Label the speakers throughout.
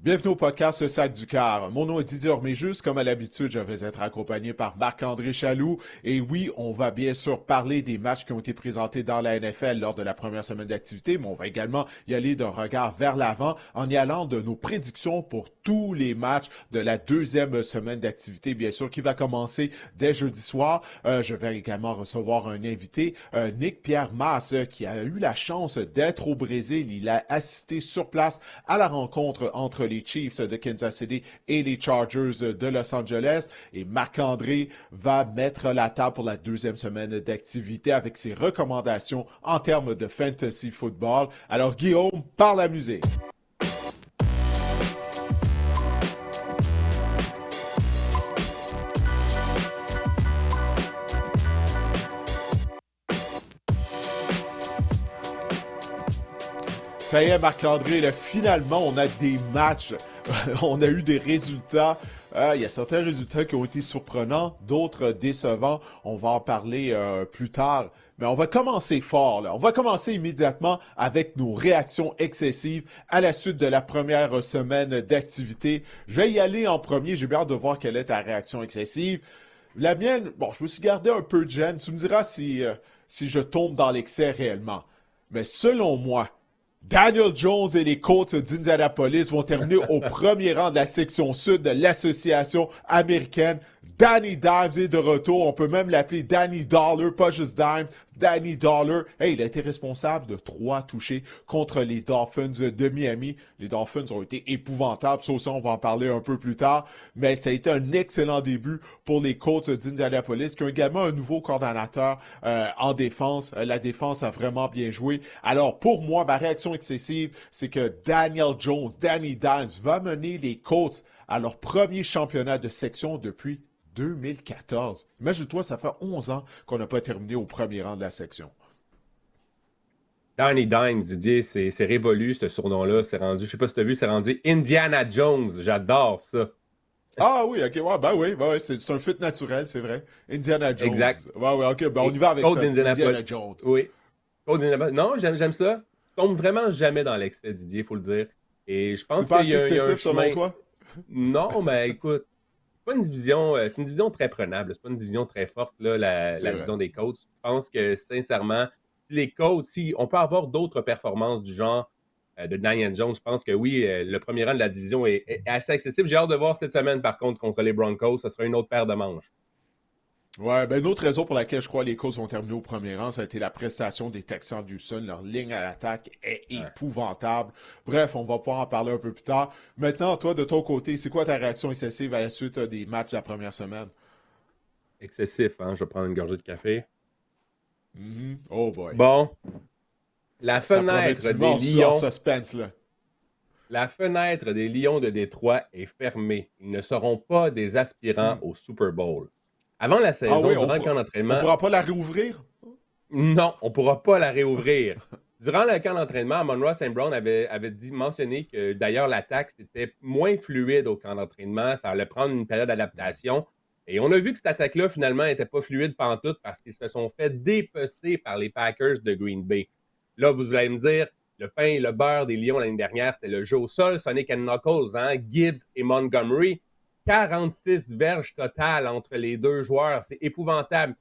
Speaker 1: Bienvenue au podcast Sac du Car. Mon nom est Didier Orméjus. Comme à l'habitude, je vais être accompagné par Marc-André Chaloux. Et oui, on va bien sûr parler des matchs qui ont été présentés dans la NFL lors de la première semaine d'activité, mais on va également y aller d'un regard vers l'avant en y allant de nos prédictions pour tous les matchs de la deuxième semaine d'activité, bien sûr, qui va commencer dès jeudi soir. Je vais également recevoir un invité, Nick Pierre Masse, qui a eu la chance d'être au Brésil. Il a assisté sur place à la rencontre entre les Chiefs de Kansas City et les Chargers de Los Angeles. Et Marc-André va mettre la table pour la deuxième semaine d'activité avec ses recommandations en termes de fantasy football. Alors Guillaume, par la musique. Ça y est, Marc-André, là, finalement, on a des matchs, on a eu des résultats. Il y a certains résultats qui ont été surprenants, d'autres décevants. On va en parler plus tard. Mais on va commencer fort, là. On va commencer immédiatement avec nos réactions excessives à la suite de la première semaine d'activité. Je vais y aller en premier. J'ai bien hâte de voir quelle est ta réaction excessive. La mienne, bon, je me suis gardé un peu de gêne. Tu me diras si je tombe dans l'excès réellement. Mais selon moi, Daniel Jones et les Colts d'Indianapolis vont terminer au premier rang de la section sud de l'association américaine. Danny Dimes est de retour. On peut même l'appeler Danny Dollar, pas juste Dimes. Danny Dollar, hey, il a été responsable de 3 touchés contre les Dolphins de Miami. Les Dolphins ont été épouvantables, ça aussi on va en parler un peu plus tard, mais ça a été un excellent début pour les Colts d'Indianapolis, qui ont également un nouveau coordonnateur en défense. La défense a vraiment bien joué. Alors pour moi, ma réaction excessive, c'est que Daniel Jones, Danny Dimes va mener les Colts à leur premier championnat de section depuis 2014. Imagine-toi, ça fait 11 ans qu'on n'a pas terminé au premier rang de la section.
Speaker 2: Danny Dimes, Didier, c'est révolu, ce surnom-là. C'est rendu, je sais pas si tu as vu, c'est rendu Indiana Jones. J'adore ça.
Speaker 1: Ah oui, ok, ouais, ouais, c'est un fit naturel, c'est vrai. Indiana Jones.
Speaker 2: Exact.
Speaker 1: Ouais, ok, ben on
Speaker 2: Et
Speaker 1: y va avec
Speaker 2: Code
Speaker 1: ça. Indiana Jones.
Speaker 2: Oui. Code d'Indianapolis. Non, j'aime ça. Je tombe vraiment jamais dans l'excès, Didier, il faut le dire. Et je
Speaker 1: C'est
Speaker 2: pense
Speaker 1: pas
Speaker 2: qu'il
Speaker 1: assez
Speaker 2: y a un
Speaker 1: excessif selon
Speaker 2: chemin.
Speaker 1: toi?
Speaker 2: Non, mais écoute, c'est une division très prenable. C'est pas une division très forte, là,
Speaker 1: C'est
Speaker 2: la
Speaker 1: vrai.
Speaker 2: division des Colts. Je pense que, sincèrement, si les Colts, si on peut avoir d'autres performances du genre de Daniel Jones, je pense que oui, le premier rang de la division est assez accessible. J'ai hâte de voir cette semaine, par contre, contre les Broncos. Ce sera une autre paire de manches.
Speaker 1: Ouais, ben une autre raison pour laquelle je crois que les Colts vont terminer au premier rang, ça a été la prestation des Texans d'Houston. Leur ligne à l'attaque est
Speaker 2: Ouais.
Speaker 1: épouvantable. Bref, on va pouvoir en parler un peu plus tard. Maintenant, toi, de ton côté, c'est quoi ta réaction excessive à la suite des matchs de la première semaine?
Speaker 2: Excessif, hein? Je vais prendre une gorgée de café.
Speaker 1: Oh boy.
Speaker 2: Bon, la
Speaker 1: Ça promet
Speaker 2: fenêtre
Speaker 1: du
Speaker 2: des
Speaker 1: en
Speaker 2: Lions
Speaker 1: suspense, là.
Speaker 2: La fenêtre des Lions de Détroit est fermée. Ils ne seront pas des aspirants
Speaker 1: Hmm.
Speaker 2: au Super Bowl. Avant la
Speaker 1: Ah
Speaker 2: saison,
Speaker 1: oui,
Speaker 2: durant le camp
Speaker 1: on
Speaker 2: d'entraînement,
Speaker 1: pourra pas la réouvrir?
Speaker 2: non, on ne pourra pas la réouvrir. Durant le camp d'entraînement, Amon-Ra St. Brown avait mentionné que d'ailleurs l'attaque c'était moins fluide au camp d'entraînement. Ça allait prendre une période d'adaptation. Et on a vu que cette attaque-là, finalement, n'était pas fluide pantoute parce qu'ils se sont fait dépecer par les Packers de Green Bay. Là, vous allez me dire, le pain et le beurre des Lions l'année dernière, c'était le jeu au sol, Sonic and Knuckles, hein? Gibbs et Montgomery. 46 verges totales entre les deux joueurs. C'est épouvantable.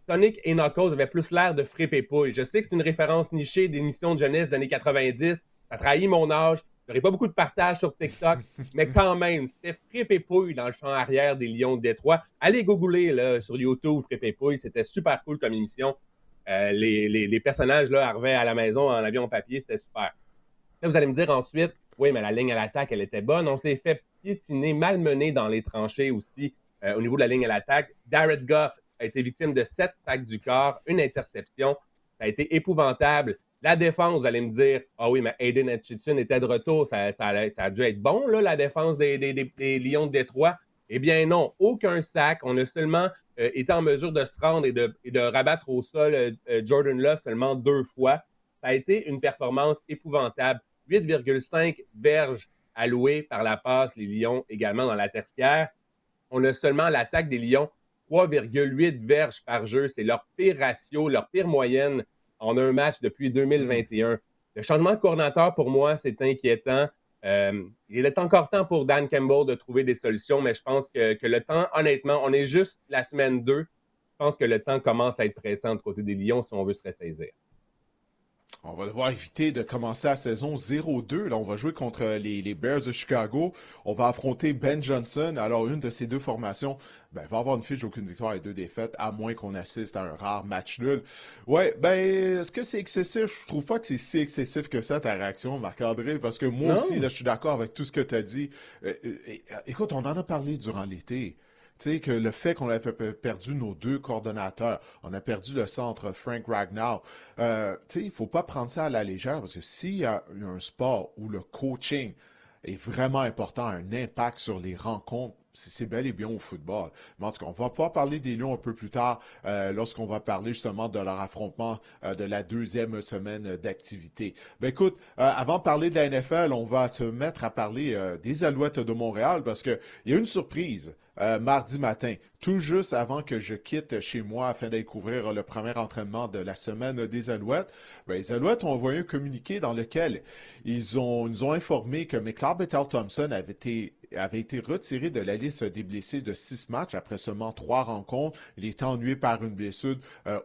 Speaker 2: Sonic et Knuckles avaient plus l'air de Fripp et Pouille. Je sais que c'est une référence nichée d'émissions de jeunesse des années 90. Ça trahit mon âge. J'aurais pas beaucoup de partage sur TikTok, mais quand même, c'était Fripp et Pouille dans le champ arrière des Lions de Détroit. Allez googler là, sur YouTube Fripp et Pouille. C'était super cool comme émission. Les personnages là, arrivaient à la maison en avion papier. C'était super. Là, vous allez me dire ensuite, oui, mais la ligne à l'attaque, elle était bonne. On s'est fait piétiner, malmener dans les tranchées aussi au niveau de la ligne à l'attaque. Jared Goff a été victime de 7 sacs du corps, une interception. Ça a été épouvantable. La défense, vous allez me dire, ah oui, mais Aiden Hutchinson était de retour. Ça a dû être bon, là, la défense des Lions de Détroit. Eh bien non, aucun sac. On a seulement été en mesure de se rendre et de rabattre au sol Jordan Love seulement 2 fois. Ça a été une performance épouvantable. 8,5 verges allouées par la passe, les Lions également dans la tertiaire. On a seulement l'attaque des Lions, 3,8 verges par jeu. C'est leur pire ratio, leur pire moyenne en un match depuis 2021. Le changement de coordinateur, pour moi, c'est inquiétant. Il est encore temps pour Dan Campbell de trouver des solutions, mais je pense que le temps, honnêtement, on est juste la semaine 2. Je pense que le temps commence à être pressant du côté des Lions si on veut se ressaisir.
Speaker 1: On va devoir éviter de commencer la saison 0-2. Là, on va jouer contre les Bears de Chicago. On va affronter Ben Johnson. Alors, une de ces deux formations va avoir une fiche d'aucune victoire et 2 défaites, à moins qu'on assiste à un rare match nul. Ouais, est-ce que c'est excessif? Je trouve pas que c'est si excessif que ça, ta réaction, Marc-André, parce que moi aussi,
Speaker 2: Non?
Speaker 1: là, je suis d'accord avec tout ce que tu as dit. Écoute, on en a parlé durant l'été. Tu sais, que le fait qu'on avait perdu nos 2 coordonnateurs, on a perdu le centre Frank Ragnow, tu sais, il ne faut pas prendre ça à la légère parce que s'il y a un sport où le coaching est vraiment important, un impact sur les rencontres, c'est bel et bien au football. Mais en tout cas, on va pouvoir parler des Lions un peu plus tard lorsqu'on va parler justement de leur affrontement de la 2e semaine d'activité. Écoute, avant de parler de la NFL, on va se mettre à parler des Alouettes de Montréal parce qu'il y a une surprise. Mardi matin, tout juste avant que je quitte chez moi afin d'aller couvrir le premier entraînement de la semaine des Alouettes, les Alouettes ont envoyé un communiqué dans lequel nous ont informé que McLeod Bethel-Thompson avait été retiré de la liste des blessés de 6 matchs après seulement 3 rencontres. Il était ennuyé par une blessure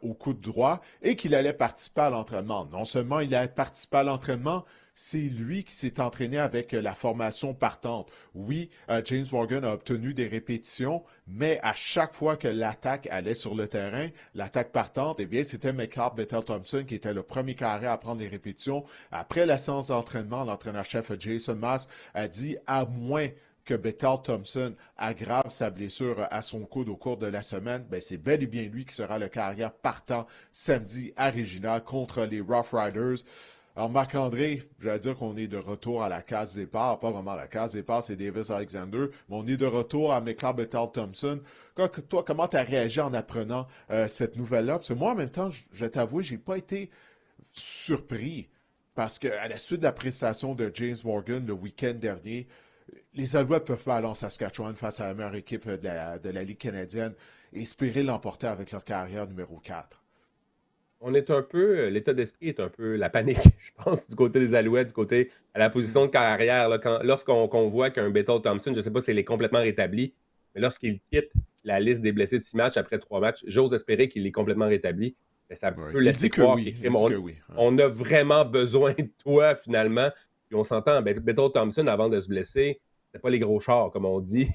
Speaker 1: au coude droit et qu'il allait participer à l'entraînement. Non seulement il allait participer à l'entraînement, c'est lui qui s'est entraîné avec la formation partante. Oui, James Morgan a obtenu des répétitions, mais à chaque fois que l'attaque allait sur le terrain, l'attaque partante, eh bien, c'était McLeod Bethel-Thompson qui était le premier carré à prendre des répétitions. Après la séance d'entraînement, l'entraîneur-chef Jason Maas a dit, à moins que Bethel-Thompson aggrave sa blessure à son coude au cours de la semaine, c'est bel et bien lui qui sera le carrière partant samedi à Regina contre les Rough Riders. Alors, Marc-André, j'allais dire qu'on est de retour à la case départ. Pas vraiment la case départ, c'est Davis Alexander, mais on est de retour à McLeod Bethel-Thompson. Toi, comment tu as réagi en apprenant cette nouvelle-là? Parce que moi, en même temps, je vais t'avouer, j'ai pas été surpris. Parce qu'à la suite de la prestation de James Morgan le week-end dernier, les Alouettes peuvent pas aller en Saskatchewan face à la meilleure équipe de la Ligue canadienne et espérer l'emporter avec leur carrière numéro 4.
Speaker 2: On est un peu, l'état d'esprit est un peu la panique, je pense, du côté des Alouettes, du côté à la position de carrière. Là, lorsqu'on voit qu'un Bethel Thompson, je ne sais pas s'il est complètement rétabli, mais lorsqu'il quitte la liste des blessés de 6 matchs après 3 matchs, j'ose espérer qu'il est complètement rétabli. Mais ça
Speaker 1: Ouais.
Speaker 2: peut
Speaker 1: Il
Speaker 2: laisser
Speaker 1: dit que
Speaker 2: croire
Speaker 1: oui. Il dit
Speaker 2: qu'on
Speaker 1: que oui. Ouais.
Speaker 2: on a vraiment besoin de toi, finalement. Puis on s'entend, Bethel Thompson, avant de se blesser, c'est pas les gros chars, comme on dit.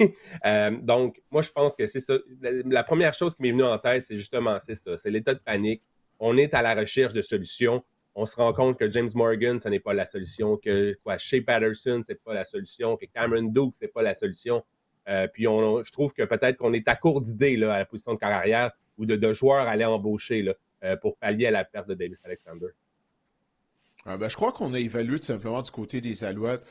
Speaker 2: Donc, moi, je pense que c'est ça. La première chose qui m'est venue en tête, c'est justement ça. C'est l'état de panique. On est à la recherche de solutions. On se rend compte que James Morgan, ce n'est pas la solution, que Shea Patterson, ce n'est pas la solution, que Cameron Duke, ce n'est pas la solution. Puis je trouve que peut-être qu'on est à court d'idées là, à la position de carrière ou de joueurs à aller embaucher là, pour pallier à la perte de Davis Alexander.
Speaker 1: Je crois qu'on a évalué tout simplement du côté des Alouettes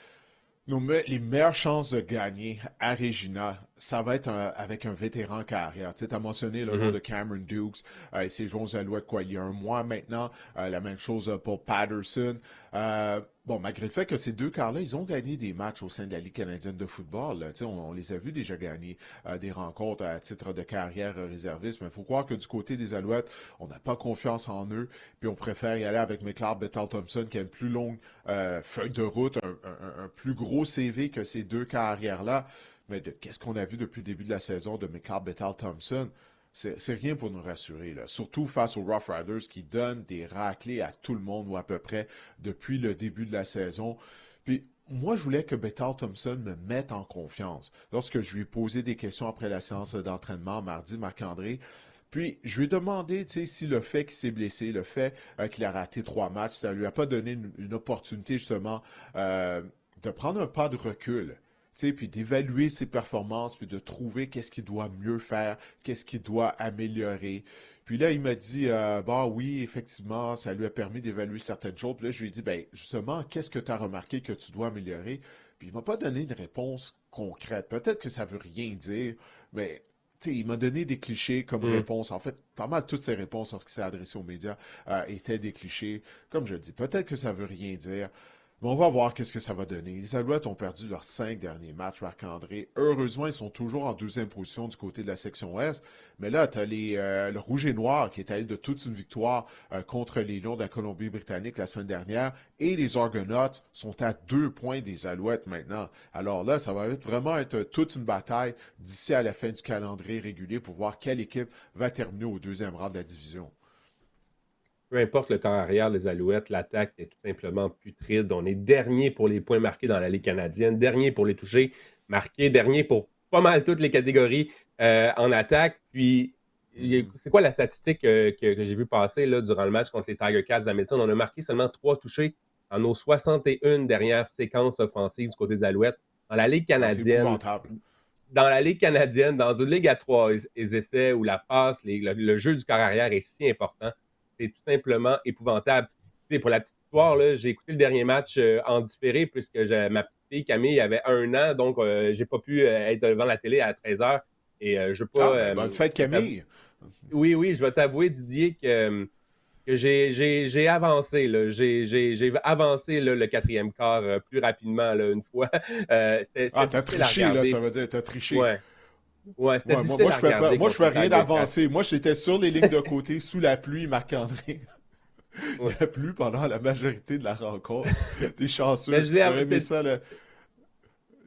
Speaker 1: les meilleures chances de gagner à Regina, ça va être avec un vétéran carrière. Tu as mentionné le nom de Cameron Dukes. Il s'est joué aux Alouettes il y a un mois maintenant. La même chose pour Patterson. Malgré le fait que ces deux quarts-là, ils ont gagné des matchs au sein de la Ligue canadienne de football. On les a vus déjà gagner des rencontres à titre de carrière réserviste. Mais il faut croire que du côté des Alouettes, on n'a pas confiance en eux. Puis on préfère y aller avec McLeod Bethel-Thompson qui a une plus longue feuille de route, un plus gros CV que ces deux carrières-là. Mais qu'est-ce qu'on a vu depuis le début de la saison de McLeod Bethel-Thompson? C'est rien pour nous rassurer, là. Surtout face aux Rough Riders qui donnent des raclés à tout le monde ou à peu près depuis le début de la saison. Puis moi, je voulais que Bethel-Thompson me mette en confiance. Lorsque je lui ai posé des questions après la séance d'entraînement mardi, Marc-André, puis, je lui ai demandé, si le fait qu'il s'est blessé, le fait qu'il a raté 3 matchs, ça lui a pas donné une opportunité, justement, de prendre un pas de recul. Puis d'évaluer ses performances, puis de trouver qu'est-ce qu'il doit mieux faire, qu'est-ce qu'il doit améliorer. Puis là, il m'a dit, oui, effectivement, ça lui a permis d'évaluer certaines choses. Puis là, je lui ai dit, justement, qu'est-ce que tu as remarqué que tu dois améliorer? Puis il m'a pas donné une réponse concrète. Peut-être que ça veut rien dire, mais il m'a donné des clichés comme réponse. En fait, pas mal toutes ses réponses lorsqu'il s'est adressé aux médias étaient des clichés. Comme je dis, peut-être que ça veut rien dire. Mais on va voir qu'est-ce que ça va donner. Les Alouettes ont perdu leurs 5 derniers matchs, Marc-André. Heureusement, ils sont toujours en deuxième position du côté de la section Ouest. Mais là, tu as le Rouge et Noir qui est allé de toute une victoire contre les Lions de la Colombie-Britannique la semaine dernière. Et les Argonauts sont à 2 points des Alouettes maintenant. Alors là, ça va vraiment être toute une bataille d'ici à la fin du calendrier régulier pour voir quelle équipe va terminer au deuxième rang de la division.
Speaker 2: Peu importe le corps arrière des Alouettes, l'attaque est tout simplement putride. On est dernier pour les points marqués dans la Ligue canadienne, dernier pour les touchés marqués, dernier pour pas mal toutes les catégories en attaque. Puis, c'est quoi la statistique que j'ai vu passer là, durant le match contre les Tiger Cats d'Hamilton? On a marqué seulement 3 touchés dans nos 61 dernières séquences offensives du côté des Alouettes. Dans la Ligue
Speaker 1: C'est
Speaker 2: canadienne,
Speaker 1: épouvantable.
Speaker 2: dans une ligue à 3 essais où la passe, le jeu du corps arrière est si important, c'est tout simplement épouvantable. Pour la petite histoire, là, j'ai écouté le dernier match en différé puisque ma petite fille Camille avait 1 an, donc j'ai pas pu être devant la télé à 13h. Et je veux pas.
Speaker 1: Bonne fête, Camille!
Speaker 2: Oui, je vais t'avouer, Didier, que j'ai avancé. Là. J'ai avancé là, le quatrième quart plus rapidement là, une fois. C'était
Speaker 1: T'as
Speaker 2: difficile à
Speaker 1: triché, là,
Speaker 2: regarder.
Speaker 1: ça veut dire, t'as triché.
Speaker 2: Ouais, c'était
Speaker 1: Ouais,
Speaker 2: difficile
Speaker 1: moi,
Speaker 2: à
Speaker 1: je fais pas,
Speaker 2: regarder
Speaker 1: moi, je
Speaker 2: contre
Speaker 1: fais
Speaker 2: les
Speaker 1: rien
Speaker 2: Tiger Cats.
Speaker 1: d'avancer. Moi, j'étais sur les lignes de côté, sous la pluie, Marc-André.
Speaker 2: Ouais.
Speaker 1: Il a plu pendant la majorité de la rencontre. T'es
Speaker 2: Mais
Speaker 1: chanceux.
Speaker 2: je l'ai
Speaker 1: J'aurais aimé
Speaker 2: c'était
Speaker 1: ça, là.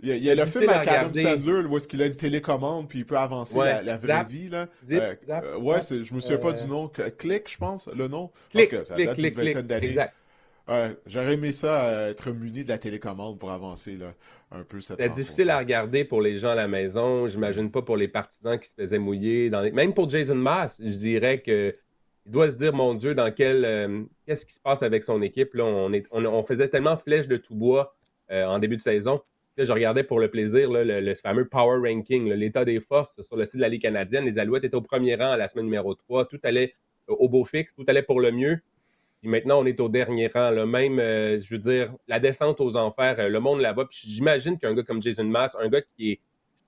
Speaker 1: Il y a
Speaker 2: c'était
Speaker 1: le film
Speaker 2: difficile à
Speaker 1: avec Adam
Speaker 2: regarder.
Speaker 1: Sandler, là, où est-ce qu'il a une télécommande, puis il peut avancer
Speaker 2: Ouais,
Speaker 1: la vraie
Speaker 2: zap,
Speaker 1: vie, là.
Speaker 2: zip, zap,
Speaker 1: Ouais,
Speaker 2: zap.
Speaker 1: je me souviens pas du nom. Click, je pense, le nom. En tout
Speaker 2: Clic,
Speaker 1: cas, ça
Speaker 2: clic,
Speaker 1: date d'une
Speaker 2: clic, clic.
Speaker 1: vingtaine d'années.
Speaker 2: Exact.
Speaker 1: J'aurais aimé ça, être muni de la télécommande pour avancer, là, un peu cette
Speaker 2: C'était difficile à
Speaker 1: rencontre-là.
Speaker 2: regarder pour les gens à la maison. J'imagine pas pour les partisans qui se faisaient mouiller. Même pour Jason Maas, je dirais que il doit se dire, mon Dieu, qu'est-ce qui se passe avec son équipe? Là, on faisait tellement flèche de tout bois en début de saison. Là, je regardais pour le plaisir là, le fameux Power Ranking, là, l'état des forces sur le site de la Ligue canadienne. Les Alouettes étaient au premier rang à la semaine numéro 3. Tout allait au beau fixe, tout allait pour le mieux. Puis maintenant, on est au dernier rang. Là. Même, je veux dire, la descente aux enfers, le monde là-bas. Puis j'imagine qu'un gars comme Jason Maas, un gars je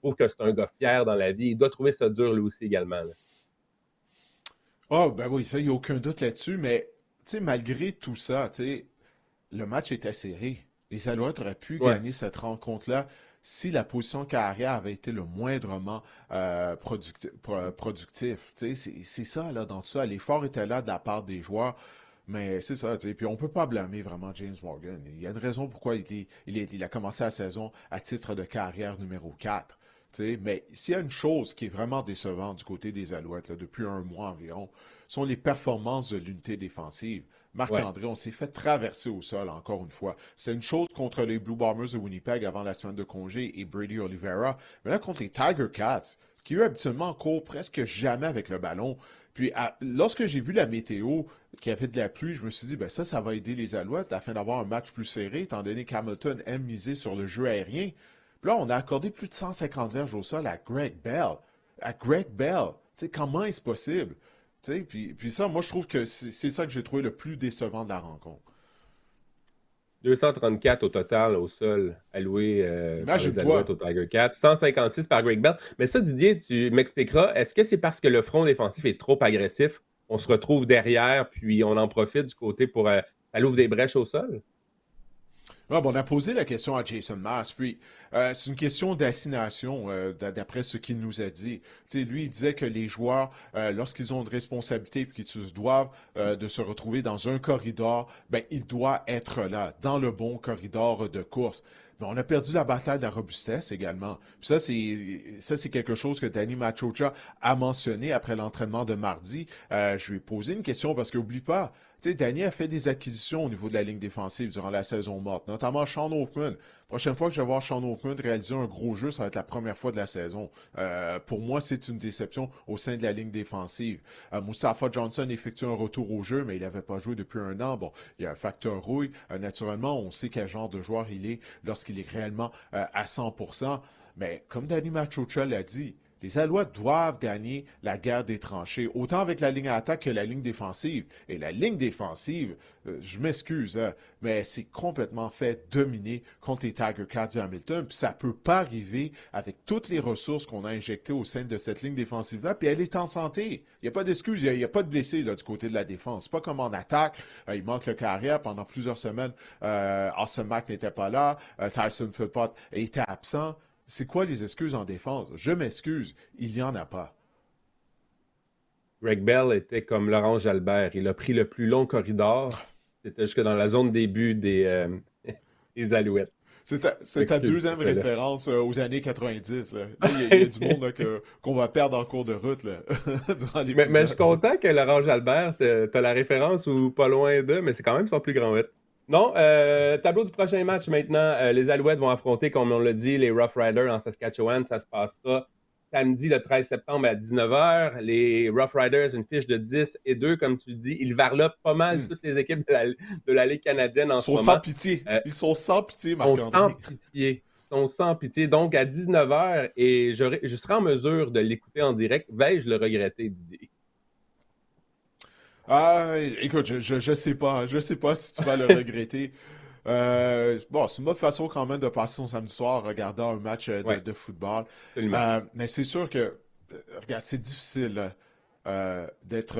Speaker 2: trouve que c'est un gars fier dans la vie, il doit trouver ça dur lui aussi également. Là.
Speaker 1: Ben oui, ça, il n'y a aucun doute là-dessus, mais, tu sais, malgré tout ça, tu sais, le match était serré. Les Alouettes auraient pu
Speaker 2: Ouais,
Speaker 1: gagner cette rencontre-là si la position de carrière avait été le moindrement productif. Tu sais, c'est ça, là, dans tout ça. L'effort était là de la part des joueurs, mais c'est ça, tu sais. Puis on peut pas blâmer vraiment James Morgan. Il y a une raison pourquoi il a commencé la saison à titre de carrière numéro 4. Tu sais, mais s'il y a une chose qui est vraiment décevante du côté des Alouettes, là, depuis un mois environ, sont les performances de l'unité défensive.
Speaker 2: ouais.
Speaker 1: Marc-André, on s'est fait traverser au sol encore une fois. C'est une chose contre les Blue Bombers de Winnipeg avant la semaine de congé et Brady Oliveira, mais là contre les Tiger Cats, qui eux habituellement courent presque jamais avec le ballon. Puis lorsque j'ai vu la météo qui avait de la pluie, je me suis dit, ben ça va aider les Alouettes afin d'avoir un match plus serré, étant donné qu'Hamilton aime miser sur le jeu aérien. Puis là, on a accordé plus de 150 verges au sol à Greg Bell. À Greg Bell. Tu sais, comment est-ce possible? Tu sais, puis ça, moi, je trouve que c'est ça que j'ai trouvé le plus décevant de la rencontre.
Speaker 2: 234 au total au sol alloué par les
Speaker 1: Imagine-toi.
Speaker 2: Alouettes au Tiger Cat, 156 par Greg Bell. Mais ça, Didier, tu m'expliqueras, est-ce que c'est parce que le front défensif est trop agressif? On se retrouve derrière, puis on en profite du côté pour ça l'ouvre des brèches au sol?
Speaker 1: On a posé la question à Jason Maas, puis c'est une question d'assignation, d'après ce qu'il nous a dit. Tu sais, lui, il disait que les joueurs, lorsqu'ils ont une responsabilité et qu'ils se doivent de se retrouver dans un corridor, ben, il doit être là, dans le bon corridor de course. Mais on a perdu la bataille de la robustesse également. Puis ça, c'est quelque chose que Danny Machocha a mentionné après l'entraînement de mardi. Je lui ai posé une question parce qu'oublie pas, tu sais, Danny a fait des acquisitions au niveau de la ligne défensive durant la saison morte, notamment Sean Oakman. Prochaine fois que je vais voir Sean Oakman réaliser un gros jeu, ça va être la première fois de la saison. Pour moi, c'est une déception au sein de la ligne défensive. Moustapha Johnson effectue un retour au jeu, mais il n'avait pas joué depuis un an. Bon, il y a un facteur rouille. Naturellement, on sait quel genre de joueur il est lorsqu'il est réellement à 100%. Mais comme Danny Machocha l'a dit, Les Alouettes doivent gagner la guerre des tranchées, autant avec la ligne à attaque que la ligne défensive. Et la ligne défensive, je m'excuse, hein, mais c'est complètement fait dominer contre les Tiger Cats de Hamilton. Puis ça ne peut pas arriver avec toutes les ressources qu'on a injectées au sein de cette ligne défensive-là. Puis elle est en santé. Il n'y a pas d'excuse, il n'y a pas de blessés là, du côté de la défense. C'est pas comme en attaque. Il manque le carrière pendant plusieurs semaines. Austin Mack n'était pas là. Tyson Philpott était absent. C'est quoi les excuses en défense? Je m'excuse, il n'y en a pas.
Speaker 2: Greg Bell était comme Laurent Jalbert. Il a pris le plus long corridor. C'était jusque dans la zone début des Alouettes.
Speaker 1: C'est ta deuxième référence aux années 90. Là, il y a du monde là, qu'on va perdre en cours de route là, durant l'épisode.
Speaker 2: Mais je suis content que Laurent Jalbert, t'as la référence ou pas loin d'eux, mais c'est quand même son plus grand hit. Non, tableau du prochain match maintenant. Les Alouettes vont affronter, comme on l'a dit, les Rough Riders en Saskatchewan. Ça se passera samedi le 13 septembre à 19h. Les Rough Riders, une fiche de 10-2, comme tu dis. Ils varlopent pas mal toutes les équipes de la Ligue canadienne en ce moment.
Speaker 1: Ils sont sans pitié. Ils sont sans pitié, Marc-André.
Speaker 2: Ils sont sans pitié. Donc, à 19h, et je serai en mesure de l'écouter en direct. Vais-je le regretter, Didier?
Speaker 1: Écoute, je sais pas. Je sais pas si tu vas le regretter. Bon, c'est une bonne façon quand même de passer son samedi soir en regardant un match de football. Mais c'est sûr que, regarde, c'est difficile d'être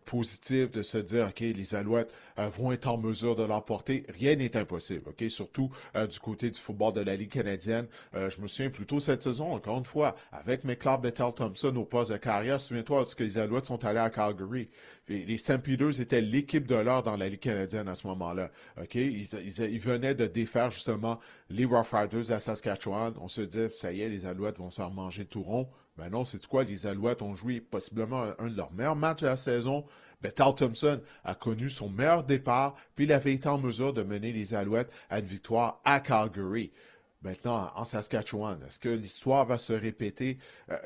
Speaker 1: positif, de se dire, OK, les Alouettes vont être en mesure de l'emporter. Rien n'est impossible, OK? Surtout du côté du football de la Ligue canadienne. Je me souviens plutôt cette saison, encore une fois, avec McLeod Bethel-Thompson au poste de carrière. Souviens-toi, lorsque les Alouettes sont allés à Calgary. Les St. Peters étaient l'équipe de l'heure dans la Ligue canadienne à ce moment-là. OK? Ils venaient de défaire justement les Rough Riders à Saskatchewan. On se dit, ça y est, les Alouettes vont se faire manger tout rond. Ben non, c'est quoi? Les Alouettes ont joué possiblement un de leurs meilleurs matchs de la saison. Bethel Thompson a connu son meilleur départ, puis il avait été en mesure de mener les Alouettes à une victoire à Calgary. Maintenant, en Saskatchewan, est-ce que l'histoire va se répéter?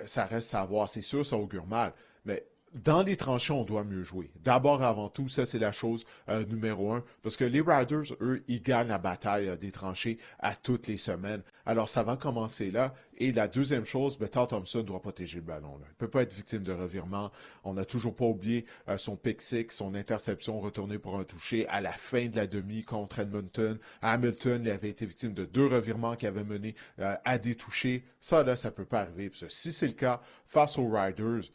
Speaker 1: Ça reste à voir. C'est sûr, ça augure mal. Mais dans les tranchées, on doit mieux jouer. D'abord, avant tout, ça, c'est la chose numéro 1. Parce que les Riders, eux, ils gagnent la bataille des tranchées à toutes les semaines. Alors, ça va commencer là. Et la deuxième chose, Bethel Thompson doit protéger le ballon. Là. Il ne peut pas être victime de revirement. On n'a toujours pas oublié son pick six, son interception retournée pour un toucher à la fin de la demi contre Edmonton. Hamilton, il avait été victime de 2 revirements qui avaient mené à des touchés. Ça, là, ça ne peut pas arriver. Parce que si c'est le cas, face aux Riders,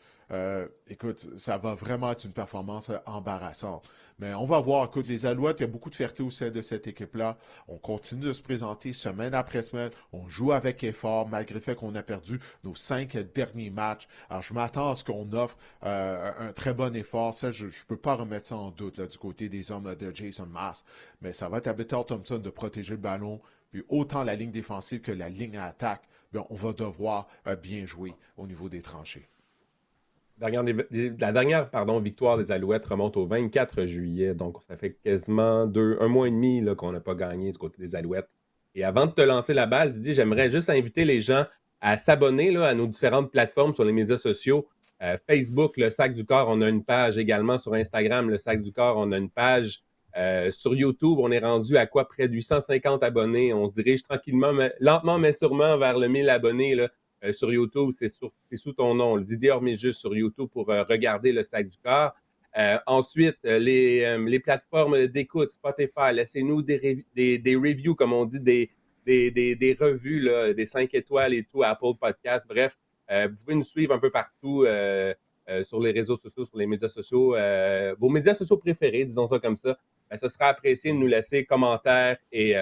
Speaker 1: écoute, ça va vraiment être une performance embarrassante. Mais on va voir. Écoute, les Alouettes, il y a beaucoup de fierté au sein de cette équipe-là. On continue de se présenter semaine après semaine. On joue avec effort, malgré le fait qu'on a perdu nos 5 derniers matchs. Alors, je m'attends à ce qu'on offre un très bon effort. Ça, je ne peux pas remettre ça en doute là, du côté des hommes de Jason Maas. Mais ça va être à Bethel Thompson de protéger le ballon. Puis autant la ligne défensive que la ligne à attaque, bien, on va devoir bien jouer au niveau des tranchées.
Speaker 2: La dernière victoire des Alouettes remonte au 24 juillet, donc ça fait quasiment un mois et demi là, qu'on n'a pas gagné du côté des Alouettes. Et avant de te lancer la balle, Didier, j'aimerais juste inviter les gens à s'abonner là, à nos différentes plateformes sur les médias sociaux. Facebook, le Sac du Corps, on a une page également. Sur Instagram, le Sac du Corps, on a une page. Sur YouTube, on est rendu à quoi? Près de 850 abonnés. On se dirige tranquillement, lentement mais sûrement vers le 1000 abonnés là. Sur YouTube, c'est sous ton nom, le Didier Orméjus sur YouTube pour regarder le Sac du Corps. Ensuite, les plateformes d'écoute, Spotify, laissez-nous des reviews, comme on dit, des revues, là, des 5 étoiles et tout, Apple Podcasts. Bref, vous pouvez nous suivre un peu partout sur les réseaux sociaux, sur les médias sociaux. Vos médias sociaux préférés, disons ça comme ça. Ce sera apprécié de nous laisser commentaires et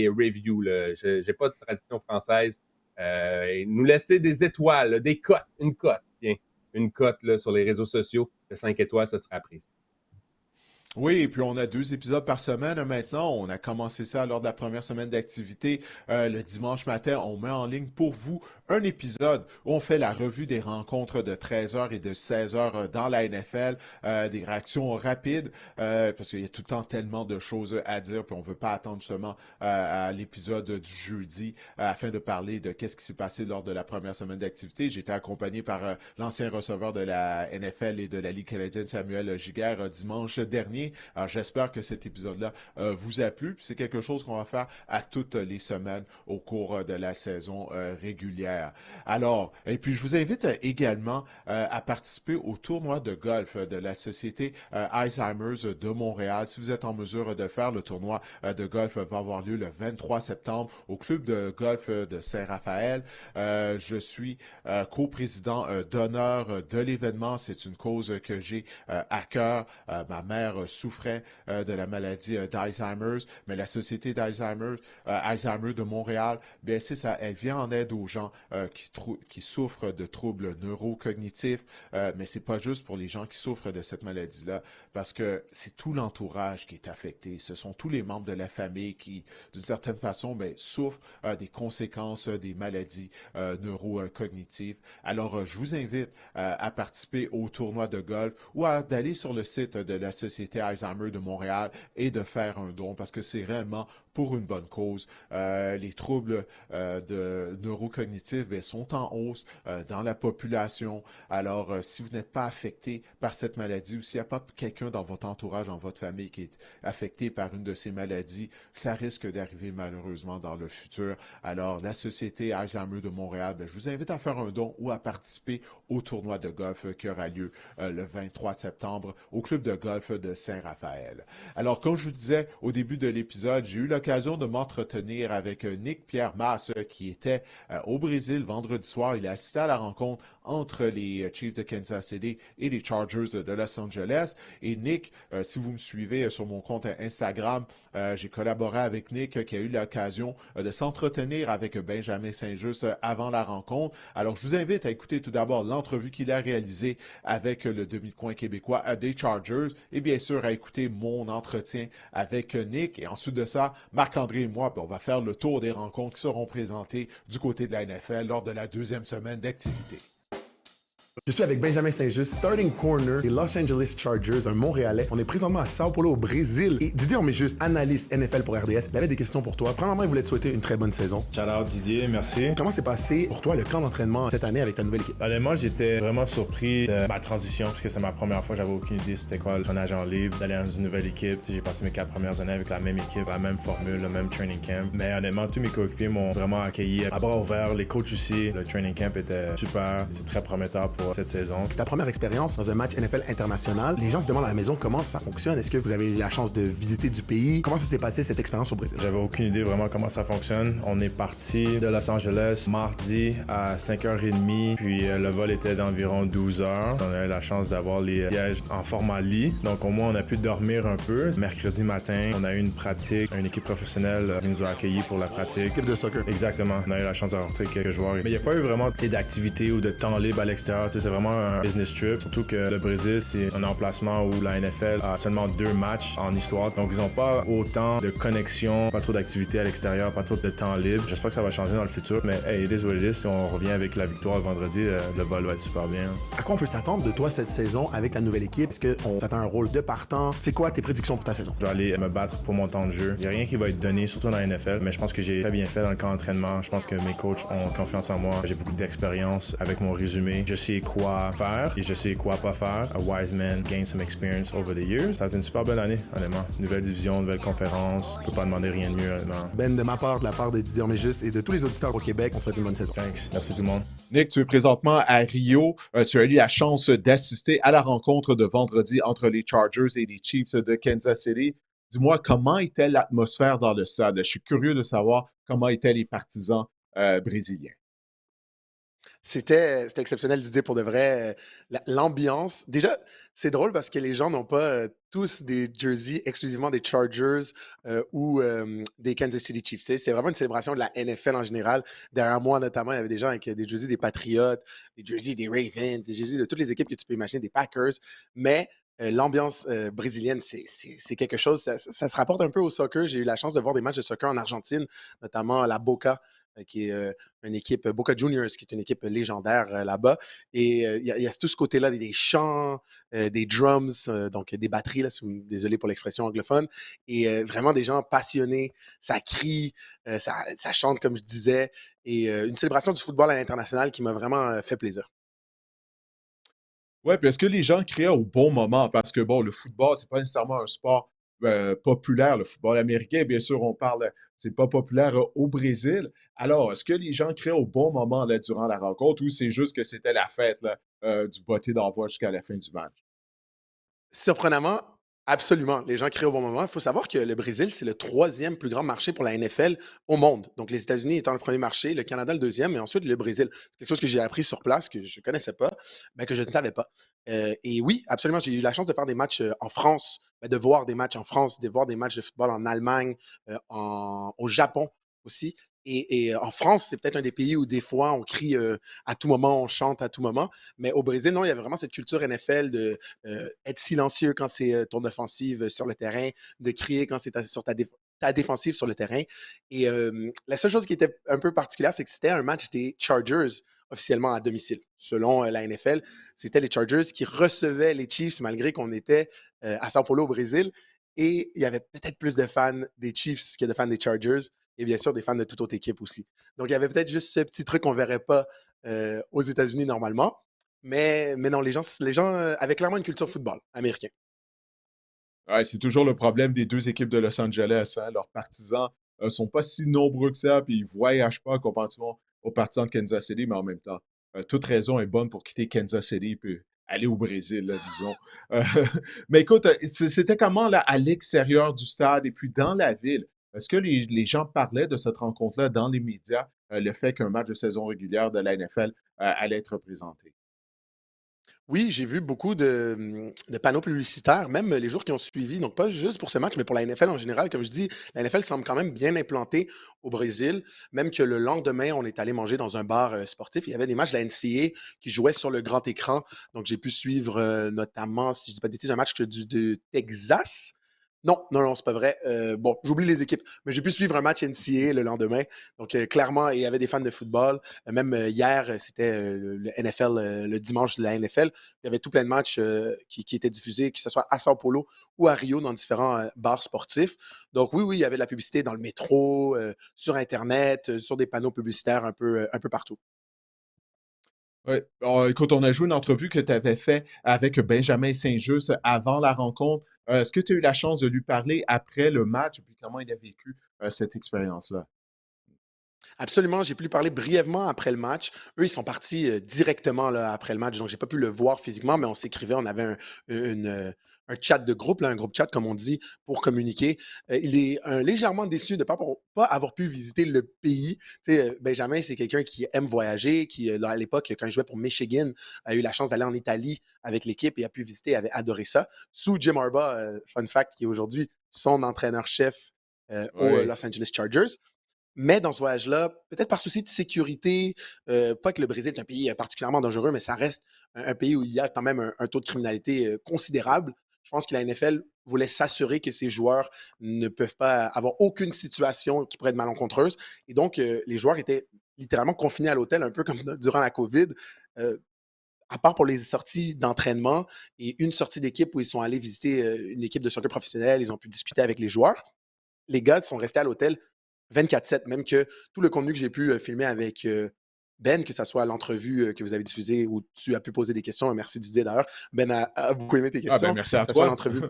Speaker 2: reviews. Je n'ai pas de traduction française. Nous laisser des étoiles, des cotes, une cote là, sur les réseaux sociaux de 5 étoiles, ce sera apprécié.
Speaker 1: Oui, et puis on a 2 épisodes par semaine maintenant. On a commencé ça lors de la première semaine d'activité. Le dimanche matin, on met en ligne pour vous un épisode où on fait la revue des rencontres de 13h et de 16h dans la NFL, des réactions rapides, parce qu'il y a tout le temps tellement de choses à dire, puis on ne veut pas attendre justement à l'épisode du jeudi afin de parler de qu'est-ce qui s'est passé lors de la première semaine d'activité. J'ai été accompagné par l'ancien receveur de la NFL et de la Ligue canadienne, Samuel Giguère, dimanche dernier. année. Alors, j'espère que cet épisode-là vous a plu. Puis c'est quelque chose qu'on va faire à toutes les semaines au cours de la saison régulière. Alors, et puis je vous invite également à participer au tournoi de golf de la société Alzheimer's de Montréal. Si vous êtes en mesure de faire le tournoi de golf va avoir lieu le 23 septembre au club de golf de Saint-Raphaël. Je suis coprésident d'honneur de l'événement. C'est une cause que j'ai à cœur. Ma mère souffrait de la maladie d'Alzheimer's, mais la société Alzheimer de Montréal, bien c'est ça, elle vient en aide aux gens qui souffrent de troubles neurocognitifs, mais c'est pas juste pour les gens qui souffrent de cette maladie-là, parce que c'est tout l'entourage qui est affecté. Ce sont tous les membres de la famille qui, d'une certaine façon, ben, souffrent des conséquences des maladies neurocognitives. Alors, je vous invite à participer au tournoi de golf ou d'aller sur le site de la Société Alzheimer de Montréal et de faire un don parce que c'est réellement pour une bonne cause. Les troubles de neurocognitifs bien, sont en hausse dans la population. Alors, si vous n'êtes pas affecté par cette maladie ou s'il n'y a pas quelqu'un dans votre entourage, dans votre famille qui est affecté par une de ces maladies, ça risque d'arriver malheureusement dans le futur. Alors, la Société Alzheimer de Montréal, bien, je vous invite à faire un don ou à participer au tournoi de golf qui aura lieu le 23 septembre au club de golf de Saint-Raphaël. Alors, comme je vous disais au début de l'épisode, j'ai eu l'occasion de m'entretenir avec Nick Pierre Masse qui était au Brésil vendredi soir. Il a assisté à la rencontre entre les Chiefs de Kansas City et les Chargers de Los Angeles. Et Nick, si vous me suivez sur mon compte Instagram, j'ai collaboré avec Nick qui a eu l'occasion de s'entretenir avec Benjamin Saint-Just avant la rencontre. Alors, je vous invite à écouter tout d'abord l'entrevue qu'il a réalisée avec le demi-de-coin québécois des Chargers et bien sûr à écouter mon entretien avec Nick. Et ensuite de ça, Marc-André et moi, on va faire le tour des rencontres qui seront présentées du côté de la NFL lors de la deuxième semaine d'activité.
Speaker 3: Je suis avec Benjamin Saint-Just, starting corner des Los Angeles Chargers, un Montréalais. On est présentement à Sao Paulo, au Brésil. Et Didier Orméjus, analyste NFL pour RDS, il avait des questions pour toi. Premièrement, il voulait te souhaiter une très bonne saison.
Speaker 4: Shout out Didier, merci.
Speaker 3: Comment s'est passé pour toi le camp d'entraînement cette année avec ta nouvelle équipe?
Speaker 4: Honnêtement, j'étais vraiment surpris de ma transition parce que c'est ma première fois, j'avais aucune idée c'était quoi un agent libre, d'aller dans une nouvelle équipe. J'ai passé mes 4 premières années avec la même équipe, la même formule, le même training camp. Mais honnêtement, tous mes coéquipiers m'ont vraiment accueilli à bras ouverts. Les coachs aussi, le training camp était super. C'est très prometteur pour cette saison.
Speaker 3: C'est ta première expérience dans un match NFL international. Les gens se demandent à la maison comment ça fonctionne. Est-ce que vous avez eu la chance de visiter du pays? Comment ça s'est passé cette expérience au Brésil?
Speaker 4: J'avais aucune idée vraiment comment ça fonctionne. On est parti de Los Angeles mardi à 5h30, puis le vol était d'environ 12 heures. On a eu la chance d'avoir les sièges en format lit, donc au moins on a pu dormir un peu. Mercredi matin, on a eu une pratique, une équipe professionnelle qui nous a accueillis pour la pratique.
Speaker 3: Équipe de soccer.
Speaker 4: Exactement. On a eu la chance de rencontrer quelques joueurs. Mais il n'y a pas eu vraiment d'activité ou de temps libre à l'extérieur. C'est vraiment un business trip. Surtout que le Brésil, c'est un emplacement où la NFL a seulement 2 matchs en histoire. Donc, ils n'ont pas autant de connexions, pas trop d'activités à l'extérieur, pas trop de temps libre. J'espère que ça va changer dans le futur. Mais hey, it is what it is. Si on revient avec la victoire le vendredi, le vol va être super bien.
Speaker 3: À quoi on peut s'attendre de toi cette saison avec ta nouvelle équipe? Est-ce qu'on t'attend un rôle de partant? C'est quoi tes prédictions pour ta saison?
Speaker 4: Je vais aller me battre pour mon temps de jeu. Il n'y a rien qui va être donné, surtout dans la NFL, mais je pense que j'ai très bien fait dans le camp d'entraînement. Je pense que mes coachs ont confiance en moi. J'ai beaucoup d'expérience avec mon résumé. Je sais quoi faire et je sais quoi pas faire. A wise man gain some experience over the years. Ça a été une super belle année, honnêtement. Nouvelle division, nouvelle conférence. Je peux pas demander rien de mieux, honnêtement.
Speaker 3: Ben, de ma part, de la part de Didier Orméjus et de tous les auditeurs au Québec, on souhaite une bonne saison.
Speaker 4: Thanks. Merci tout le monde.
Speaker 1: Nick, tu es présentement à Rio. Tu as eu la chance d'assister à la rencontre de vendredi entre les Chargers et les Chiefs de Kansas City. Dis-moi, comment était l'atmosphère dans le stade? Je suis curieux de savoir comment étaient les partisans brésiliens.
Speaker 3: C'était exceptionnel d'idée pour de vrai. L'ambiance. Déjà, c'est drôle parce que les gens n'ont pas tous des jerseys exclusivement des Chargers ou des Kansas City Chiefs. C'est vraiment une célébration de la NFL en général. Derrière moi, notamment, il y avait des gens avec des jerseys des Patriots, des jerseys des Ravens, des jerseys de toutes les équipes que tu peux imaginer, des Packers. Mais l'ambiance brésilienne, c'est quelque chose. Ça se rapporte un peu au soccer. J'ai eu la chance de voir des matchs de soccer en Argentine, notamment la Boca, qui est une équipe, Boca Juniors, qui est une équipe légendaire là-bas. Et il y a tout ce côté-là, des chants, des drums, donc des batteries, là, désolé pour l'expression anglophone, et vraiment des gens passionnés, ça crie, ça chante, comme je disais, et une célébration du football à l'international qui m'a vraiment fait plaisir.
Speaker 1: Ouais, puis est-ce que les gens criaient au bon moment? Parce que bon, le football, c'est pas nécessairement un sport populaire. Le football américain, bien sûr, on parle, c'est pas populaire au Brésil. Alors, est-ce que les gens criaient au bon moment là, durant la rencontre ou c'est juste que c'était la fête là, du botté d'envoi jusqu'à la fin du match?
Speaker 3: Surprenamment, absolument. Les gens crient au bon moment. Il faut savoir que le Brésil, c'est le troisième plus grand marché pour la NFL au monde. Donc, les États-Unis étant le premier marché, le Canada le deuxième, et ensuite le Brésil. C'est quelque chose que j'ai appris sur place, que je ne connaissais pas, ben, que je ne savais pas. Et oui, absolument, j'ai eu la chance de faire des matchs en France, ben, de voir des matchs en France, de voir des matchs de football en Allemagne, au Japon aussi. Et en France, c'est peut-être un des pays où des fois on crie à tout moment, on chante à tout moment. Mais au Brésil, non, il y avait vraiment cette culture NFL de être silencieux quand c'est ton offensive sur le terrain, de crier quand c'est sur ta défensive sur le terrain. Et la seule chose qui était un peu particulière, c'est que c'était un match des Chargers officiellement à domicile. Selon la NFL, c'était les Chargers qui recevaient les Chiefs malgré qu'on était à Sao Paulo au Brésil. Et il y avait peut-être plus de fans des Chiefs que de fans des Chargers. Et bien sûr, des fans de toute autre équipe aussi. Donc, il y avait peut-être juste ce petit truc qu'on ne verrait pas aux États-Unis normalement. Mais non, les gens avaient clairement une culture football américain.
Speaker 1: Ouais, c'est toujours le problème des 2 équipes de Los Angeles, hein. Leurs partisans, sont pas si nombreux que ça, puis ils voyagent pas comparativement aux partisans de Kansas City, mais en même temps, toute raison est bonne pour quitter Kansas City puis aller au Brésil, là, disons. Heu, mais écoute, c'était comment, là, à l'extérieur du stade et puis dans la ville? Est-ce que les gens parlaient de cette rencontre-là dans les médias, le fait qu'un match de saison régulière de la NFL, allait être présenté?
Speaker 3: Oui, j'ai vu beaucoup de panneaux publicitaires, même les jours qui ont suivi, donc pas juste pour ce match, mais pour la NFL en général. Comme je dis, la NFL semble quand même bien implantée au Brésil, même que le lendemain, on est allé manger dans un bar sportif. Il y avait des matchs de la NCAA qui jouaient sur le grand écran. Donc, j'ai pu suivre notamment, si je dis pas de bêtises, un match de Texas. Non, non, non, c'est pas vrai. Bon, j'oublie les équipes, mais j'ai pu suivre un match NCAA le lendemain. Donc, clairement, il y avait des fans de football. Même hier, c'était le NFL, le dimanche de la NFL. Il y avait tout plein de matchs qui étaient diffusés, que ce soit à Sao Paulo ou à Rio, dans différents bars sportifs. Donc oui, oui, il y avait de la publicité dans le métro, sur Internet, sur des panneaux publicitaires un peu partout.
Speaker 1: Ouais. Écoute, on a joué une entrevue que tu avais fait avec Benjamin Saint-Just avant la rencontre. Est-ce que tu as eu la chance de lui parler après le match et puis comment il a vécu, cette expérience-là?
Speaker 3: Absolument, j'ai pu lui parler brièvement après le match. Eux, ils sont partis directement là, après le match, donc j'ai pas pu le voir physiquement, mais on s'écrivait, on avait un chat de groupe, là, un groupe chat, comme on dit, pour communiquer. Il est légèrement déçu de ne pas avoir pu visiter le pays. Tu sais, Benjamin, c'est quelqu'un qui aime voyager, qui, à l'époque, quand il jouait pour Michigan, a eu la chance d'aller en Italie avec l'équipe et a pu visiter, avait adoré ça. Sous Jim Harbaugh, fun fact, qui est aujourd'hui son entraîneur-chef aux
Speaker 1: Oui.
Speaker 3: Los Angeles Chargers. Mais dans ce voyage-là, peut-être par souci de sécurité, pas que le Brésil est un pays particulièrement dangereux, mais ça reste un pays où il y a quand même un taux de criminalité considérable. Je pense que la NFL voulait s'assurer que ses joueurs ne peuvent pas avoir aucune situation qui pourrait être malencontreuse. Et donc, les joueurs étaient littéralement confinés à l'hôtel, un peu comme durant la COVID, euh, à part pour les sorties d'entraînement et une sortie d'équipe où ils sont allés visiter une équipe de soccer professionnelle, ils ont pu discuter avec les joueurs. Les gars sont restés à l'hôtel 24/7, même que tout le contenu que j'ai pu filmer avec Ben, que ce soit l'entrevue que vous avez diffusée où tu as pu poser des questions, merci Didier d'ailleurs, Ben a beaucoup aimé tes
Speaker 1: Ah ben,
Speaker 3: questions, que
Speaker 1: merci à
Speaker 3: ce soit
Speaker 1: toi.
Speaker 3: l'entrevue.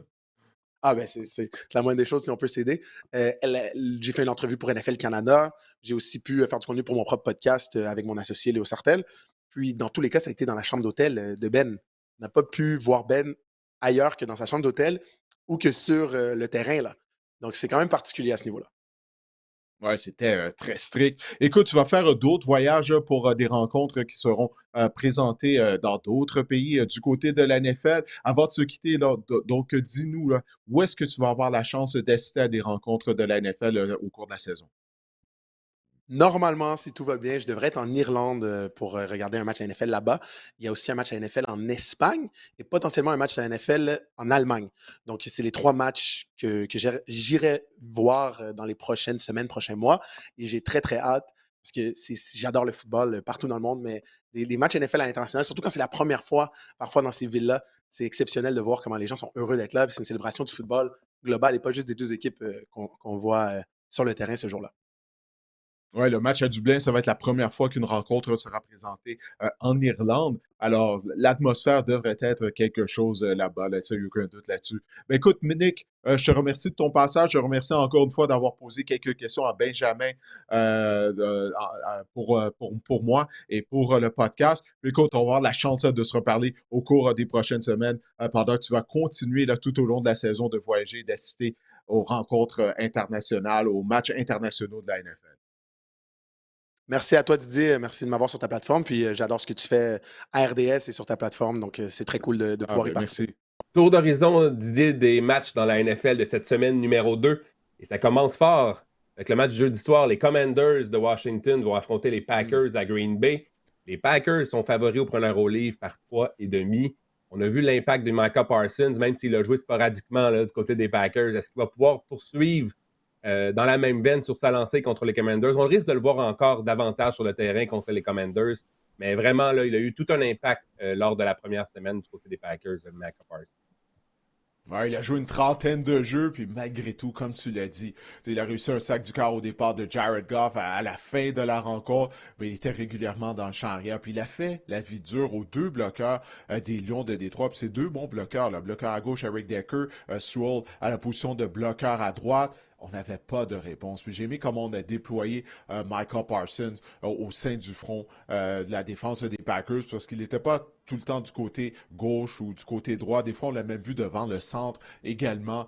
Speaker 3: Ah ben c'est la moindre des choses si on peut s'aider. J'ai fait une entrevue pour NFL Canada, j'ai aussi pu faire du contenu pour mon propre podcast avec mon associé Léo Sartel. Puis dans tous les cas, ça a été dans la chambre d'hôtel de Ben. On n'a pas pu voir Ben ailleurs que dans sa chambre d'hôtel ou que sur le terrain là. Donc c'est quand même particulier à ce niveau-là.
Speaker 1: Ouais, c'était, très strict. Écoute, tu vas faire, d'autres voyages, pour, des rencontres qui seront, présentées, dans d'autres pays, du côté de la NFL. Avant de se quitter, là, donc, dis-nous, là, où est-ce que tu vas avoir la chance d'assister à des rencontres de la NFL, au cours de la saison?
Speaker 3: Normalement, si tout va bien, je devrais être en Irlande pour regarder un match de la NFL là-bas. Il y a aussi un match de la NFL en Espagne et potentiellement un match de la NFL en Allemagne. Donc, c'est les trois matchs que j'irai voir dans les prochaines semaines, prochains mois. Et j'ai très, très hâte parce que j'adore le football partout dans le monde, mais les matchs NFL à l'international, surtout quand c'est la première fois, parfois dans ces villes-là, c'est exceptionnel de voir comment les gens sont heureux d'être là. Puis c'est une célébration du football global et pas juste des deux équipes qu'on voit sur le terrain ce jour-là.
Speaker 1: Ouais, le match à Dublin, ça va être la première fois qu'une rencontre sera présentée en Irlande. Alors, l'atmosphère devrait être quelque chose là-bas, là, ça, il n'y a aucun doute là-dessus. Ben, écoute, Nick, je te remercie de ton passage. Je te remercie encore une fois d'avoir posé quelques questions à Benjamin pour moi et pour le podcast. Puis, écoute, on va avoir la chance de se reparler au cours des prochaines semaines pendant que tu vas continuer là, tout au long de la saison de voyager, d'assister aux rencontres internationales, aux matchs internationaux de la NFL.
Speaker 3: Merci à toi, Didier. Merci de m'avoir sur ta plateforme. Puis j'adore ce que tu fais à RDS et sur ta plateforme. Donc, c'est très cool de
Speaker 1: Ah,
Speaker 3: pouvoir y
Speaker 1: ben,
Speaker 3: participer.
Speaker 1: merci.
Speaker 2: Tour d'horizon, Didier, des matchs dans la NFL de cette semaine numéro 2. Et ça commence fort. Avec le match du jeudi soir, les Commanders de Washington vont affronter les Packers à Green Bay. Les Packers sont favoris au preneur au livre par 3,5. On a vu l'impact de Micah Parsons, même s'il a joué sporadiquement là, du côté des Packers. Est-ce qu'il va pouvoir poursuivre dans la même veine sur sa lancée contre les Commanders? On risque de le voir encore davantage sur le terrain contre les Commanders. Mais vraiment, là, il a eu tout un impact lors de la première semaine du côté des Packers, Micah Parsons.
Speaker 1: Ouais, il a joué une trentaine de jeux, puis malgré tout, comme tu l'as dit, il a réussi un sac du quart au départ de Jared Goff à la fin de la rencontre, mais il était régulièrement dans le champ arrière. Puis il a fait la vie dure aux deux bloqueurs des Lions de Détroit. Puis c'est deux bons bloqueurs, le bloqueur à gauche, Eric Decker, Sewell à la position de bloqueur à droite. On n'avait pas de réponse. Puis j'ai aimé comment on a déployé Micah Parsons au sein du front de la défense des Packers parce qu'il n'était pas tout le temps du côté gauche ou du côté droit. Des fois, on l'a même vu devant le centre également.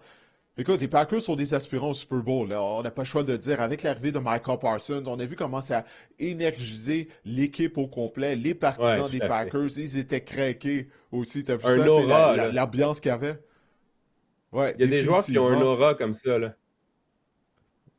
Speaker 1: Écoute, les Packers sont des aspirants au Super Bowl. Là. On n'a pas le choix de le dire. Avec l'arrivée de Micah Parsons, on a vu comment ça a énergisé l'équipe au complet. Les partisans des Packers, ils étaient craqués aussi. Tu as vu
Speaker 2: un
Speaker 1: ça,
Speaker 2: aura,
Speaker 1: l'ambiance qu'il y avait? Ouais,
Speaker 2: il y a des joueurs qui ont un aura comme ça. Là.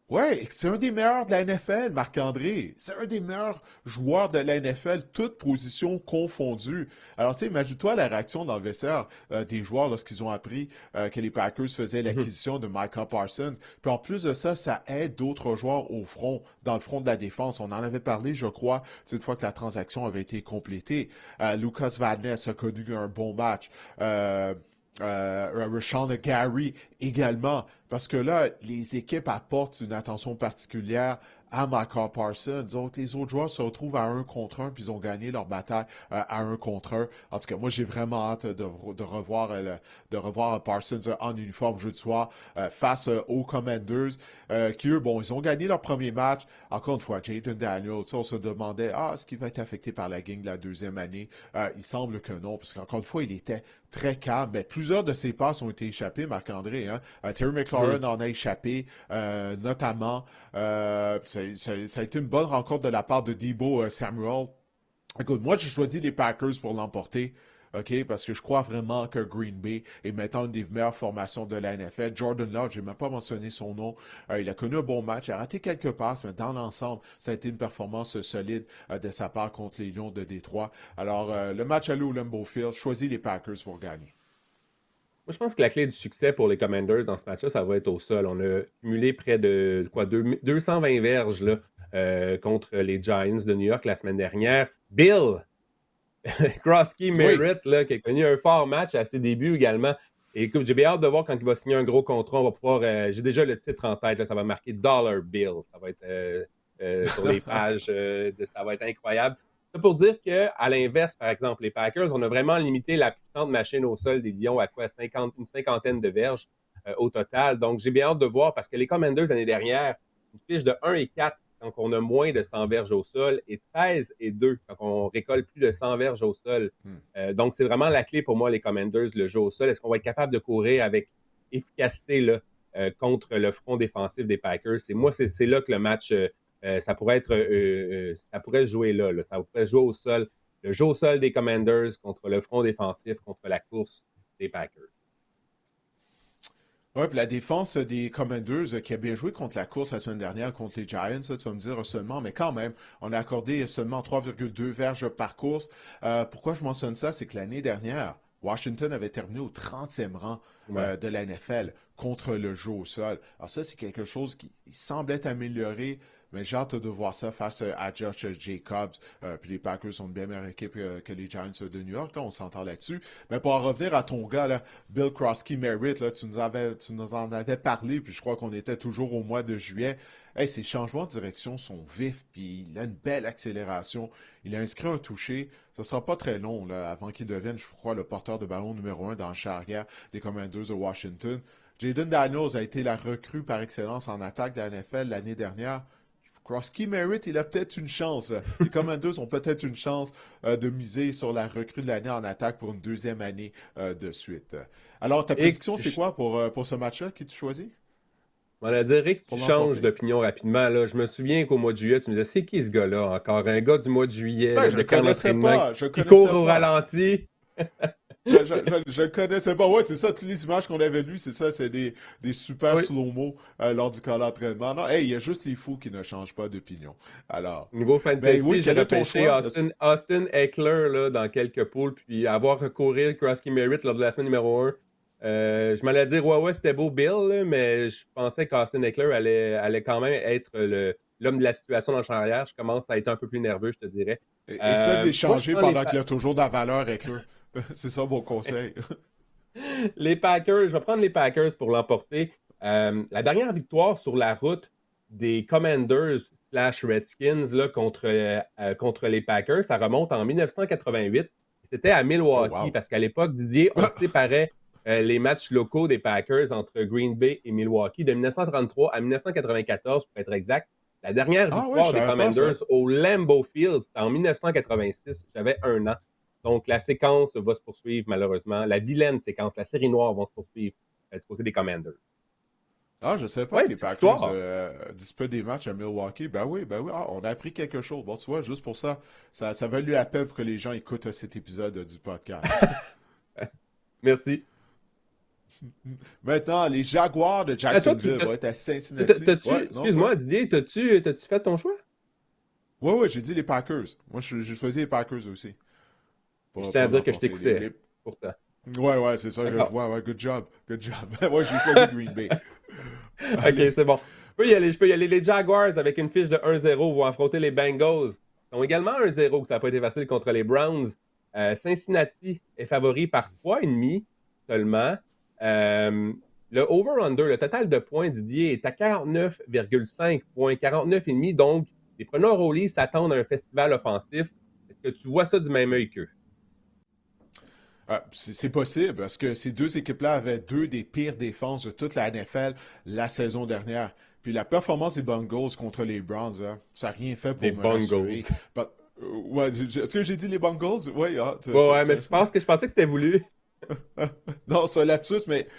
Speaker 1: Ouais, c'est un des meilleurs de la NFL, Marc-André. C'est un des meilleurs joueurs de la NFL, toutes positions confondues. Alors, tu sais, imagine-toi la réaction dans le vestiaire des joueurs lorsqu'ils ont appris que les Packers faisaient l'acquisition de Micah Parsons. Puis en plus de ça, ça aide d'autres joueurs au front, dans le front de la défense. On en avait parlé, je crois, une fois que la transaction avait été complétée. Lucas Van Ness a connu un bon match. Rashawn Gary également, parce que là, les équipes apportent une attention particulière à Micah Parsons. Donc, les autres joueurs se retrouvent à 1 contre 1, puis ils ont gagné leur bataille à 1 contre 1. En tout cas, moi, j'ai vraiment hâte de revoir Parsons en uniforme jeudi soir face aux Commanders, qui, eux, bon, ils ont gagné leur premier match. Encore une fois, Jayden Daniels, on se demandait, est-ce qu'il va être affecté par la gang de la deuxième année? Il semble que non, parce qu'encore une fois, il était très calme. Mais plusieurs de ses passes ont été échappées, Marc-André. Hein? Terry McLaurin en a échappé, notamment. Ça a été une bonne rencontre de la part de Deebo Samuel. Écoute, moi, j'ai choisi les Packers pour l'emporter. OK, parce que je crois vraiment que Green Bay est maintenant une des meilleures formations de la NFL. Jordan Love, je n'ai même pas mentionné son nom. Il a connu un bon match, il a raté quelques passes, mais dans l'ensemble, ça a été une performance solide de sa part contre les Lions de Détroit. Alors, le match allé au Lambeau Field, choisis les Packers pour gagner.
Speaker 2: Moi, je pense que la clé du succès pour les Commanders dans ce match-là, ça va être au sol. On a cumulé près de 220 verges là, contre les Giants de New York la semaine dernière. Bill Krosky Merritt, là, qui a connu un fort match à ses débuts également. Et écoute, j'ai bien hâte de voir quand il va signer un gros contrat. On va pouvoir. J'ai déjà le titre en tête. Là, ça va marquer Dollar Bill. Ça va être sur les pages. Ça va être incroyable. C'est pour dire qu'à l'inverse, par exemple, les Packers, on a vraiment limité la puissante machine au sol des Lions à quoi? Une cinquantaine de verges au total. Donc, j'ai bien hâte de voir parce que les Commanders, l'année dernière, une fiche de 1-4 quand on a moins de 100 verges au sol et 13-2 quand on récolte plus de 100 verges au sol. Donc, c'est vraiment la clé pour moi, les Commanders, le jeu au sol. Est-ce qu'on va être capable de courir avec efficacité là, contre le front défensif des Packers? Et moi, c'est là que le match, ça pourrait se jouer là. Ça pourrait se jouer au sol. Le jeu au sol des Commanders contre le front défensif, contre la course des Packers.
Speaker 1: Oui, puis la défense des Commanders qui a bien joué contre la course la semaine dernière contre les Giants, ça, tu vas me dire seulement, mais quand même, on a accordé seulement 3,2 verges par course. Pourquoi je mentionne ça? C'est que l'année dernière, Washington avait terminé au 30e rang de la NFL contre le jeu au sol. Alors ça, c'est quelque chose qui semble être amélioré mais j'ai hâte de voir ça face à Josh Jacobs. Puis les Packers sont une bien meilleure équipe que les Giants de New York, là, on s'entend là-dessus. Mais pour en revenir à ton gars, là, Bill Krosky-Merritt, là, tu nous en avais parlé, puis je crois qu'on était toujours au mois de juillet. Hey, ses changements de direction sont vifs, puis il a une belle accélération. Il a inscrit un touché. Ce ne sera pas très long là, avant qu'il devienne, je crois, le porteur de ballon numéro 1 dans le charrière des Commanders de Washington. Jaden Daniels a été la recrue par excellence en attaque de la NFL l'année dernière. Krosky-Merritt, il a peut-être une chance. Les Commanders ont peut-être une chance de miser sur la recrue de l'année en attaque pour une deuxième année de suite. Alors, ta prédiction, c'est quoi pour ce match-là qui tu choisis?
Speaker 2: On a dit, Rick, tu changes d'opinion rapidement. Là. Je me souviens qu'au mois de juillet, tu me disais, c'est qui ce gars-là encore? Un gars du mois de juillet,
Speaker 1: je ne connaissais pas.
Speaker 2: Qui court au ralenti.
Speaker 1: Je ne connaissais pas. Ouais, c'est ça, toutes les images qu'on avait vues, c'est ça, c'est des super slow-mo lors du camp d'entraînement. Non, hey, il y a juste les fous qui ne changent pas d'opinion. Alors,
Speaker 2: niveau fantasy, j'ai repêché Austin Eckler là, dans quelques poules, puis avoir recouru Krosky-Merritt lors de la semaine numéro 1. Je m'allais dire, ouais, c'était beau Bill, là, mais je pensais qu'Austin Eckler allait quand même être l'homme de la situation dans le champ arrière. Je commence à être un peu plus nerveux, je te dirais.
Speaker 1: Essaie de l'échanger pendant qu'il a toujours de la valeur, Eckler. C'est ça mon conseil.
Speaker 2: Les Packers, je vais prendre les Packers pour l'emporter. La dernière victoire sur la route des Commanders/Redskins là, contre les Packers, ça remonte en 1988. C'était à Milwaukee, parce qu'à l'époque, Didier, on séparait les matchs locaux des Packers entre Green Bay et Milwaukee de 1933 à 1994, pour être exact. La dernière victoire des Commanders au Lambeau Field, c'était en 1986. J'avais 1 an. Donc, la séquence va se poursuivre, malheureusement. La vilaine séquence, la série noire va se poursuivre du côté des Commanders.
Speaker 1: Ah, je ne savais pas que les Packers disputent des matchs à Milwaukee. Ben oui. Ah, on a appris quelque chose. Bon, tu vois, juste pour ça, ça valut la peine pour que les gens écoutent cet épisode du podcast.
Speaker 2: Merci.
Speaker 1: Maintenant, les Jaguars de Jacksonville vont être à Cincinnati.
Speaker 2: Excuse-moi, Didier, t'as-tu fait ton choix?
Speaker 1: Oui, j'ai dit les Packers. Moi, j'ai choisi les Packers aussi.
Speaker 2: Je tiens à dire que je t'écoutais, pourtant.
Speaker 1: Ouais, c'est ça que je vois. Ouais, good job. Ouais, j'ai choisi Green Bay.
Speaker 2: OK, c'est bon. Je peux y aller. Les Jaguars, avec une fiche de 1-0, vont affronter les Bengals. Ils ont également 1-0, que ça n'a pas été facile contre les Browns. Cincinnati est favori par 3,5 seulement. Le over-under, le total de points, Didier, est à 49,5 points, 49,5. Donc, les preneurs au livre s'attendent à un festival offensif. Est-ce que tu vois ça du même œil qu'eux?
Speaker 1: C'est possible, parce que ces deux équipes-là avaient deux des pires défenses de toute la NFL la saison dernière. Puis la performance des Bengals contre les Browns, hein, ça n'a rien fait pour me rassurer. Ouais, est-ce que j'ai dit les Bengals? Ouais,
Speaker 2: mais je pensais que c'était voulu.
Speaker 1: Non, c'est un lapsus, mais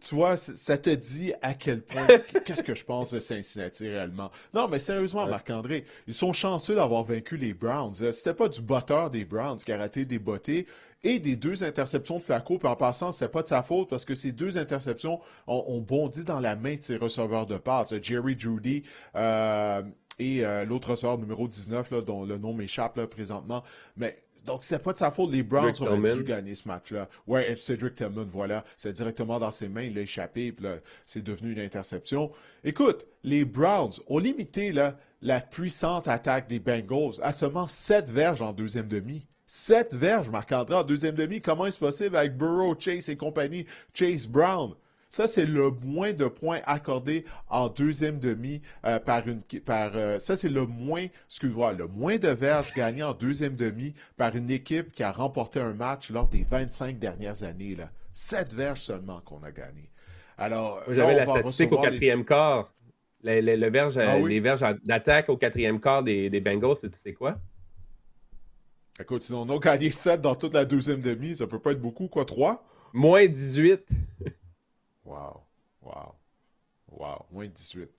Speaker 1: tu vois, ça te dit à quel point, qu'est-ce que je pense de Cincinnati réellement. Non, mais sérieusement, Marc-André, ils sont chanceux d'avoir vaincu les Browns. C'était pas du botteur des Browns qui a raté des bottées et des 2 interceptions de Flacco. Puis en passant, c'est pas de sa faute parce que ces 2 interceptions ont bondi dans la main de ses receveurs de passe. Jerry Jeudy et l'autre receveur numéro 19, là, dont le nom m'échappe là, présentement. Mais donc, c'est pas de sa faute. Les Browns auraient dû gagner ce match-là. Ouais, Cedric Tillman, voilà. C'est directement dans ses mains. Il a échappé, puis là, c'est devenu une interception. Écoute, les Browns ont limité là, la puissante attaque des Bengals à seulement 7 verges en deuxième demi. 7 verges, Marc-André, en deuxième demi. Comment est-ce possible avec Burrow, Chase et compagnie? Chase Brown. Ça, c'est le moins de points accordés en deuxième demi ça, c'est le moins de verges gagnés en deuxième demi par une équipe qui a remporté un match lors des 25 dernières années. Là. 7 verges seulement qu'on a gagné. Alors,
Speaker 2: j'avais la statistique au quatrième quart. Les verges d'attaque au quatrième quart des Bengals, c'est quoi?
Speaker 1: Écoute, sinon, on a gagné 7 dans toute la deuxième demi. Ça peut pas être beaucoup, quoi? 3?
Speaker 2: Moins 18.
Speaker 1: Wow. Moins 18.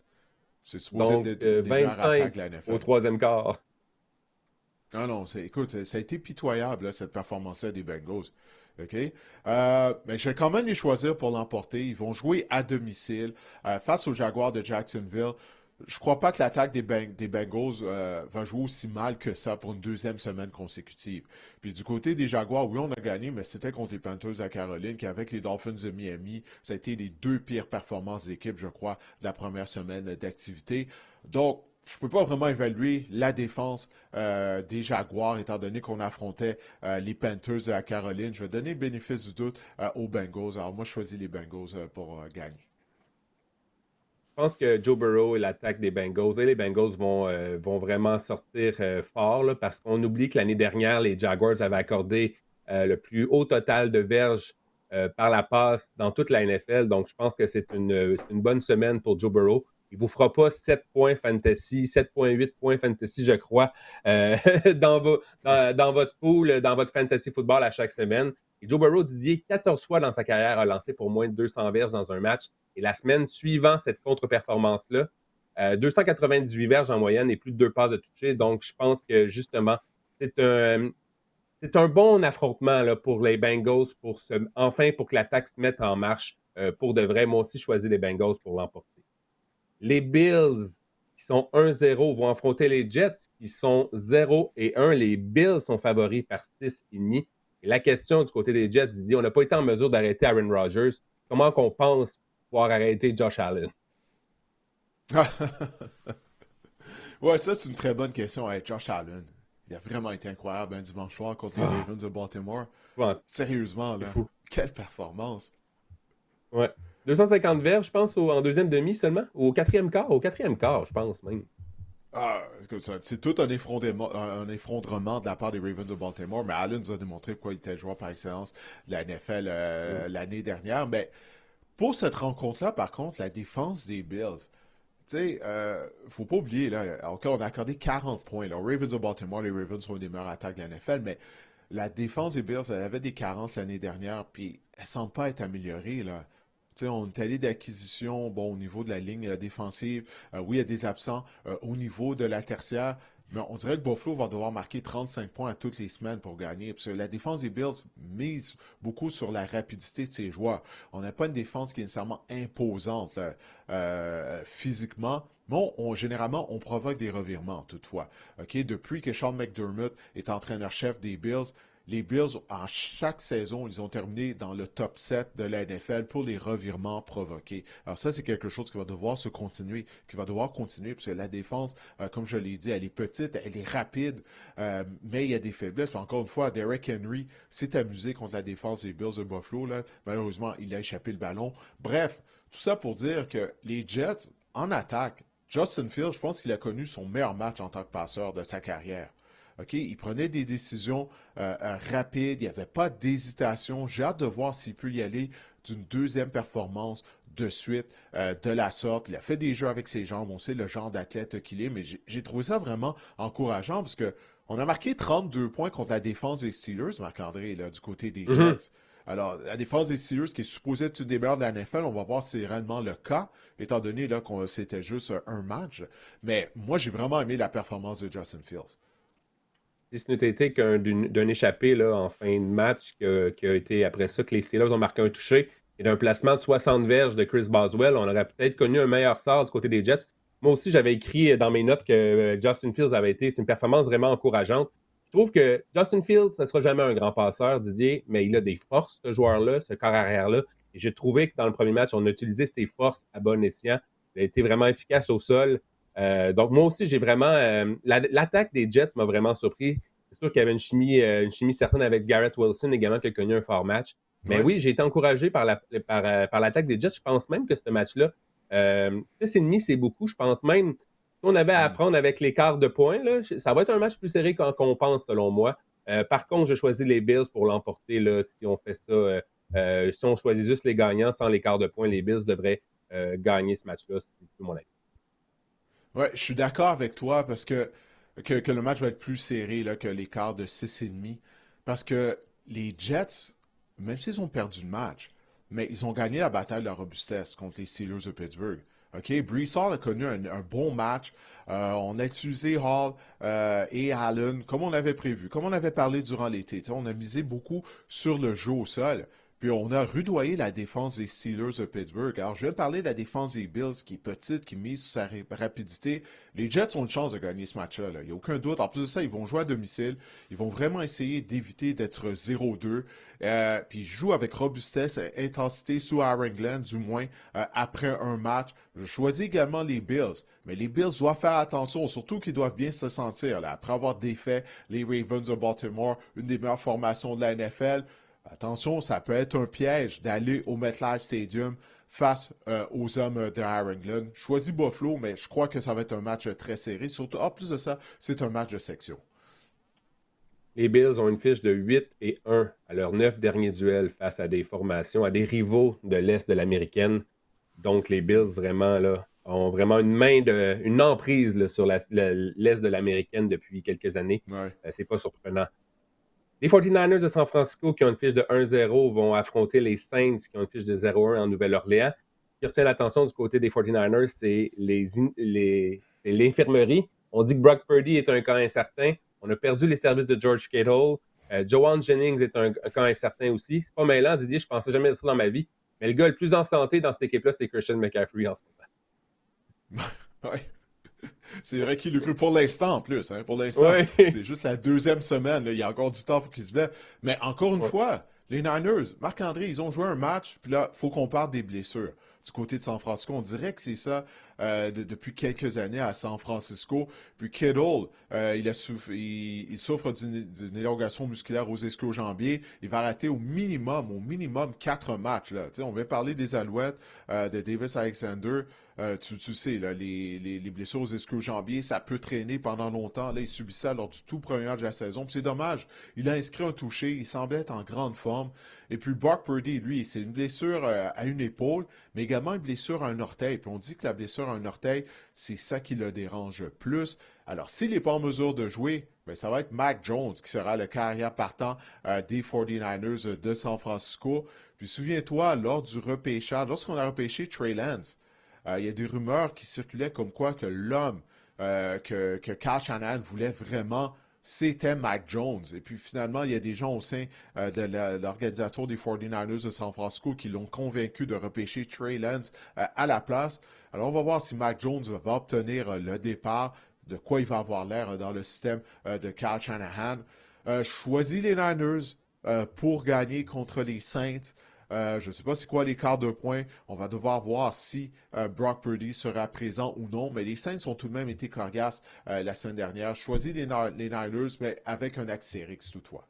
Speaker 1: C'est supposé
Speaker 2: donc,
Speaker 1: des
Speaker 2: 25 de la NFL. Au troisième quart.
Speaker 1: Ah non, écoute, ça a été pitoyable, là, cette performance-là des Bengals. OK? Mais je vais quand même les choisir pour l'emporter. Ils vont jouer à domicile face aux Jaguars de Jacksonville. Je ne crois pas que l'attaque des Bengals va jouer aussi mal que ça pour une deuxième semaine consécutive. Puis du côté des Jaguars, oui, on a gagné, mais c'était contre les Panthers à Caroline, qui avec les Dolphins de Miami, ça a été les 2 pires performances d'équipe, je crois, de la première semaine d'activité. Donc, je peux pas vraiment évaluer la défense des Jaguars, étant donné qu'on affrontait les Panthers à Caroline. Je vais donner le bénéfice du doute aux Bengals. Alors moi, je choisis les Bengals pour gagner.
Speaker 2: Je pense que Joe Burrow et l'attaque des Bengals, et les Bengals vont vraiment sortir fort là, parce qu'on oublie que l'année dernière, les Jaguars avaient accordé le plus haut total de verges par la passe dans toute la NFL. Donc, je pense que c'est une bonne semaine pour Joe Burrow. Il ne vous fera pas 7 points fantasy, 7,8 points fantasy, je crois, dans votre pool, dans votre fantasy football à chaque semaine. Et Joe Burrow, Didier, 14 fois dans sa carrière, a lancé pour moins de 200 verges dans un match. Et la semaine suivant cette contre-performance-là, 298 verges en moyenne et plus de 2 passes de toucher. Donc, je pense que justement, c'est un bon affrontement là, pour les Bengals, enfin pour que l'attaque se mette en marche pour de vrai. Moi aussi, je choisis les Bengals pour l'emporter. Les Bills, qui sont 1-0, vont affronter les Jets, qui sont 0-1. Les Bills sont favoris par 6,5. Et la question du côté des Jets, Didier, on n'a pas été en mesure d'arrêter Aaron Rodgers. Comment qu'on pense pouvoir arrêter Josh Allen?
Speaker 1: Ouais, ça, c'est une très bonne question. Hey, Josh Allen, il a vraiment été incroyable un dimanche soir contre les Ravens de Baltimore.
Speaker 2: Ouais,
Speaker 1: Sérieusement,
Speaker 2: c'est
Speaker 1: là,
Speaker 2: fou.
Speaker 1: quelle performance.
Speaker 2: Ouais. 250 verges, je pense, en deuxième demi seulement. Ou au quatrième quart, je pense même.
Speaker 1: Ah, écoute, c'est tout un effondrement de la part des Ravens de Baltimore, mais Allen nous a démontré pourquoi il était le joueur par excellence de la NFL l'année dernière. Mais pour cette rencontre-là, par contre, la défense des Bills, tu sais, faut pas oublier, là, on a accordé 40 points. Là, aux Ravens de Baltimore, les Ravens sont une des meilleures attaques de la NFL, mais la défense des Bills, elle avait des carences l'année dernière, puis elle semble pas être améliorée, là. Tu sais, on est allé d'acquisition, bon, au niveau de la ligne défensive. Oui, il y a des absents au niveau de la tertiaire, mais on dirait que Buffalo va devoir marquer 35 points à toutes les semaines pour gagner. Parce que la défense des Bills mise beaucoup sur la rapidité de ses joueurs. On n'a pas une défense qui est nécessairement imposante là, physiquement. Mais généralement, on provoque des revirements, toutefois. OK? Depuis que Sean McDermott est entraîneur-chef des Bills, les Bills, en chaque saison, ils ont terminé dans le top 7 de la NFL pour les revirements provoqués. Alors ça, c'est quelque chose qui va devoir continuer, parce que la défense, comme je l'ai dit, elle est petite, elle est rapide, mais il y a des faiblesses. Puis encore une fois, Derrick Henry s'est amusé contre la défense des Bills de Buffalo. Là. Malheureusement, il a échappé le ballon. Bref, tout ça pour dire que les Jets, en attaque, Justin Fields, je pense qu'il a connu son meilleur match en tant que passeur de sa carrière. OK? Il prenait des décisions rapides, il n'y avait pas d'hésitation. J'ai hâte de voir s'il peut y aller d'une deuxième performance de suite de la sorte. Il a fait des jeux avec ses jambes, on sait le genre d'athlète qu'il est, mais j'ai trouvé ça vraiment encourageant parce que on a marqué 32 points contre la défense des Steelers, Marc-André, là, du côté des Jets. Alors, la défense des Steelers, qui est supposée être une des meilleures de la NFL, on va voir si c'est réellement le cas, étant donné là, que c'était juste un match. Mais moi, j'ai vraiment aimé la performance de Justin Fields.
Speaker 2: Si ce n'était été d'un échappé là, en fin de match, qui a été après ça que les Steelers ont marqué un touché et d'un placement de 60 verges de Chris Boswell, on aurait peut-être connu un meilleur sort du côté des Jets. Moi aussi, j'avais écrit dans mes notes que Justin Fields avait été, c'est une performance vraiment encourageante. Je trouve que Justin Fields, ce ne sera jamais un grand passeur, Didier, mais il a des forces, ce joueur-là, ce corps arrière-là. Et j'ai trouvé que dans le premier match, on a utilisé ses forces à bon escient. Il a été vraiment efficace au sol. Donc, moi aussi, j'ai vraiment. L'attaque des Jets m'a vraiment surpris. C'est sûr qu'il y avait une chimie certaine avec Garrett Wilson également, qui a connu un fort match. Mais oui, j'ai été encouragé par l'attaque des Jets. Je pense même que ce match-là, 6,5, c'est beaucoup. Je pense même, si on avait à apprendre avec les quarts de points, là, ça va être un match plus serré qu'on pense, selon moi. Par contre, je choisis les Bills pour l'emporter là, si on fait ça. Si on choisit juste les gagnants sans les quarts de points, les Bills devraient gagner ce match-là, c'est mon avis.
Speaker 1: Ouais, je suis d'accord avec toi parce que le match va être plus serré là, que l'écart de 6,5. Parce que les Jets, même s'ils ont perdu le match, mais ils ont gagné la bataille de la robustesse contre les Steelers de Pittsburgh. OK? Breece Hall a connu un bon match. On a utilisé Hall et Allen comme on avait prévu, comme on avait parlé durant l'été. On a misé beaucoup sur le jeu au sol. Puis on a rudoyé la défense des Steelers de Pittsburgh. Alors, je vais parler de la défense des Bills qui est petite, qui mise sur sa rapidité. Les Jets ont une chance de gagner ce match-là. Il n'y a aucun doute. En plus de ça, ils vont jouer à domicile. Ils vont vraiment essayer d'éviter d'être 0-2. Puis ils jouent avec robustesse et intensité sous Aaron Glenn, du moins après un match. Je choisis également les Bills. Mais les Bills doivent faire attention, surtout qu'ils doivent bien se sentir. Là, après avoir défait les Ravens de Baltimore, une des meilleures formations de la NFL. Attention, ça peut être un piège d'aller au MetLife Stadium face aux hommes de Aaron Glenn. Choisis Buffalo, mais je crois que ça va être un match très serré. Surtout, en plus de ça, c'est un match de section.
Speaker 2: Les Bills ont une fiche de 8-1 à leurs 9 derniers duels face à des formations, à des rivaux de l'Est de l'Américaine. Donc, les Bills, vraiment, là, ont vraiment une emprise là, sur l'Est de l'Américaine depuis quelques années.
Speaker 1: Ouais.
Speaker 2: C'est pas surprenant. Les 49ers de San Francisco, qui ont une fiche de 1-0, vont affronter les Saints, qui ont une fiche de 0-1 en Nouvelle-Orléans. Ce qui retient l'attention du côté des 49ers, c'est l'infirmerie. On dit que Brock Purdy est un cas incertain. On a perdu les services de George Kittle. Joanne Jennings est un cas incertain aussi. C'est pas mêlant, Didier, je pensais jamais de ça dans ma vie. Mais le gars le plus en santé dans cette équipe-là, c'est Christian McCaffrey en ce moment.
Speaker 1: Oui. C'est vrai qu'il le cru pour l'instant en plus. Hein? Pour l'instant,
Speaker 2: ouais.
Speaker 1: C'est juste la deuxième semaine. Là. Il y a encore du temps pour qu'il se blesse. Mais encore une fois, les Niners, Marc-André, ils ont joué un match. Puis là, il faut qu'on parle des blessures. Du côté de San Francisco, on dirait que c'est ça depuis quelques années à San Francisco. Puis Kittle, il souffre d'une élongation musculaire aux ischio-jambiers. Il va rater au minimum 4 matchs. Là. On vient parler des Alouettes, de Davis Alexander. Tu sais, là, les blessures aux ischio-jambiers, ça peut traîner pendant longtemps. Là, il subit ça lors du tout premier match de la saison. Puis c'est dommage. Il a inscrit un touché. Il semblait être en grande forme. Et puis Brock Purdy, lui, c'est une blessure à une épaule, mais également une blessure à un orteil. Puis on dit que la blessure à un orteil, c'est ça qui le dérange plus. Alors, s'il n'est pas en mesure de jouer, bien, ça va être Mac Jones qui sera le carrière partant des 49ers de San Francisco. Puis souviens-toi, lors du repêchage, lorsqu'on a repêché Trey Lance, il y a des rumeurs qui circulaient comme quoi que l'homme que Kyle Shanahan voulait vraiment, c'était Mac Jones. Et puis finalement, il y a des gens au sein de l'organisation des 49ers de San Francisco qui l'ont convaincu de repêcher Trey Lance à la place. Alors on va voir si Mac Jones va obtenir le départ, de quoi il va avoir l'air dans le système de Kyle Shanahan. Choisis les Niners pour gagner contre les Saints. Je ne sais pas c'est quoi l'écart de points. On va devoir voir si Brock Purdy sera présent ou non. Mais les Saints ont tout de même été coriaces la semaine dernière. Choisis les Niners, mais avec un Astérix toutefois.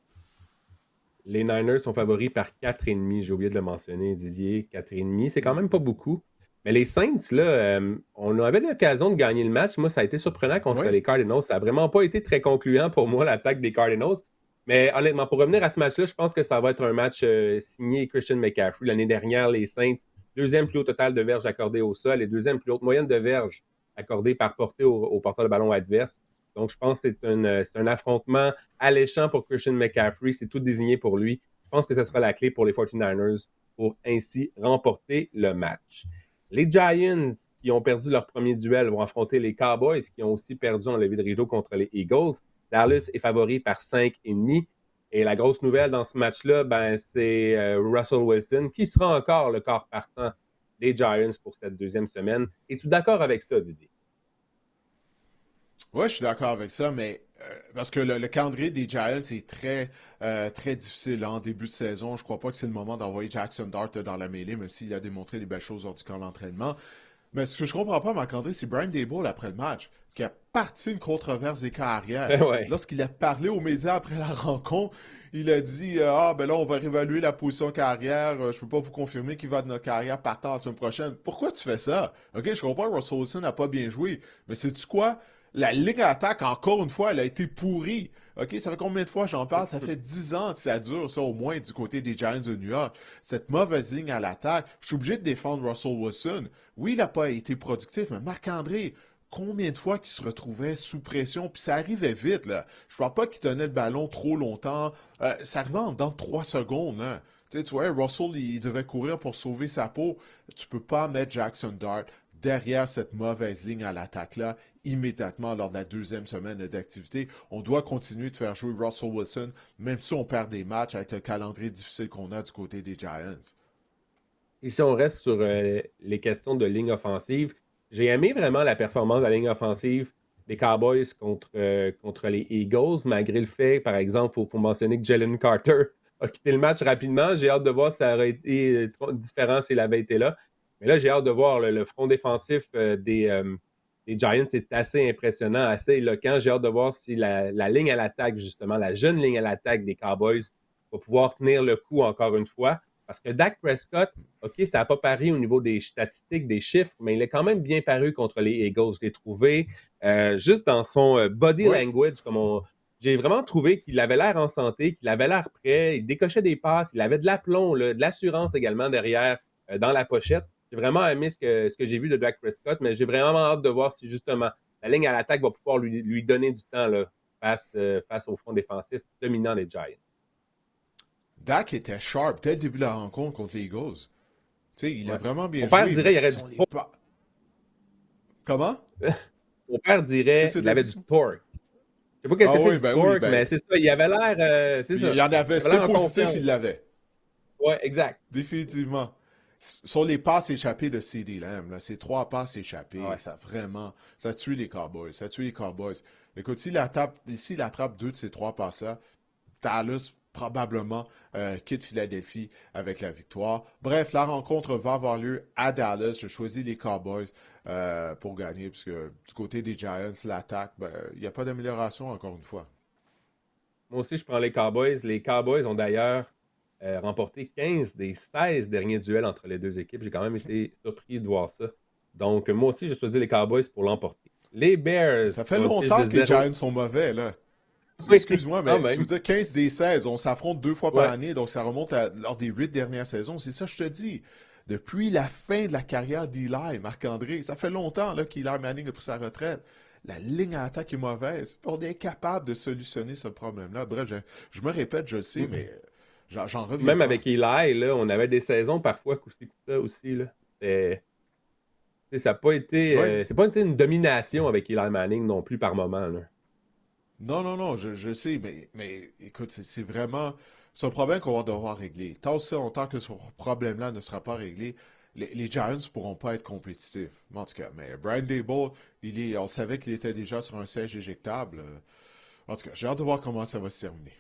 Speaker 2: Les Niners sont favoris par 4,5. J'ai oublié de le mentionner, Didier. 4,5, c'est quand même pas beaucoup. Mais les Saints, là, on avait l'occasion de gagner le match. Moi, ça a été surprenant contre les Cardinals. Ça n'a vraiment pas été très concluant pour moi, l'attaque des Cardinals. Mais honnêtement, pour revenir à ce match-là, je pense que ça va être un match signé Christian McCaffrey. L'année dernière, les Saints, deuxième plus haut total de verges accordées au sol et deuxième plus haute moyenne de verges accordées par portée au porteur de ballon adverse. Donc, je pense que c'est un affrontement alléchant pour Christian McCaffrey. C'est tout désigné pour lui. Je pense que ce sera la clé pour les 49ers pour ainsi remporter le match. Les Giants, qui ont perdu leur premier duel, vont affronter les Cowboys, qui ont aussi perdu en levée de rideau contre les Eagles. Dallas est favori par 5,5. Et la grosse nouvelle dans ce match-là, ben, c'est Russell Wilson, qui sera encore le corps partant des Giants pour cette deuxième semaine. Es-tu d'accord avec ça, Didier?
Speaker 1: Oui, je suis d'accord avec ça, mais parce que le calendrier des Giants est très difficile en début de saison. Je ne crois pas que c'est le moment d'envoyer Jackson Dart dans la mêlée, même s'il a démontré des belles choses lors du camp d'entraînement. Mais ce que je ne comprends pas, Marc-André, c'est Brian Daboll, après le match, qui a parti une controverse des carrières.
Speaker 2: Ouais.
Speaker 1: Lorsqu'il a parlé aux médias après la rencontre, il a dit ben là, on va réévaluer la position carrière. Je ne peux pas vous confirmer qu'il va de notre carrière partant la semaine prochaine. Pourquoi tu fais ça? OK, je comprends que Russell Wilson n'a pas bien joué, mais sais-tu quoi? La ligne d'attaque, encore une fois, elle a été pourrie. OK, ça fait combien de fois j'en parle? Ça fait 10 ans que ça dure, ça, au moins, du côté des Giants de New York. Cette mauvaise ligne à l'attaque, je suis obligé de défendre Russell Wilson. Oui, il n'a pas été productif, mais Marc-André, combien de fois qu'il se retrouvait sous pression? Puis ça arrivait vite, là. Je parle pas qu'il tenait le ballon trop longtemps. Ça arrivait en dedans de 3 secondes, hein. Tu vois, Russell, il devait courir pour sauver sa peau. Tu peux pas mettre Jackson Dart derrière cette mauvaise ligne à l'attaque-là. immédiatement lors de la deuxième semaine d'activité. On doit continuer de faire jouer Russell Wilson, même si on perd des matchs avec le calendrier difficile qu'on a du côté des Giants.
Speaker 2: Et si on reste sur les questions de ligne offensive, j'ai aimé vraiment la performance de la ligne offensive des Cowboys contre les Eagles, malgré le fait, par exemple, il faut mentionner que Jalen Carter a quitté le match rapidement. J'ai hâte de voir si ça aurait été différent s'il avait été là. Mais là, j'ai hâte de voir le front défensif des Giants. C'est assez impressionnant, assez éloquent. J'ai hâte de voir si la ligne à l'attaque, justement, la jeune ligne à l'attaque des Cowboys va pouvoir tenir le coup encore une fois. Parce que Dak Prescott, OK, ça n'a pas paru au niveau des statistiques, des chiffres, mais il est quand même bien paru contre les Eagles. Je l'ai trouvé juste dans son body language, j'ai vraiment trouvé qu'il avait l'air en santé, qu'il avait l'air prêt, il décochait des passes, il avait de l'aplomb, de l'assurance également derrière dans la pochette. J'ai vraiment aimé ce que j'ai vu de Dak Prescott, mais j'ai vraiment hâte de voir si justement la ligne à l'attaque va pouvoir lui donner du temps là, face au front défensif dominant des Giants.
Speaker 1: Dak était sharp dès le début de la rencontre contre les Eagles. Tu sais, il a vraiment bien
Speaker 2: Mon père
Speaker 1: joué.
Speaker 2: dirait qu'il y aurait du
Speaker 1: torque. Comment?
Speaker 2: Mon père dirait qu'il avait du torque. Je sais pas quel était du torque, mais c'est ça. Il avait l'air... c'est ça.
Speaker 1: Il y en avait. C'est positif, il l'avait.
Speaker 2: Ouais, exact.
Speaker 1: Définitivement. Sur les passes échappées de CeeDee Lamb, là, ces 3 passes échappées, ça tue les Cowboys. Ça tue les Cowboys. Écoute, s'il attrape 2 de ces 3 passes-là, Dallas probablement quitte Philadelphie avec la victoire. Bref, la rencontre va avoir lieu à Dallas. Je choisis les Cowboys pour gagner, puisque du côté des Giants, l'attaque, il n'y a pas d'amélioration encore une fois.
Speaker 2: Moi aussi, je prends les Cowboys. Les Cowboys ont d'ailleurs remporté 15 des 16 derniers duels entre les deux équipes. J'ai quand même été surpris de voir ça. Donc, moi aussi, j'ai choisi les Cowboys pour l'emporter. Les Bears...
Speaker 1: Ça fait longtemps que les Giants sont mauvais, là. Excuse-moi, mais je veux dire, 15 des 16, on s'affronte 2 fois par année, donc ça remonte lors des 8 dernières saisons. C'est ça que je te dis. Depuis la fin de la carrière d'Eli, Marc-André, ça fait longtemps là, qu'Eli Manning a pris sa retraite. La ligne à attaque est mauvaise. On est incapable de solutionner ce problème-là. Bref, je me répète, je le sais, mais j'en reviens
Speaker 2: Même
Speaker 1: pas.
Speaker 2: avec Eli, là, on avait des saisons parfois ça aussi. Là. Ça n'a pas été, c'est pas été une domination avec Eli Manning non plus par moment. Là.
Speaker 1: Non, je sais, mais écoute, c'est vraiment... C'est un problème qu'on va devoir régler. Tant aussi longtemps que ce problème-là ne sera pas réglé, les Giants ne pourront pas être compétitifs. En tout cas, mais Brian Daboll, on savait qu'il était déjà sur un siège éjectable. En tout cas, j'ai hâte de voir comment ça va se terminer.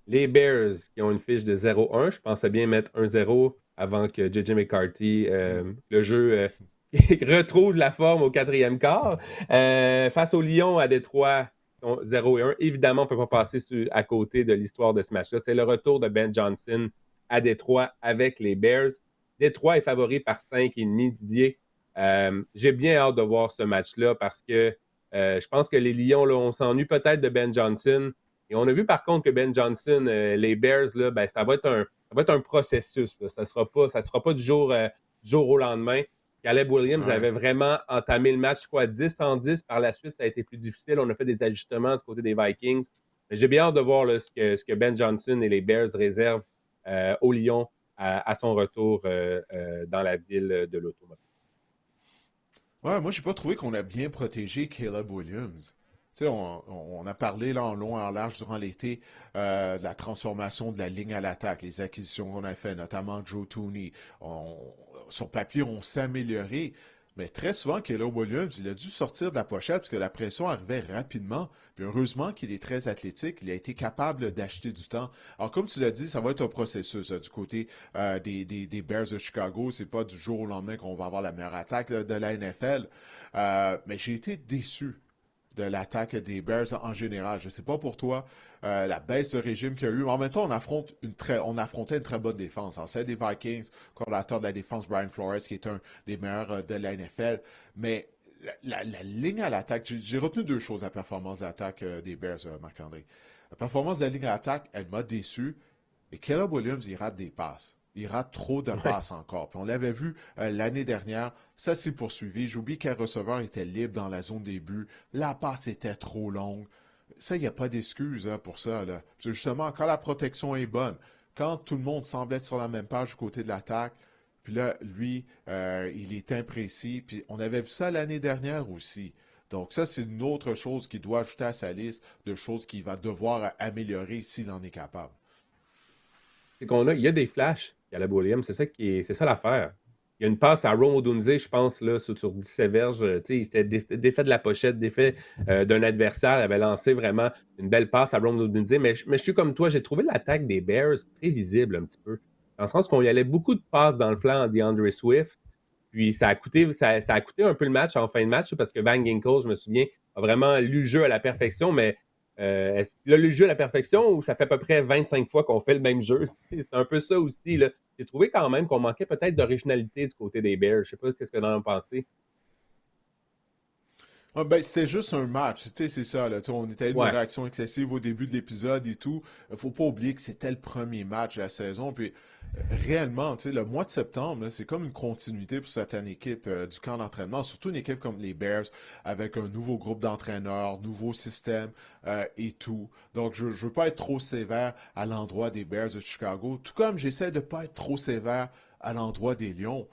Speaker 2: Les Bears, qui ont une fiche de 0-1, je pensais bien mettre 1-0 avant que J.J. McCarthy, le jeu, retrouve la forme au 4e quart. Face aux Lions à Détroit, 0-1. Évidemment, on ne peut pas passer à côté de l'histoire de ce match-là. C'est le retour de Ben Johnson à Détroit avec les Bears. Détroit est favori par 5,5, Didier. J'ai bien hâte de voir ce match-là parce que je pense que les Lions, là, on s'ennuie peut-être de Ben Johnson. Et on a vu par contre que Ben Johnson, les Bears, là, ça va être un processus. Là. Ça ne sera pas du jour au lendemain. Caleb Williams avait vraiment entamé le match, 10-10. Par la suite, ça a été plus difficile. On a fait des ajustements du côté des Vikings. Mais j'ai bien hâte de voir là, ce que Ben Johnson et les Bears réservent aux Lions à son retour dans la ville de l'automobile.
Speaker 1: Ouais, moi, j'ai pas trouvé qu'on a bien protégé Caleb Williams. Tu sais, on a parlé là en long et en large durant l'été de la transformation de la ligne à l'attaque, les acquisitions qu'on a fait, notamment Joe Thuney. Sur papier, on s'est amélioré. Mais très souvent, Caleb Williams, il a dû sortir de la pochette parce que la pression arrivait rapidement. Puis heureusement qu'il est très athlétique, il a été capable d'acheter du temps. Alors, comme tu l'as dit, ça va être un processus du côté des Bears de Chicago. C'est pas du jour au lendemain qu'on va avoir la meilleure attaque de la NFL. Mais j'ai été déçu de l'attaque des Bears en général. Je ne sais pas pour toi, la baisse de régime qu'il y a eu. Mais en même temps, on affrontait une très bonne défense. C'est des Vikings, coordinateur de la défense, Brian Flores, qui est un des meilleurs de la NFL. Mais la ligne à l'attaque, j'ai retenu 2 choses, la performance d'attaque des Bears, Marc-André. La performance de la ligne à l'attaque, elle m'a déçu. Et Caleb Williams, il rate des passes. Il rate trop de passes encore. Puis on l'avait vu l'année dernière, ça s'est poursuivi. J'oublie qu'un receveur était libre dans la zone des buts. La passe était trop longue. Ça, il n'y a pas d'excuse pour ça. Là. Parce que justement, quand la protection est bonne, quand tout le monde semble être sur la même page du côté de l'attaque, puis là, lui, il est imprécis. Puis on avait vu ça l'année dernière aussi. Donc ça, c'est une autre chose qu'il doit ajouter à sa liste de choses qu'il va devoir améliorer s'il en est capable.
Speaker 2: C'est il y a des flashs, Caleb Williams, c'est ça l'affaire. Il y a une passe à Rome Odunze, je pense, là, sur 17 verges. Il s'était défait de la pochette, défait d'un adversaire. Il avait lancé vraiment une belle passe à Rome Odunze. Mais je suis comme toi, j'ai trouvé l'attaque des Bears prévisible un petit peu. Dans le sens qu'on y allait beaucoup de passes dans le flanc en DeAndre Swift. Puis ça a coûté un peu le match en fin de match parce que Van Ginkel, je me souviens, a vraiment lu le jeu à la perfection, mais est-ce qu'il a lu le jeu à la perfection ou ça fait à peu près 25 fois qu'on fait le même jeu? C'est un peu ça aussi. Là. J'ai trouvé quand même qu'on manquait peut-être d'originalité du côté des Bears. Je sais pas ce que tu en as pensé.
Speaker 1: Ah, ben, c'était juste un match, tu sais, c'est ça, là. Tu sais, on était à une
Speaker 2: Ouais.
Speaker 1: réaction excessive au début de l'épisode et tout. Faut pas oublier que c'était le premier match de la saison. Puis, réellement, tu sais, le mois de septembre, là, c'est comme une continuité pour certaines équipes du camp d'entraînement, surtout une équipe comme les Bears, avec un nouveau groupe d'entraîneurs, nouveau système et tout. Donc, je veux pas être trop sévère à l'endroit des Bears de Chicago, tout comme j'essaie de pas être trop sévère à l'endroit des Lions.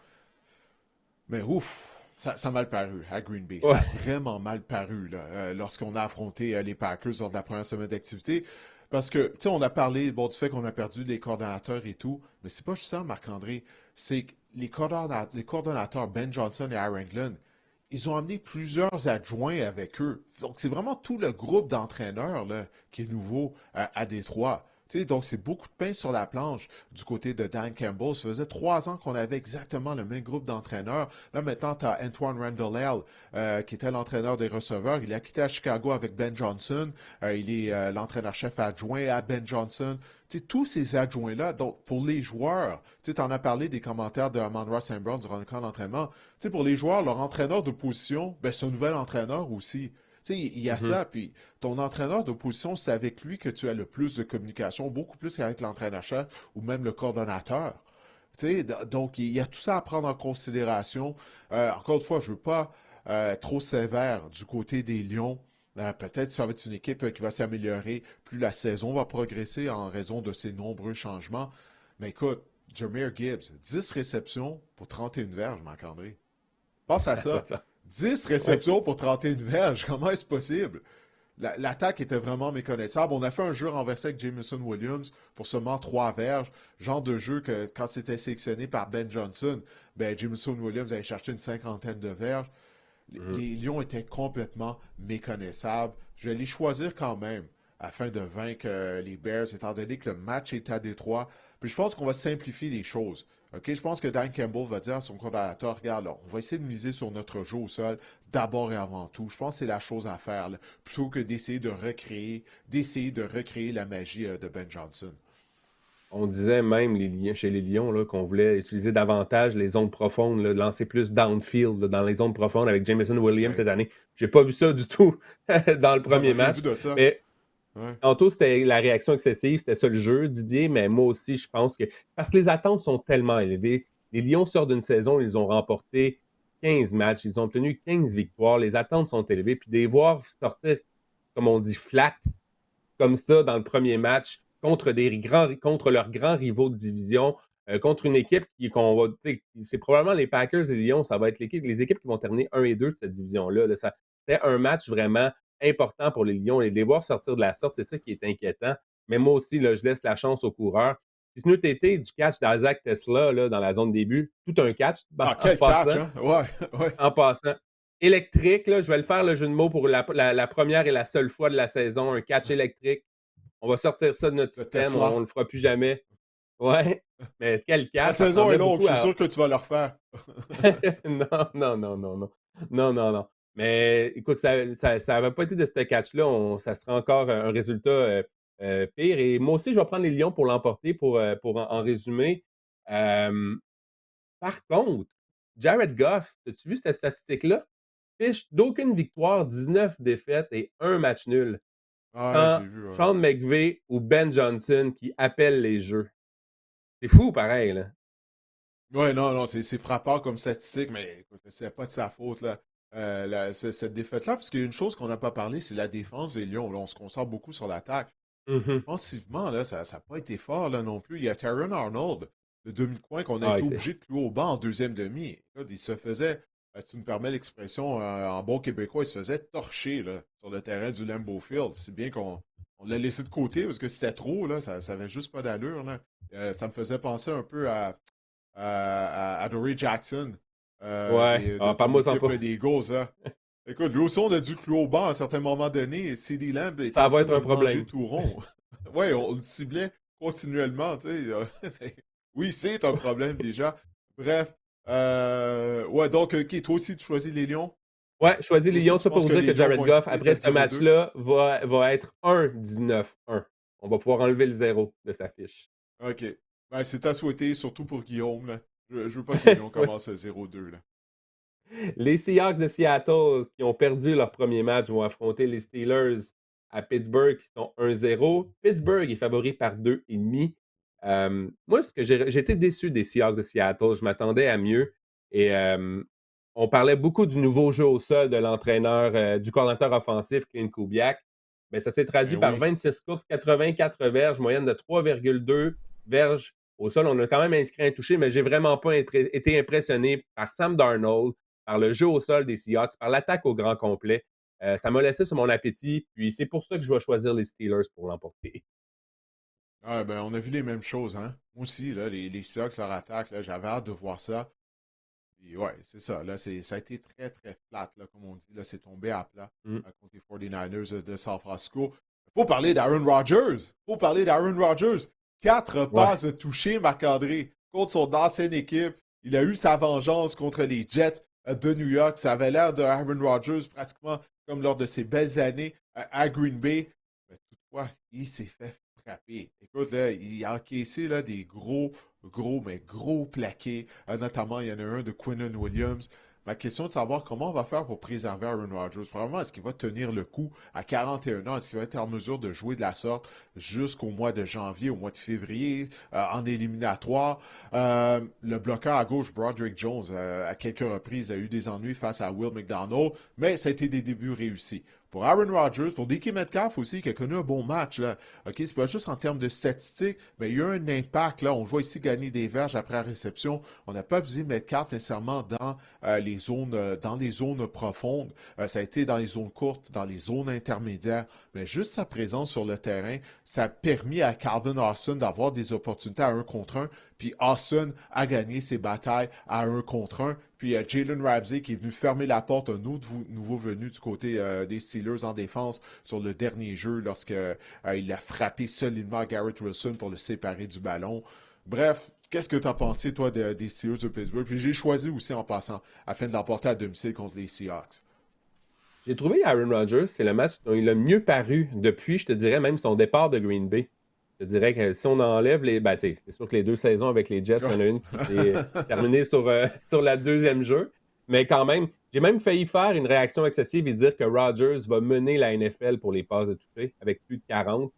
Speaker 1: Mais ouf, ça a mal paru à Green Bay. Ça
Speaker 2: Ouais.
Speaker 1: a vraiment mal paru là, lorsqu'on a affronté les Packers lors de la première semaine d'activité. Parce que, tu sais, on a parlé bon, du fait qu'on a perdu les coordonnateurs et tout, mais c'est pas juste ça, Marc-André. C'est que les coordonnateurs Ben Johnson et Aaron Glenn, ils ont amené plusieurs adjoints avec eux. Donc, c'est vraiment tout le groupe d'entraîneurs là, qui est nouveau à Détroit. Tu sais, donc, c'est beaucoup de pain sur la planche du côté de Dan Campbell. Ça faisait 3 ans qu'on avait exactement le même groupe d'entraîneurs. Là, maintenant, tu as Antoine Randall, qui était l'entraîneur des receveurs. Il a quitté à Chicago avec Ben Johnson. Il est l'entraîneur-chef adjoint à Ben Johnson. Tu sais, tous ces adjoints-là, donc pour les joueurs, tu sais, en as parlé des commentaires de Amon-Ra St. Brown durant le camp d'entraînement. Tu sais, pour les joueurs, leur entraîneur de position, ben, c'est un nouvel entraîneur aussi. Tu sais, il y a
Speaker 2: Mhm.
Speaker 1: ça, puis ton entraîneur de position, c'est avec lui que tu as le plus de communication, beaucoup plus qu'avec l'entraîneur-chef ou même le coordonnateur. Tu sais, donc, il y a tout ça à prendre en considération. Encore une fois, je ne veux pas être trop sévère du côté des Lions. Peut-être que ça va être une équipe qui va s'améliorer plus la saison va progresser en raison de ces nombreux changements. Mais écoute, Jahmyr Gibbs, 10 réceptions pour 31 verges, Marc-André. Pense à
Speaker 2: Ça a pas
Speaker 1: ça.
Speaker 2: de sens.
Speaker 1: 10
Speaker 2: Ouais.
Speaker 1: réceptions pour 31 verges. Comment est-ce possible? L'attaque était vraiment méconnaissable. On a fait un jeu renversé avec Jameson Williams pour seulement 3 verges. Genre de jeu que quand c'était sélectionné par Ben Johnson, ben Jameson Williams allait chercher une cinquantaine de verges.
Speaker 2: Mhm.
Speaker 1: Les Lions étaient complètement méconnaissables. Je vais les choisir quand même afin de vaincre les Bears, étant donné que le match est à Détroit. Puis je pense qu'on va simplifier les choses. OK? Je pense que Dan Campbell va dire à son coordinateur, regarde, là, on va essayer de miser sur notre jeu au sol d'abord et avant tout. Je pense que c'est la chose à faire, là, plutôt que d'essayer de recréer la magie de Ben Johnson.
Speaker 2: On disait même chez les Lions là, qu'on voulait utiliser davantage les zones profondes, là, lancer plus downfield là, dans les zones profondes avec Jameson Williams
Speaker 1: Ouais.
Speaker 2: cette année. J'ai pas vu ça du tout dans le
Speaker 1: On
Speaker 2: premier
Speaker 1: n'a rien vu
Speaker 2: match.
Speaker 1: de ça.
Speaker 2: Mais
Speaker 1: Ouais.
Speaker 2: tantôt, c'était la réaction excessive, c'était ça le jeu, Didier, mais moi aussi, je pense que. Parce que les attentes sont tellement élevées. Les Lions sortent d'une saison, ils ont remporté 15 matchs, ils ont obtenu 15 victoires, les attentes sont élevées, puis de les voir sortir, comme on dit, flat, comme ça, dans le premier match, contre leurs grands rivaux de division, contre une équipe qu'on va. C'est probablement les Packers et les Lions, ça va être les équipes qui vont terminer 1 et 2 de cette division-là. Là. C'était un match vraiment important pour les Lions. Et de les voir sortir de la sorte, c'est ça qui est inquiétant. Mais moi aussi, là, je laisse la chance aux coureurs. Si ce n'eût été du catch d'Isaac Tesla là, dans la zone début, tout un catch
Speaker 1: Ah,
Speaker 2: en
Speaker 1: quel catch,
Speaker 2: passant.
Speaker 1: hein? Ouais, ouais.
Speaker 2: En passant. Électrique, là, je vais le faire le jeu de mots pour la première et la seule fois de la saison, un catch électrique. On va sortir ça de notre
Speaker 1: Le
Speaker 2: système, on
Speaker 1: Tesla.
Speaker 2: ne le fera plus jamais. Ouais, mais quel
Speaker 1: La
Speaker 2: catch, ça
Speaker 1: saison est
Speaker 2: ressemblait
Speaker 1: longue,
Speaker 2: beaucoup
Speaker 1: je suis
Speaker 2: à.
Speaker 1: sûr que tu vas le refaire.
Speaker 2: Non, non, non, non, non. Non, non, non. Mais écoute, ça avait pas été de ce catch-là, ça serait encore un résultat pire. Et moi aussi, je vais prendre les Lions pour l'emporter, pour en résumer. Euh, Par contre, Jared Goff, as-tu vu cette statistique-là? Fiche d'aucune victoire, 19 défaites et un match nul.
Speaker 1: Ah ouais,
Speaker 2: Quand
Speaker 1: j'ai vu, ouais.
Speaker 2: Sean McVay ou Ben Johnson qui appellent les jeux. C'est fou pareil, là.
Speaker 1: Ouais, non, non, c'est frappant comme statistique, mais écoute, c'est pas de sa faute, là. Cette défaite-là, parce qu'il y a une chose qu'on n'a pas parlé, c'est la défense des Lions. Là, on se concentre beaucoup sur l'attaque.
Speaker 2: Mhm.
Speaker 1: Offensivement, là, ça n'a pas été fort là, non plus. Il y a Taron Arnold, le demi-coin qu'on a
Speaker 2: Ah,
Speaker 1: été obligé de clouer au banc en deuxième demi. Écoute, il se faisait tu me permets l'expression, en bon québécois, il se faisait torcher là, sur le terrain du Lambeau Field. Si bien qu'on l'a laissé de côté parce que c'était trop, là, ça avait juste pas d'allure. Là. Ça me faisait penser un peu à Adoree Jackson
Speaker 2: Ouais,
Speaker 1: de ton
Speaker 2: parle-moi-en
Speaker 1: équipe
Speaker 2: pas.
Speaker 1: des Eagles. Hein. Écoute, lui aussi, on a dû clouer au banc à un certain moment donné. Et CD Lamb était
Speaker 2: Ça
Speaker 1: en
Speaker 2: va
Speaker 1: train
Speaker 2: être
Speaker 1: de
Speaker 2: un
Speaker 1: le manger
Speaker 2: problème.
Speaker 1: tout rond. Ouais, on le ciblait continuellement. Tu sais. Oui, c'est un problème déjà. Bref. Ouais, donc, OK, toi aussi, tu choisis les Lions.
Speaker 2: Ouais, choisis
Speaker 1: Toi
Speaker 2: les
Speaker 1: aussi,
Speaker 2: Lions,
Speaker 1: tu
Speaker 2: ça pour
Speaker 1: penses
Speaker 2: vous
Speaker 1: que
Speaker 2: dire
Speaker 1: les
Speaker 2: que
Speaker 1: Lions
Speaker 2: Jared
Speaker 1: vont
Speaker 2: Goff,
Speaker 1: éviter
Speaker 2: après
Speaker 1: d'être
Speaker 2: ce
Speaker 1: 0-2.
Speaker 2: match-là, va être 1-19-1. On va pouvoir enlever le 0 de sa fiche.
Speaker 1: OK. Ben, c'est à souhaiter, surtout pour Guillaume. Là. Je veux pas que les Lions
Speaker 2: Ouais.
Speaker 1: commencent à 0-2. Là.
Speaker 2: Les Seahawks de Seattle, qui ont perdu leur premier match, vont affronter les Steelers à Pittsburgh, qui sont 1-0. Pittsburgh est favori par 2,5. Moi, j'ai été déçu des Seahawks de Seattle. Je m'attendais à mieux. Et on parlait beaucoup du nouveau jeu au sol de l'entraîneur, du coordinateur offensif, Clint Kubiak. Mais ça s'est
Speaker 1: Ben
Speaker 2: traduit par
Speaker 1: oui.
Speaker 2: 26 courses, 84 verges, moyenne de 3,2 verges au sol. On a quand même inscrit un touché, mais j'ai vraiment pas été impressionné par Sam Darnold, par le jeu au sol des Seahawks, par l'attaque au grand complet. Ça m'a laissé sur mon appétit, puis c'est pour ça que je vais choisir les Steelers pour l'emporter.
Speaker 1: Ah, ben, on a vu les mêmes choses, hein. Moi aussi, là, les Seahawks, leur attaque, là, j'avais hâte de voir ça. Et ouais, c'est ça. Là, ça a été très, très flat, là, comme on dit. Là, c'est tombé à plat
Speaker 2: Mm.
Speaker 1: contre les 49ers de San Francisco. Faut parler d'Aaron Rodgers. Faut parler d'Aaron Rodgers. 4
Speaker 2: Ouais.
Speaker 1: passes touchées, Marc-André, contre son ancienne équipe. Il a eu sa vengeance contre les Jets de New York. Ça avait l'air de Aaron Rodgers pratiquement comme lors de ses belles années à Green Bay. Mais toutefois, il s'est fait frapper. Écoute, là, il a encaissé là, des mais gros plaqués. Notamment, il y en a un de Quinnen Williams. Ma question est de savoir comment on va faire pour préserver Aaron Rodgers. Probablement, est-ce qu'il va tenir le coup à 41 ans? Est-ce qu'il va être en mesure de jouer de la sorte jusqu'au mois de janvier, au mois de février, en éliminatoire? Le bloqueur à gauche, Broderick Jones, à quelques reprises, a eu des ennuis face à Will McDonald, mais ça a été des débuts réussis. Pour Aaron Rodgers, pour DK Metcalf aussi, qui a connu un bon match, là. OK, c'est pas juste en termes de statistiques, mais il y a eu un impact, là. On le voit ici gagner des verges après la réception. On n'a pas visé Metcalf nécessairement dans les zones profondes. Ça a été dans les zones courtes, dans les zones intermédiaires. Mais juste sa présence sur le terrain, ça a permis à Calvin Austin d'avoir des opportunités à 1 contre 1. Puis Austin a gagné ses batailles à 1 contre 1. Puis Jalen Ramsey qui est venu fermer la porte, un autre nouveau venu du côté des Steelers en défense sur le dernier jeu lorsqu'il a frappé solidement Garrett Wilson pour le séparer du ballon. Bref, qu'est-ce que tu as pensé, toi, des Steelers de Pittsburgh? Puis j'ai choisi aussi en passant afin de l'emporter à domicile contre les Seahawks.
Speaker 2: J'ai trouvé Aaron Rodgers, c'est le match dont il a mieux paru depuis, je te dirais, même son départ de Green Bay. Je te dirais que si on enlève les. Ben, c'est sûr que les 2 saisons avec les Jets, il y en a une qui s'est terminée sur la deuxième jeu. Mais quand même, j'ai même failli faire une réaction excessive et dire que Rodgers va mener la NFL pour les passes de toucher avec plus de 40.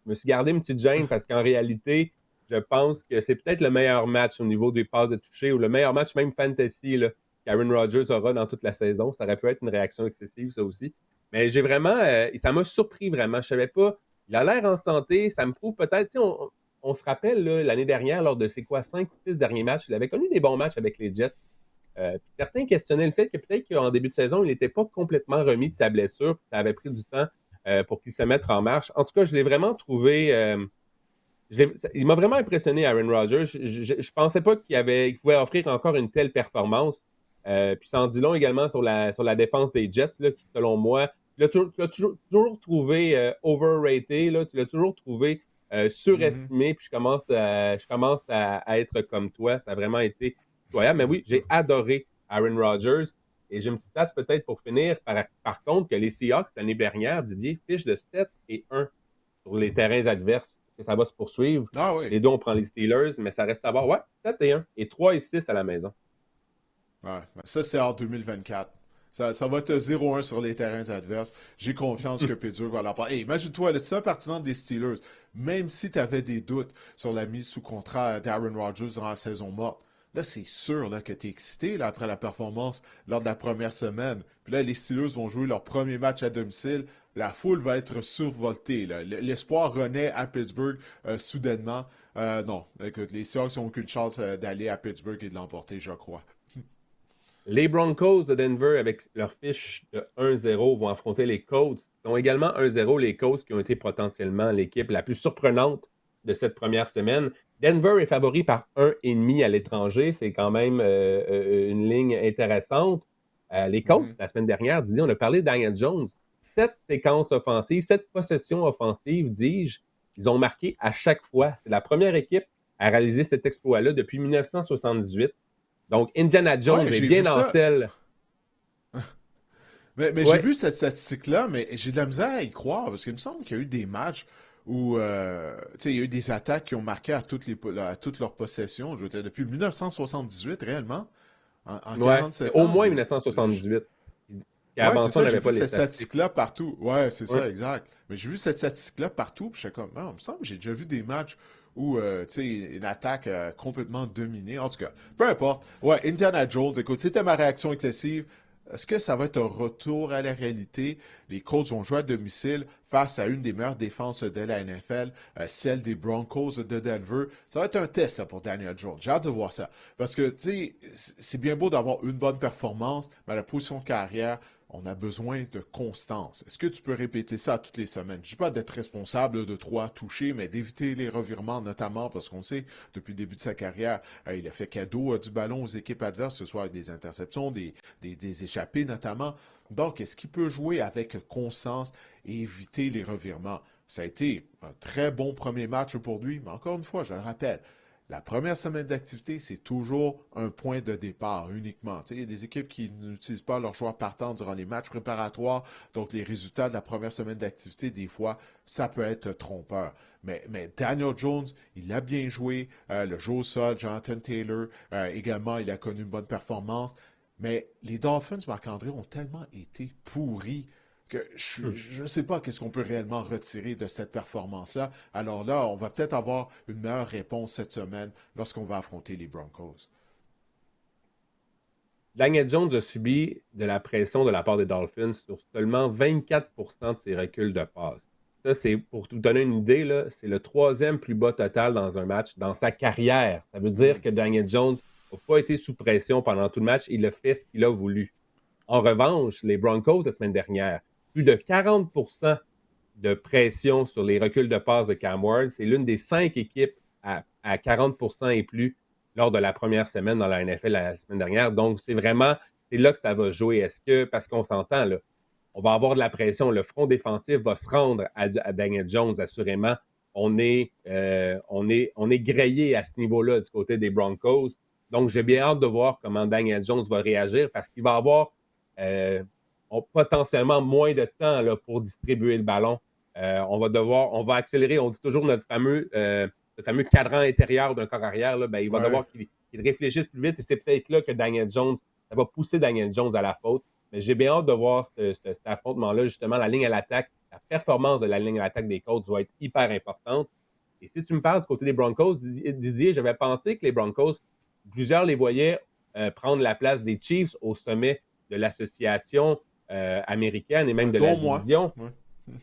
Speaker 2: Je me suis gardé une petite gêne parce qu'en réalité, je pense que c'est peut-être le meilleur match au niveau des passes de toucher ou le meilleur match même fantasy là, qu'Aaron Rodgers aura dans toute la saison. Ça aurait pu être une réaction excessive, ça aussi. Mais j'ai vraiment. Ça m'a surpris vraiment. Je savais pas. Il a l'air en santé. Ça me prouve peut-être. On se rappelle là, l'année dernière, lors de ses 5 ou 6 derniers matchs, il avait connu des bons matchs avec les Jets. Certains questionnaient le fait que peut-être qu'en début de saison, il n'était pas complètement remis de sa blessure. Ça avait pris du temps pour qu'il se mette en marche. En tout cas, je l'ai vraiment trouvé. Il m'a vraiment impressionné, Aaron Rodgers. Je ne pensais pas qu'il pouvait offrir encore une telle performance. Puis ça en dit long également sur la défense des Jets, là, qui, selon moi, tu l'as toujours trouvé overrated, là, tu l'as toujours trouvé surestimé. Puis je commence à être comme toi. Ça a vraiment été incroyable. Mais oui, j'ai adoré Aaron Rodgers. Et j'ai une petite stats peut-être pour finir. Par contre, que les Seahawks, l'année dernière, Didier, fichent de 7-1 sur les terrains adverses. Que ça va se poursuivre.
Speaker 1: Ah oui.
Speaker 2: Les deux, on prend les Steelers, mais ça reste à voir. Ouais, 7-1 et 3-6 à la maison.
Speaker 1: Ouais, ça, c'est en 2024. Ça va être 0-1 sur les terrains adverses. J'ai confiance que Pittsburgh va l'emporter. Hey, imagine-toi, c'est un partisan des Steelers. Même si tu avais des doutes sur la mise sous contrat d'Aaron Rodgers durant la saison morte, là, c'est sûr là, que tu es excité là, après la performance lors de la première semaine. Puis là, les Steelers vont jouer leur premier match à domicile. La foule va être survoltée. Là. L'espoir renaît à Pittsburgh soudainement. Non, écoute, les Seahawks n'ont aucune chance d'aller à Pittsburgh et de l'emporter, je crois.
Speaker 2: Les Broncos de Denver, avec leur fiche de 1-0, vont affronter les Colts. Ils ont également 1-0, les Colts, qui ont été potentiellement l'équipe la plus surprenante de cette première semaine. Denver est favori par 1,5 à l'étranger. C'est quand même une ligne intéressante. Les Colts, la semaine dernière, Didier, on a parlé de Daniel Jones. 7 séquences offensives, 7 possessions offensives, dis-je, ils ont marqué à chaque fois. C'est la première équipe à réaliser cet exploit-là depuis 1978. Donc, Indiana Jones est bien en selle.
Speaker 1: Mais j'ai vu cette statistique-là, mais j'ai de la misère à y croire, parce qu'il me semble qu'il y a eu des matchs où il y a eu des attaques qui ont marqué à toutes leurs possessions. Je veux dire, depuis 1978, réellement, en 47
Speaker 2: au
Speaker 1: ans.
Speaker 2: moins 1978.
Speaker 1: Ouais, c'est ça, j'ai vu cette statistique-là partout. Ouais, c'est ça, exact. Mais j'ai vu cette statistique-là partout, puis j'étais comme, non, il me semble que j'ai déjà vu des matchs où, une attaque complètement dominée. En tout cas, peu importe. Ouais, Indiana Jones, écoute, c'était ma réaction excessive. Est-ce que ça va être un retour à la réalité? Les Colts vont jouer à domicile face à une des meilleures défenses de la NFL, celle des Broncos de Denver. Ça va être un test, ça, pour Daniel Jones. J'ai hâte de voir ça. Parce que, tu sais, c'est bien beau d'avoir une bonne performance, mais à la position de carrière, on a besoin de constance. Est-ce que tu peux répéter ça toutes les semaines? Je ne dis pas d'être responsable de 3 touchés, mais d'éviter les revirements, notamment parce qu'on sait, depuis le début de sa carrière, il a fait cadeau du ballon aux équipes adverses, que ce soit avec des interceptions, des échappées notamment. Donc, est-ce qu'il peut jouer avec constance et éviter les revirements? Ça a été un très bon premier match pour lui, mais encore une fois, je le rappelle, la première semaine d'activité, c'est toujours un point de départ uniquement. Tu sais, il y a des équipes qui n'utilisent pas leurs joueurs partants durant les matchs préparatoires, donc les résultats de la première semaine d'activité, des fois, ça peut être trompeur. Mais Daniel Jones, il a bien joué. Le jeu au sol, Jonathan Taylor, également, il a connu une bonne performance. Mais les Dolphins, Marc-André, ont tellement été pourris que je ne sais pas qu'est-ce qu'on peut réellement retirer de cette performance-là. Alors là, on va peut-être avoir une meilleure réponse cette semaine lorsqu'on va affronter les Broncos.
Speaker 2: Daniel Jones a subi de la pression de la part des Dolphins sur seulement 24% de ses reculs de passe. Ça, c'est pour vous donner une idée, là, c'est le 3e plus bas total dans un match dans sa carrière. Ça veut dire que Daniel Jones n'a pas été sous pression pendant tout le match. Il a fait ce qu'il a voulu. En revanche, les Broncos, la semaine dernière, plus de 40% de pression sur les reculs de passe de Cam Ward. C'est l'une des 5 équipes à 40% et plus lors de la première semaine dans la NFL la semaine dernière. Donc, c'est là que ça va jouer. Est-ce que, parce qu'on s'entend, là, on va avoir de la pression, le front défensif va se rendre à Daniel Jones, assurément. On est grillé à ce niveau-là du côté des Broncos. Donc, j'ai bien hâte de voir comment Daniel Jones va réagir parce qu'il va avoir potentiellement moins de temps là, pour distribuer le ballon. On va accélérer. On dit toujours notre fameux cadran intérieur d'un corps arrière. Là, il va devoir qu'il réfléchisse plus vite et c'est peut-être là que Daniel Jones, ça va pousser Daniel Jones à la faute. Mais j'ai bien hâte de voir cet affrontement-là. Justement, la ligne à l'attaque, la performance de la ligne à l'attaque des Colts va être hyper importante. Et si tu me parles du côté des Broncos, Didier, j'avais pensé que les Broncos, plusieurs les voyaient prendre la place des Chiefs au sommet de l'association américaine et même de la division,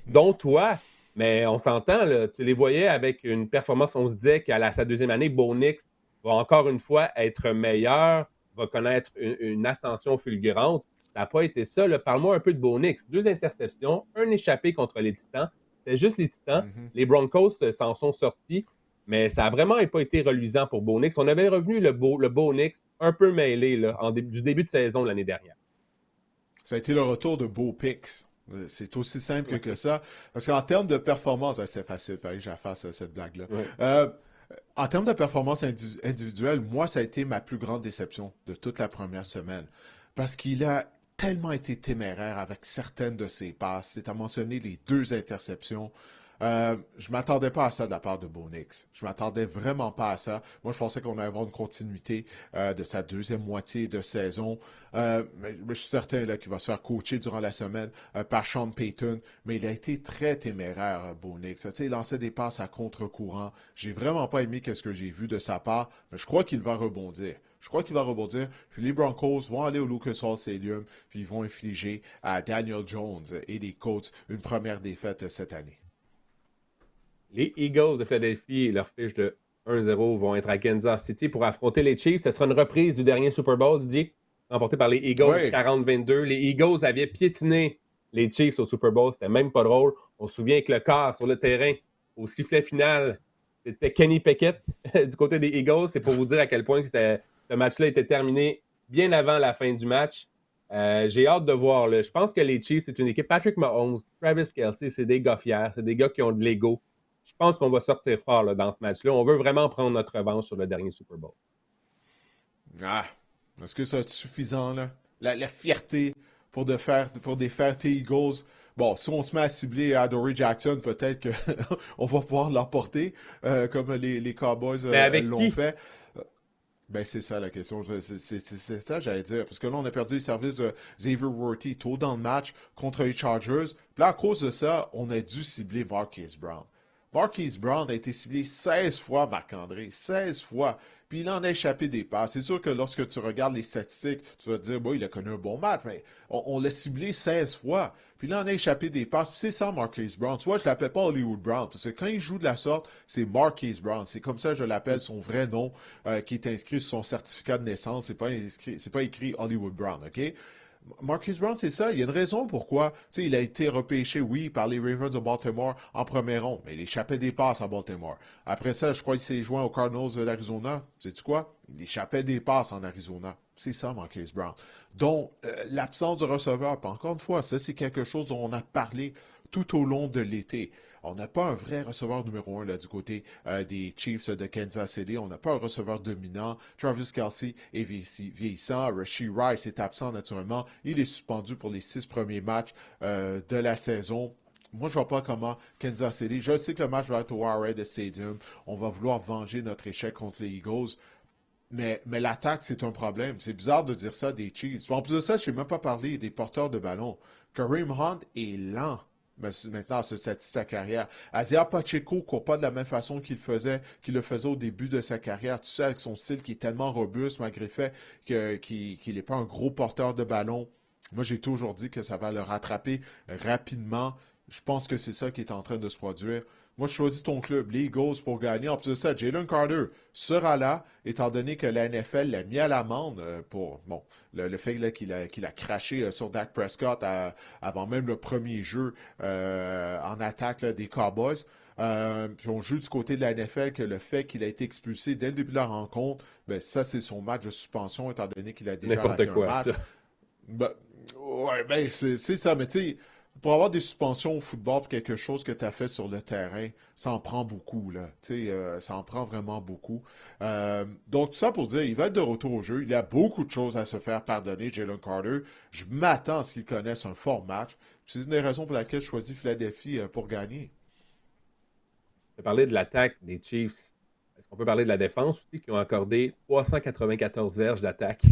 Speaker 2: dont toi. Mais on s'entend, là, tu les voyais avec une performance, on se disait qu'à sa 2e année, Bo Nix va encore une fois être meilleur, va connaître une ascension fulgurante. Ça n'a pas été ça. Là. Parle-moi un peu de Bo Nix. 2 interceptions, un échappé contre les Titans. C'était juste les Titans. Les Broncos s'en sont sortis, mais ça n'a vraiment pas été reluisant pour Bo Nix. On avait revenu le Bo Nix un peu mêlé là, du début de saison l'année dernière.
Speaker 1: Ça a été le retour de Bo Pix. C'est aussi simple que ça. Parce qu'en termes de performance, c'était facile, fallait que j'affasse cette blague-là. En termes de performance individuelle, moi, ça a été ma plus grande déception de toute la première semaine. Parce qu'il a tellement été téméraire avec certaines de ses passes. C'est à mentionner les 2 interceptions. Je ne m'attendais pas à ça de la part de Bo Nix. Je ne m'attendais vraiment pas à ça. Moi, je pensais qu'on allait avoir une continuité de sa 2e moitié de saison. Mais je suis certain qu'il va se faire coacher durant la semaine par Sean Payton. Mais il a été très téméraire, Bo Nix. Il lançait des passes à contre-courant. J'ai vraiment pas aimé ce que j'ai vu de sa part. Mais je crois qu'il va rebondir. Puis les Broncos vont aller au Lucas Oil Stadium. Puis ils vont infliger à Daniel Jones et les Colts une première défaite cette année.
Speaker 2: Les Eagles de Philadelphie et leur fiche de 1-0 vont être à Kansas City pour affronter les Chiefs. Ce sera une reprise du dernier Super Bowl, Didier. remporté par les Eagles
Speaker 1: Ouais.
Speaker 2: 40-22. Les Eagles avaient piétiné les Chiefs au Super Bowl. C'était même pas drôle. On se souvient que le quart sur le terrain, au sifflet final, c'était Kenny Pickett du côté des Eagles. C'est pour vous dire à quel point ce match-là était terminé bien avant la fin du match. J'ai hâte de voir. Là. Je pense que les Chiefs, c'est une équipe. Patrick Mahomes, Travis Kelce, c'est des gars fiers. C'est des gars qui ont de l'ego. Je pense qu'on va sortir fort là, dans ce match-là. On veut vraiment prendre notre revanche sur le dernier Super Bowl.
Speaker 1: Ah, est-ce que ça va être suffisant, là? La fierté pour défaire tes Eagles. Bon, si on se met à cibler Adoree Jackson, peut-être qu'on va pouvoir l'emporter, comme les Cowboys l'ont fait. Ben, c'est ça la question. C'est ça, j'allais dire. Parce que là, on a perdu les services de Xavier Worthy tôt dans le match contre les Chargers. Puis là, à cause de ça, on a dû cibler Marquise Brown. Marquise Brown a été ciblé 16 fois, Marc-André. 16 fois. Puis il en a échappé des passes. C'est sûr que lorsque tu regardes les statistiques, tu vas te dire, bon, il a connu un bon match, mais on l'a ciblé 16 fois. Puis là, on a échappé des passes. Puis c'est ça, Marquise Brown. Tu vois, je ne l'appelle pas Hollywood Brown, parce que quand il joue de la sorte, c'est Marquise Brown. C'est comme ça que je l'appelle, son vrai nom, qui est inscrit sur son certificat de naissance. C'est pas écrit Hollywood Brown, OK? Marquise Brown, c'est ça. Il y a une raison pourquoi. Il a été repêché, oui, par les Ravens de Baltimore en première ronde, mais il échappait des passes à Baltimore. Après ça, je crois qu'il s'est joint aux Cardinals de l'Arizona. Sais-tu quoi? Il échappait des passes en Arizona. C'est ça, Marquise Brown. Donc, l'absence de receveur, puis encore une fois, ça, c'est quelque chose dont on a parlé tout au long de l'été. On n'a pas un vrai receveur numéro 1 là, du côté des Chiefs de Kansas City. On n'a pas un receveur dominant. Travis Kelce est vieillissant. Rashee Rice est absent naturellement. Il est suspendu pour les 6 premiers matchs de la saison. Moi, je ne vois pas comment Kansas City. Je sais que le match va être au Arrowhead Stadium. On va vouloir venger notre échec contre les Eagles. Mais l'attaque, c'est un problème. C'est bizarre de dire ça des Chiefs. En plus de ça, je n'ai même pas parlé des porteurs de ballon. Kareem Hunt est lent. Maintenant, à ce stade de sa carrière. Isaiah Pacheco ne court pas de la même façon qu'il le faisait au début de sa carrière. Tu sais, avec son style qui est tellement robuste, malgré le fait qu'il n'est pas un gros porteur de ballon. Moi, j'ai toujours dit que ça va le rattraper rapidement. Je pense que c'est ça qui est en train de se produire. Moi, je choisis ton club, les Eagles, pour gagner. En plus de ça, Jalen Carter sera là, étant donné que la NFL l'a mis à l'amende pour le fait là, qu'il a craché sur Dak Prescott avant même le premier jeu en attaque là, des Cowboys. Puis on joue du côté de la NFL que le fait qu'il a été expulsé dès le début de la rencontre, ben, ça, c'est son match de suspension, étant donné qu'il a déjà raté un match. Ça. C'est ça, mais tu sais, pour avoir des suspensions au football pour quelque chose que tu as fait sur le terrain, ça en prend beaucoup, là. Ça en prend vraiment beaucoup. Donc, tout ça pour dire, il va être de retour au jeu. Il a beaucoup de choses à se faire pardonner, Jalen Carter. Je m'attends à ce qu'il connaisse un fort match. C'est une des raisons pour laquelle je choisis Philadelphie pour gagner.
Speaker 2: On peut parler de l'attaque des Chiefs. Est-ce qu'on peut parler de la défense aussi, qui ont accordé 394 verges d'attaque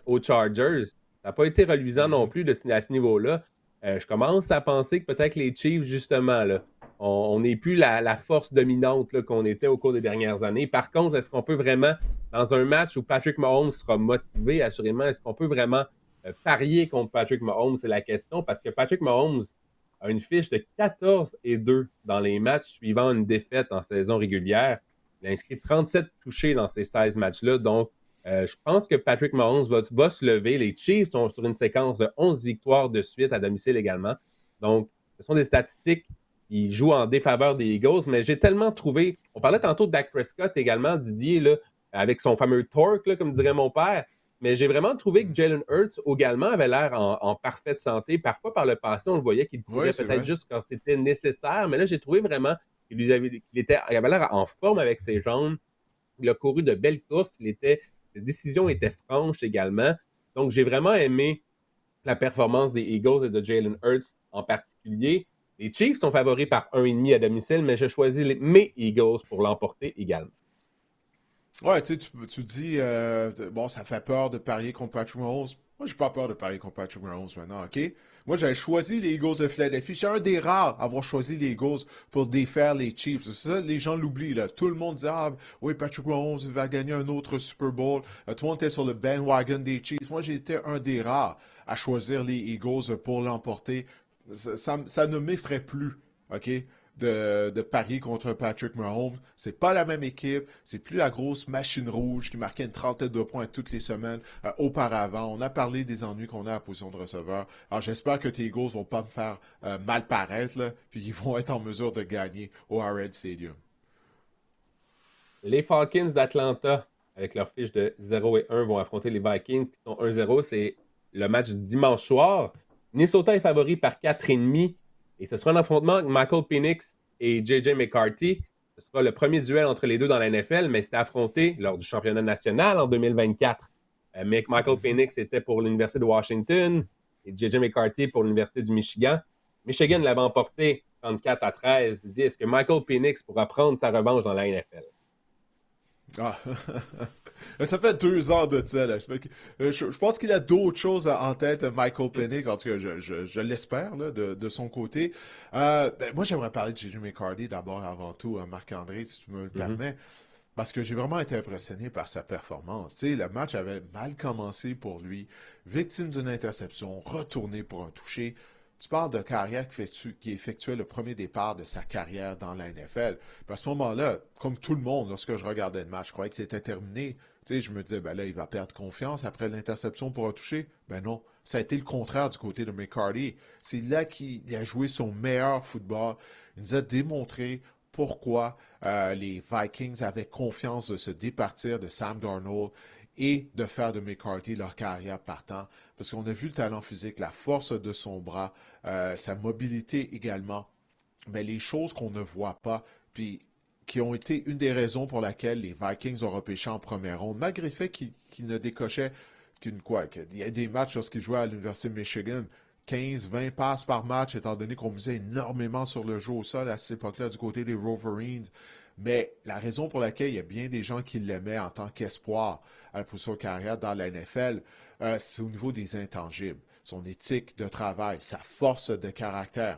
Speaker 2: aux Chargers? Ça n'a pas été reluisant non plus à ce niveau-là. Je commence à penser que peut-être les Chiefs, justement, là, on n'est plus la force dominante là, qu'on était au cours des dernières années. Par contre, est-ce qu'on peut vraiment, dans un match où Patrick Mahomes sera motivé, assurément, est-ce qu'on peut vraiment parier contre Patrick Mahomes? C'est la question, parce que Patrick Mahomes a une fiche de 14-2 dans les matchs suivant une défaite en saison régulière. Il a inscrit 37 touchés dans ces 16 matchs-là, donc je pense que Patrick Mahomes va se lever. Les Chiefs sont sur une séquence de 11 victoires de suite à domicile également. Donc, ce sont des statistiques qui jouent en défaveur des Eagles, mais j'ai tellement trouvé... On parlait tantôt de Dak Prescott également, Didier, là, avec son fameux torque, là, comme dirait mon père, mais j'ai vraiment trouvé que Jalen Hurts également avait l'air en parfaite santé. Parfois, par le passé, on le voyait qu'il courait peut-être juste quand c'était nécessaire, mais là, j'ai trouvé vraiment qu'il avait l'air en forme avec ses jambes. Il a couru de belles courses, les décisions étaient franches également. Donc, j'ai vraiment aimé la performance des Eagles et de Jalen Hurts en particulier. Les Chiefs sont favoris par 1,5 à domicile, mais je choisis mes Eagles pour l'emporter également.
Speaker 1: Ouais, tu dis, ça fait peur de parier contre Patrick Mahomes. Moi, j'ai pas peur de parier contre Patrick Mahomes maintenant, OK? Moi, j'avais choisi les Eagles de Philadelphie. Je suis un des rares à avoir choisi les Eagles pour défaire les Chiefs. C'est ça, les gens l'oublient, là. Tout le monde dit, oui, Patrick Mahomes va gagner un autre Super Bowl. Tout le monde était sur le bandwagon des Chiefs. Moi, j'ai été un des rares à choisir les Eagles pour l'emporter. Ça ne m'effraie plus, OK? de parier contre Patrick Mahomes. C'est pas la même équipe. C'est plus la grosse machine rouge qui marquait une trentaine de points toutes les semaines auparavant. On a parlé des ennuis qu'on a à la position de receveur. Alors, j'espère que tes Eagles vont pas me faire mal paraître, là, puis qu'ils vont être en mesure de gagner au Arrowhead Stadium.
Speaker 2: Les Falcons d'Atlanta, avec leur fiche de 0 et 1, vont affronter les Vikings qui sont 1-0. C'est le match du dimanche soir. Minnesota est favori par 4,5 et ce sera un affrontement avec Michael Penix et J.J. McCarthy. Ce sera le premier duel entre les deux dans la NFL, mais c'était affronté lors du championnat national en 2024. Michael Penix était pour l'Université de Washington et J.J. McCarthy pour l'Université du Michigan. Michigan l'avait emporté 34-13. Didier, est-ce que Michael Penix pourra prendre sa revanche dans la NFL?
Speaker 1: Ah. Ça fait 2 ans de ça. Là. Je pense qu'il a d'autres choses en tête, Michael Penix. En tout cas, je l'espère là, de son côté. Moi, j'aimerais parler de J.J. McCarthy d'abord, avant tout, Marc-André, si tu me le permets. Parce que j'ai vraiment été impressionné par sa performance. Tu sais, le match avait mal commencé pour lui. Victime d'une interception, retourné pour un toucher. Tu parles de carrière qui effectuait le premier départ de sa carrière dans la NFL. Puis à ce moment-là, comme tout le monde, lorsque je regardais le match, je croyais que c'était terminé. Tu sais, je me disais, ben là, il va perdre confiance après l'interception pour un toucher. Ben non, ça a été le contraire du côté de McCarthy. C'est là qu'il a joué son meilleur football. Il nous a démontré pourquoi les Vikings avaient confiance de se départir de Sam Darnold et de faire de McCarthy leur carrière partant. Parce qu'on a vu le talent physique, la force de son bras, sa mobilité également. Mais les choses qu'on ne voit pas, puis qui ont été une des raisons pour laquelle les Vikings ont repêché en première ronde, malgré le fait qu'ils ne décochaient qu'il y a des matchs lorsqu'ils jouaient à l'Université de Michigan, 15-20 passes par match, étant donné qu'on misait énormément sur le jeu au sol à cette époque-là du côté des Wolverines. Mais la raison pour laquelle il y a bien des gens qui l'aimaient en tant qu'espoir à la position de carrière dans la NFL, c'est au niveau des intangibles. Son éthique de travail, sa force de caractère,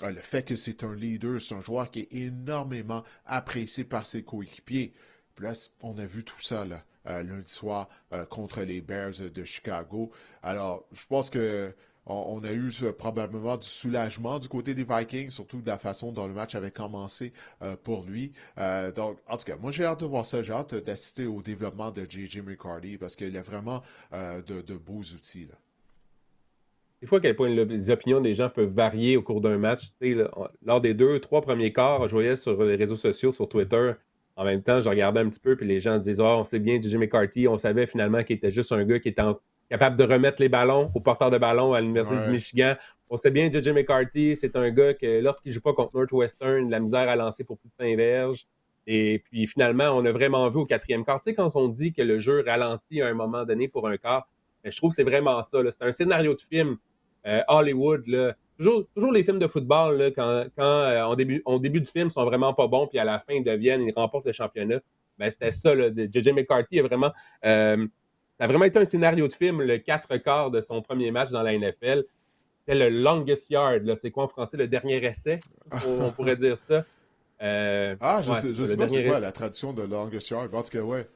Speaker 1: le fait que c'est un leader, c'est un joueur qui est énormément apprécié par ses coéquipiers. Puis là, on a vu tout ça là, lundi soir contre les Bears de Chicago. Alors, je pense que on a eu probablement du soulagement du côté des Vikings, surtout de la façon dont le match avait commencé pour lui. Donc, en tout cas, moi, j'ai hâte de voir ça. J'ai hâte d'assister au développement de J.J. McCarthy parce qu'il a vraiment de beaux outils. Là.
Speaker 2: Des fois, à quel point les opinions des gens peuvent varier au cours d'un match. Tu sais, là, lors des 2-3 premiers quarts, je voyais sur les réseaux sociaux, sur Twitter, en même temps, je regardais un petit peu, puis les gens disaient « on sait bien, J.J. McCarthy, on savait finalement qu'il était juste un gars qui était capable de remettre les ballons au porteur de ballon à l'Université du Michigan. On sait bien, J.J. McCarthy, c'est un gars que lorsqu'il ne joue pas contre Northwestern, de la misère à lancer pour plus de 5 verges. Et puis finalement, on a vraiment vu au 4e quart. Tu sais, quand on dit que le jeu ralentit à un moment donné pour un quart, je trouve que c'est vraiment ça. Là. C'est un scénario de film Hollywood. Là. Toujours les films de football, là, quand au début du film, ils sont vraiment pas bons, puis à la fin, ils remportent le championnat. Ben, c'était ça. Là, J.J. McCarthy ça a vraiment été un scénario de film, le 4 quarts de son premier match dans la NFL. C'était le longest yard. Là. C'est quoi en français? Le dernier essai? On pourrait dire ça.
Speaker 1: Je sais pas c'est quoi la traduction de longest yard. En tout cas, ouais.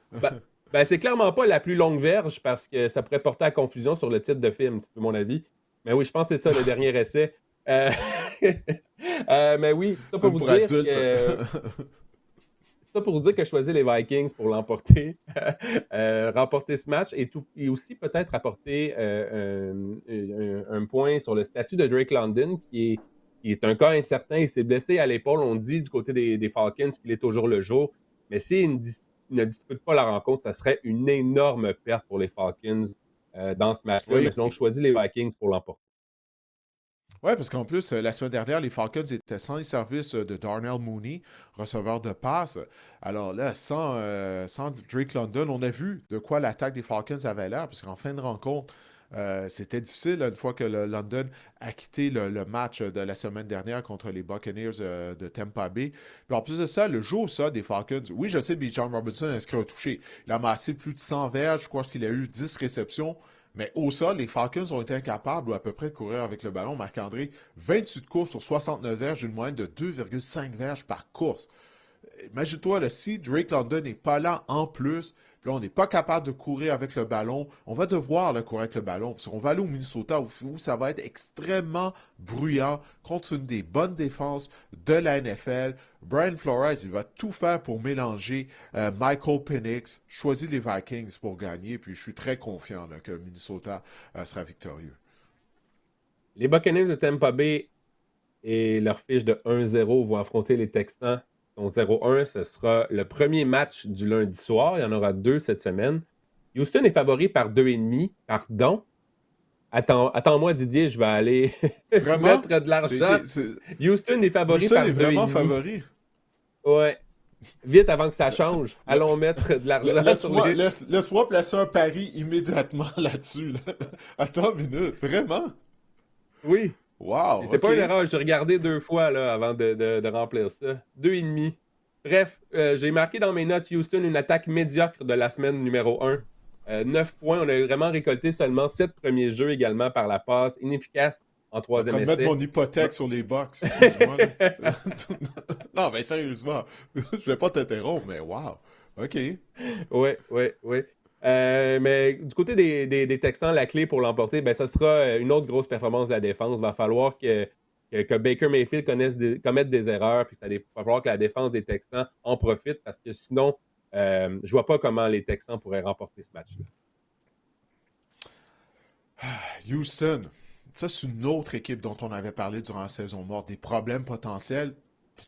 Speaker 2: C'est clairement pas la plus longue verge parce que ça pourrait porter à confusion sur le titre de film, c'est mon avis. Mais oui, je pense que c'est ça, le dernier essai. Mais oui, ça pour vous dire que... Ça pour dire que je choisis les Vikings pour l'emporter, remporter ce match et aussi peut-être apporter un point sur le statut de Drake London qui est un cas incertain. Il s'est blessé à l'épaule, on dit du côté des Falcons qu'il est toujours le jour. Mais s'il ne dispute pas la rencontre, ça serait une énorme perte pour les Falcons dans ce match-là.
Speaker 1: Oui.
Speaker 2: Donc, je choisis les Vikings pour l'emporter.
Speaker 1: Oui, parce qu'en plus, la semaine dernière, les Falcons étaient sans les services de Darnell Mooney, receveur de passe. Alors là, sans Drake London, on a vu de quoi l'attaque des Falcons avait l'air, parce qu'en fin de rencontre, c'était difficile une fois que le London a quitté le match de la semaine dernière contre les Buccaneers de Tampa Bay. Puis en plus de ça, le jeu au sol des Falcons, oui, je sais, Bijan Robinson a inscrit un touché. Il a amassé plus de 100 verges, je crois qu'il a eu 10 réceptions. Mais au sol, les Falcons ont été incapables à peu près de courir avec le ballon. Marc-André, 28 courses sur 69 verges, une moyenne de 2,5 verges par course. Imagine-toi, là, si Drake London n'est pas là en plus, puis là, on n'est pas capable de courir avec le ballon, on va devoir là, courir avec le ballon, parce qu'on va aller au Minnesota où ça va être extrêmement bruyant contre une des bonnes défenses de la NFL. Brian Flores, il va tout faire pour mélanger Michael Penix, choisit les Vikings pour gagner, puis je suis très confiant là, que Minnesota sera victorieux.
Speaker 2: Les Buccaneers de Tampa Bay et leur fiche de 1-0 vont affronter les Texans. Donc 0-1, ce sera le premier match du lundi soir. Il y en aura 2 cette semaine. Houston est favori par 2,5. Pardon. Attends-moi, Didier, je vais aller mettre de l'argent. Houston est favori par 2,5.
Speaker 1: Houston est vraiment favori.
Speaker 2: Ouais. Vite avant que ça change. Allons mettre de l'argent sur les...
Speaker 1: Laisse-moi placer un pari immédiatement là-dessus. Là. Attends une minute. Vraiment?
Speaker 2: Oui.
Speaker 1: Wow!
Speaker 2: C'est pas une erreur, j'ai regardé 2 fois là, avant de remplir ça. 2,5. Bref, j'ai marqué dans mes notes Houston une attaque médiocre de la semaine numéro 1. 9 points, on a vraiment récolté seulement 7 premiers jeux également par la passe, inefficace en troisième essai.
Speaker 1: Je vais mettre mon hypothèque sur les Bucks. Non, mais sérieusement, je vais pas t'interrompre, mais wow! OK.
Speaker 2: Oui. Mais du côté des Texans, la clé pour l'emporter, ben, ça sera une autre grosse performance de la défense. Il va falloir que Baker Mayfield commette des erreurs, puis il va falloir que la défense des Texans en profite, parce que sinon, je vois pas comment les Texans pourraient remporter ce match-là.
Speaker 1: Houston, ça c'est une autre équipe dont on avait parlé durant la saison morte, des problèmes potentiels.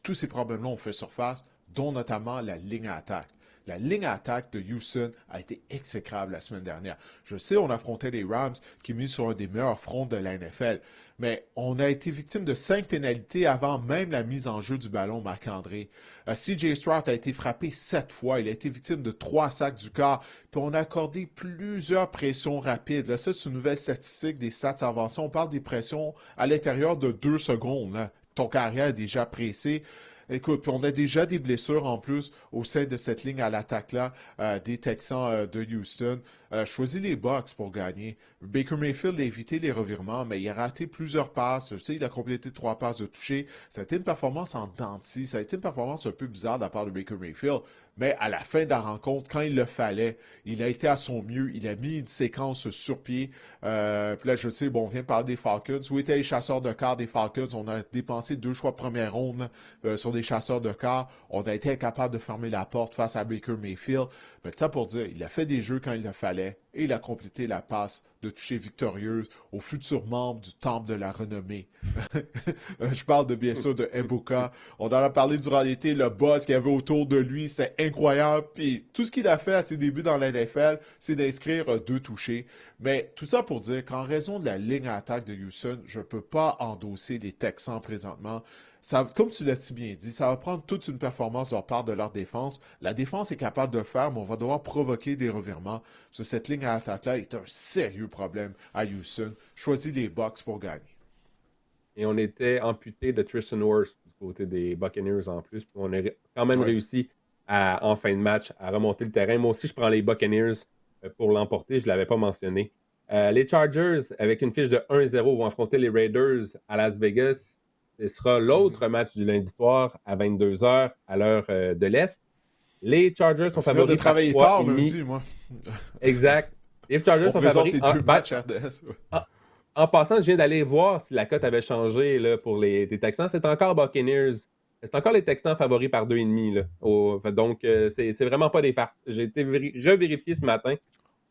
Speaker 1: Tous ces problèmes-là ont fait surface, dont notamment la ligne à attaque. La ligne à attaque de Houston a été exécrable la semaine dernière. Je sais, on affrontait les Rams qui misent sur un des meilleurs fronts de la NFL, mais on a été victime de 5 pénalités avant même la mise en jeu du ballon, Marc-André. CJ Stroud a été frappé 7 fois. Il a été victime de 3 sacs du quart. Puis on a accordé plusieurs pressions rapides. Là, ça, c'est une nouvelle statistique des stats avancées. On parle des pressions à l'intérieur de 2 secondes. Là. Ton carrière est déjà pressé. Écoute, puis on a déjà des blessures en plus au sein de cette ligne à l'attaque-là des Texans de Houston. Choisis les Bucks pour gagner. Baker Mayfield a évité les revirements, mais il a raté plusieurs passes. Tu sais, il a complété 3 passes de toucher. Ça a été une performance en dents de scie. Ça a été une performance un peu bizarre de la part de Baker Mayfield. Mais à la fin de la rencontre, quand il le fallait, il a été à son mieux. Il a mis une séquence sur pied. Puis là, je sais, bon, on vient de parler des Falcons. Où étaient les chasseurs de quart des Falcons? On a dépensé 2 choix de première ronde sur des chasseurs de quart. On a été incapable de fermer la porte face à Baker Mayfield. Mais ça pour dire, il a fait des jeux quand il le fallait et il a complété la passe de toucher victorieuse au futur membre du Temple de la Renommée. Je parle de bien sûr de Ebuka. On en a parlé durant l'été, le boss qu'il y avait autour de lui, c'était incroyable. Puis tout ce qu'il a fait à ses débuts dans la NFL, c'est d'inscrire 2 touchés. Mais tout ça pour dire qu'en raison de la ligne à attaque de Houston, je ne peux pas endosser les Texans présentement. Ça, comme tu l'as si bien dit, ça va prendre toute une performance de leur part de leur défense. La défense est capable de le faire, mais on va devoir provoquer des revirements. Parce que cette ligne à attaque-là est un sérieux problème à Houston. Choisis les Bucks pour gagner.
Speaker 2: Et on était amputé de Tristan Wirfs du côté des Buccaneers en plus. Puis on a quand même réussi en fin de match à remonter le terrain. Moi aussi, je prends les Buccaneers pour l'emporter. Je ne l'avais pas mentionné. Les Chargers, avec une fiche de 1-0, vont affronter les Raiders à Las Vegas. Ce sera l'autre match du lundi soir à 22h à l'heure de l'Est. Les Chargers sont favoris.
Speaker 1: De travailler tard lundi, moi.
Speaker 2: Exact. Les Chargers sont favoris.
Speaker 1: Les 2 matchs RDS.
Speaker 2: En passant, je viens d'aller voir si la cote avait changé là, pour les Texans. C'est encore Buccaneers. C'est encore les Texans favoris par 2,5. Donc, c'est vraiment pas des farces. J'ai été revérifié ce matin.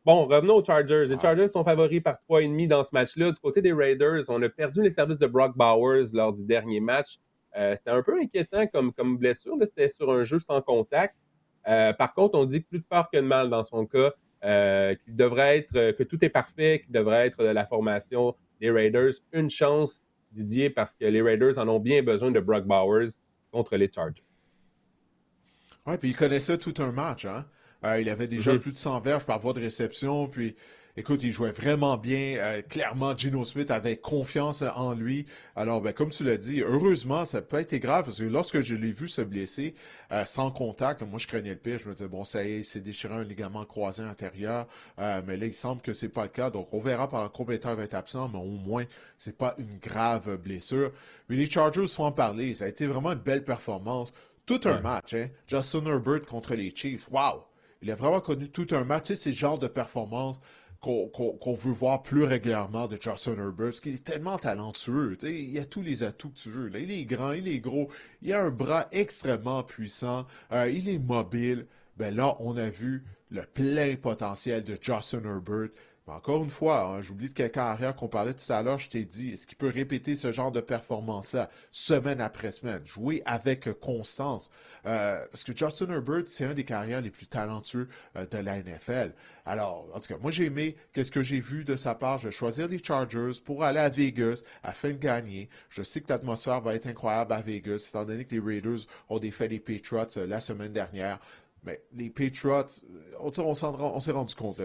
Speaker 2: Bon, revenons aux Chargers. Les Chargers sont favoris par 3,5 dans ce match-là. Du côté des Raiders, on a perdu les services de Brock Bowers lors du dernier match. C'était un peu inquiétant comme blessure. Là. C'était sur un jeu sans contact. Par contre, on dit que plus de peur que de mal dans son cas. Qu'il devrait être, que tout est parfait, qu'il devrait être de la formation des Raiders. Une chance, Didier, parce que les Raiders en ont bien besoin de Brock Bowers contre les Chargers.
Speaker 1: Oui, puis il connaissait tout un match, hein? Il avait déjà plus de 100 verges par voie de réception, puis écoute, il jouait vraiment bien. Clairement, Geno Smith avait confiance en lui. Alors, comme tu l'as dit, heureusement, ça n'a pas été grave, parce que lorsque je l'ai vu se blesser sans contact, moi, je craignais le pire. Je me disais, bon, ça y est, il s'est déchiré un ligament croisé antérieur. Mais là, il semble que c'est pas le cas. Donc, on verra pendant combien de temps il va être absent, mais au moins, c'est pas une grave blessure. Mais les Chargers sont en parler. Ça a été vraiment une belle performance. tout un match, hein. Justin Herbert contre les Chiefs. Wow! Il a vraiment connu tout un match. Tu sais, c'est le genre de performance qu'on veut voir plus régulièrement de Justin Herbert, parce qu'il est tellement talentueux. Tu sais, il a tous les atouts que tu veux. Là, il est grand, il est gros, il a un bras extrêmement puissant, il est mobile. Ben là, on a vu le plein potentiel de Justin Herbert. Mais encore une fois, hein, j'oublie de quelqu'un arrière qu'on parlait tout à l'heure, je t'ai dit, est-ce qu'il peut répéter ce genre de performance-là semaine après semaine, jouer avec constance? Parce que Justin Herbert, c'est un des carrières les plus talentueux de la NFL. Alors, en tout cas, moi j'ai aimé qu'est-ce que j'ai vu de sa part. Je vais choisir les Chargers pour aller à Vegas afin de gagner. Je sais que l'atmosphère va être incroyable à Vegas, étant donné que les Raiders ont défait les Patriots la semaine dernière. Mais les Patriots, on s'est rendu compte.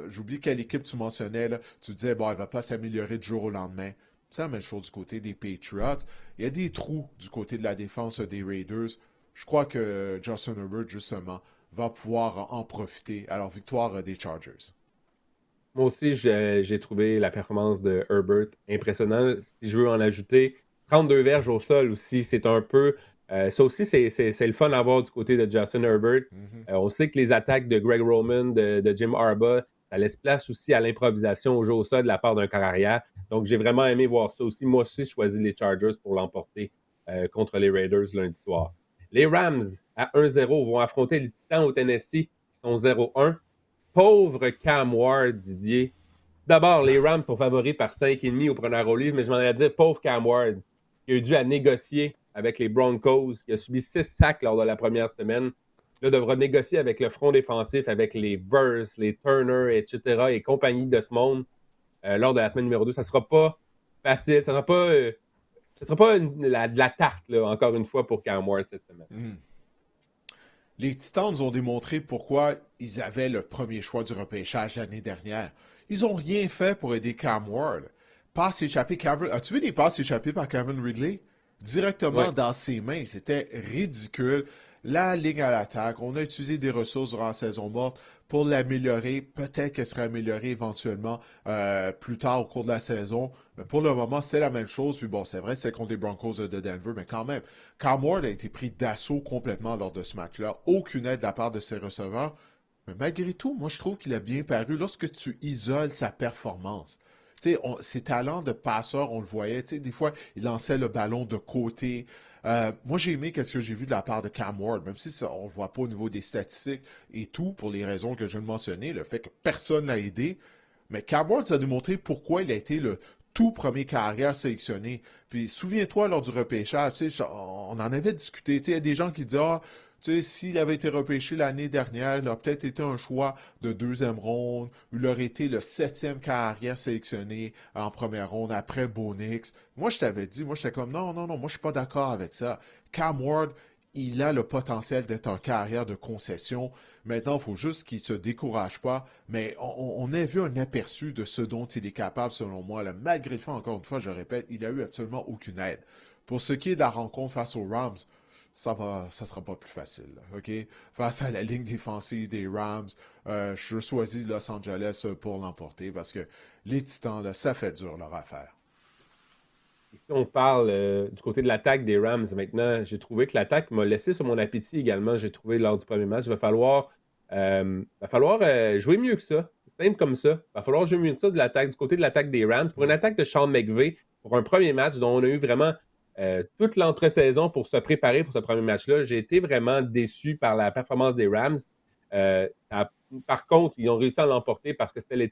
Speaker 1: J'oublie quelle équipe tu mentionnais. Là. Tu disais, bon, elle ne va pas s'améliorer du jour au lendemain. C'est la même chose du côté des Patriots. Il y a des trous du côté de la défense des Raiders. Je crois que Justin Herbert, justement, va pouvoir en profiter. Alors, victoire des Chargers.
Speaker 2: Moi aussi, j'ai trouvé la performance de Herbert impressionnante. Si je veux en ajouter, 32 verges au sol aussi, c'est un peu... ça aussi, c'est le fun à voir du côté de Justin Herbert. On sait que les attaques de Greg Roman, de Jim Harbaugh, ça laisse place aussi à l'improvisation au jeu au sol de la part d'un corps arrière. Donc, j'ai vraiment aimé voir ça aussi. Moi aussi, je choisis les Chargers pour l'emporter contre les Raiders lundi soir. Les Rams, à 1-0, vont affronter les Titans au Tennessee, qui sont 0-1. Pauvre Cam Ward, Didier. D'abord, les Rams sont favoris par 5,5 au premier au livre, mais je m'en allais dire pauvre Cam Ward, qui a dû à négocier avec les Broncos, qui a subi 6 sacs lors de la première semaine. Là, devra négocier avec le front défensif, avec les Verse, les Turner, etc. et compagnie de ce monde lors de la semaine numéro 2. Ça ne sera pas facile, ça ne sera pas de la tarte, là, encore une fois, pour Cam Ward cette semaine.
Speaker 1: Les Titans nous ont démontré pourquoi ils avaient le premier choix du repêchage l'année dernière. Ils n'ont rien fait pour aider Cam Ward. Passe échappée, as-tu vu les passes échappées par Kevin Ridley? Directement dans ses mains. C'était ridicule. La ligne à l'attaque, on a utilisé des ressources durant la saison morte pour l'améliorer. Peut-être qu'elle serait améliorée éventuellement plus tard au cours de la saison. Mais pour le moment, c'est la même chose. Puis bon, c'est vrai, c'est contre les Broncos de Denver, mais quand même, Cam Ward a été pris d'assaut complètement lors de ce match-là. Aucune aide de la part de ses receveurs. Mais malgré tout, moi, je trouve qu'il a bien paru lorsque tu isoles sa performance. Ses talents de passeur, on le voyait. Des fois, il lançait le ballon de côté. Moi, j'ai aimé ce que j'ai vu de la part de Cam Ward, même si ça, on ne le voit pas au niveau des statistiques et tout, pour les raisons que je viens de mentionner, le fait que personne l'a aidé. Mais Cam Ward, ça a démontré pourquoi il a été le tout premier carrière sélectionné. Puis, souviens-toi, lors du repêchage, on en avait discuté. Il y a des gens qui disent « Ah, s'il avait été repêché l'année dernière, il aurait peut-être été un choix de deuxième ronde, il aurait été le 7e carrière sélectionné en première ronde après Bo Nix. » Moi, je t'avais dit, moi, j'étais comme non, moi, je suis pas d'accord avec ça. Cam Ward, il a le potentiel d'être un carrière de concession. Maintenant, il faut juste qu'il ne se décourage pas. Mais on a vu un aperçu de ce dont il est capable, selon moi. Là, malgré le fait, encore une fois, je répète, il n'a eu absolument aucune aide. Pour ce qui est de la rencontre face aux Rams, ça sera pas plus facile, là, OK? Face à la ligne défensive des Rams, je choisis Los Angeles pour l'emporter parce que les Titans, là, ça fait dur leur affaire.
Speaker 2: Si on parle du côté de l'attaque des Rams maintenant, j'ai trouvé que l'attaque m'a laissé sur mon appétit également, j'ai trouvé lors du premier match. Il va falloir jouer mieux que ça. C'est simple comme ça. Il va falloir jouer mieux que ça du côté de l'attaque des Rams. Pour une attaque de Sean McVay, pour un premier match dont on a eu vraiment toute l'entre-saison pour se préparer pour ce premier match-là, j'ai été vraiment déçu par la performance des Rams. Par contre, ils ont réussi à l'emporter parce que c'était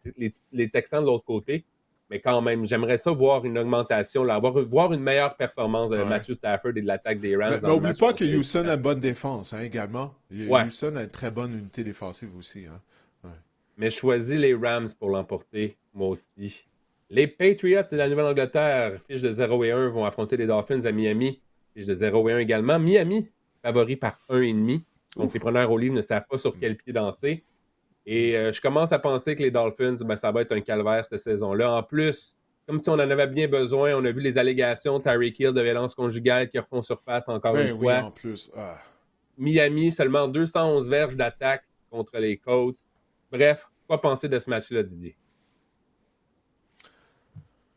Speaker 2: les Texans de l'autre côté. Mais quand même, j'aimerais ça voir une augmentation, là, voir une meilleure performance de Matthew Stafford et de l'attaque des Rams.
Speaker 1: Mais n'oublie pas que Houston a une bonne défense, hein, également. Houston a une très bonne unité défensive aussi. Hein. Ouais.
Speaker 2: Mais je choisis les Rams pour l'emporter, moi aussi. Les Patriots de la Nouvelle-Angleterre, fiche de 0-1, vont affronter les Dolphins à Miami. Fiche de 0-1 également. Miami, favori par 1,5. Donc, les preneurs au livre ne savent pas sur quel pied danser. Et je commence à penser que les Dolphins, ça va être un calvaire cette saison-là. En plus, comme si on en avait bien besoin, on a vu les allégations Tyreek Hill de violence conjugale qui refont surface encore une fois.
Speaker 1: Oui, en plus.
Speaker 2: Miami, seulement 211 verges d'attaque contre les Colts. Bref, quoi penser de ce match-là, Didier?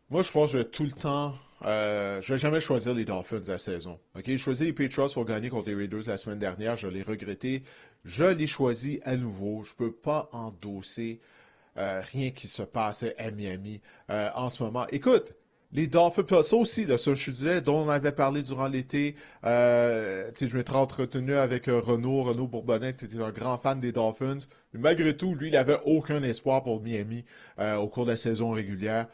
Speaker 1: Moi, je pense que je vais tout le temps Je vais jamais choisir les Dolphins de la saison. OK? J'ai choisi les Patriots pour gagner contre les Raiders la semaine dernière. Je l'ai regretté. Je les choisis à nouveau. Je peux pas endosser rien qui se passe à Miami en ce moment. Écoute, les Dolphins, ça aussi, là, ça je disais, dont on avait parlé durant l'été. Je m'étais entretenu avec Renaud Bourbonnais, qui était un grand fan des Dolphins. Mais malgré tout, lui, il n'avait aucun espoir pour Miami au cours de la saison régulière.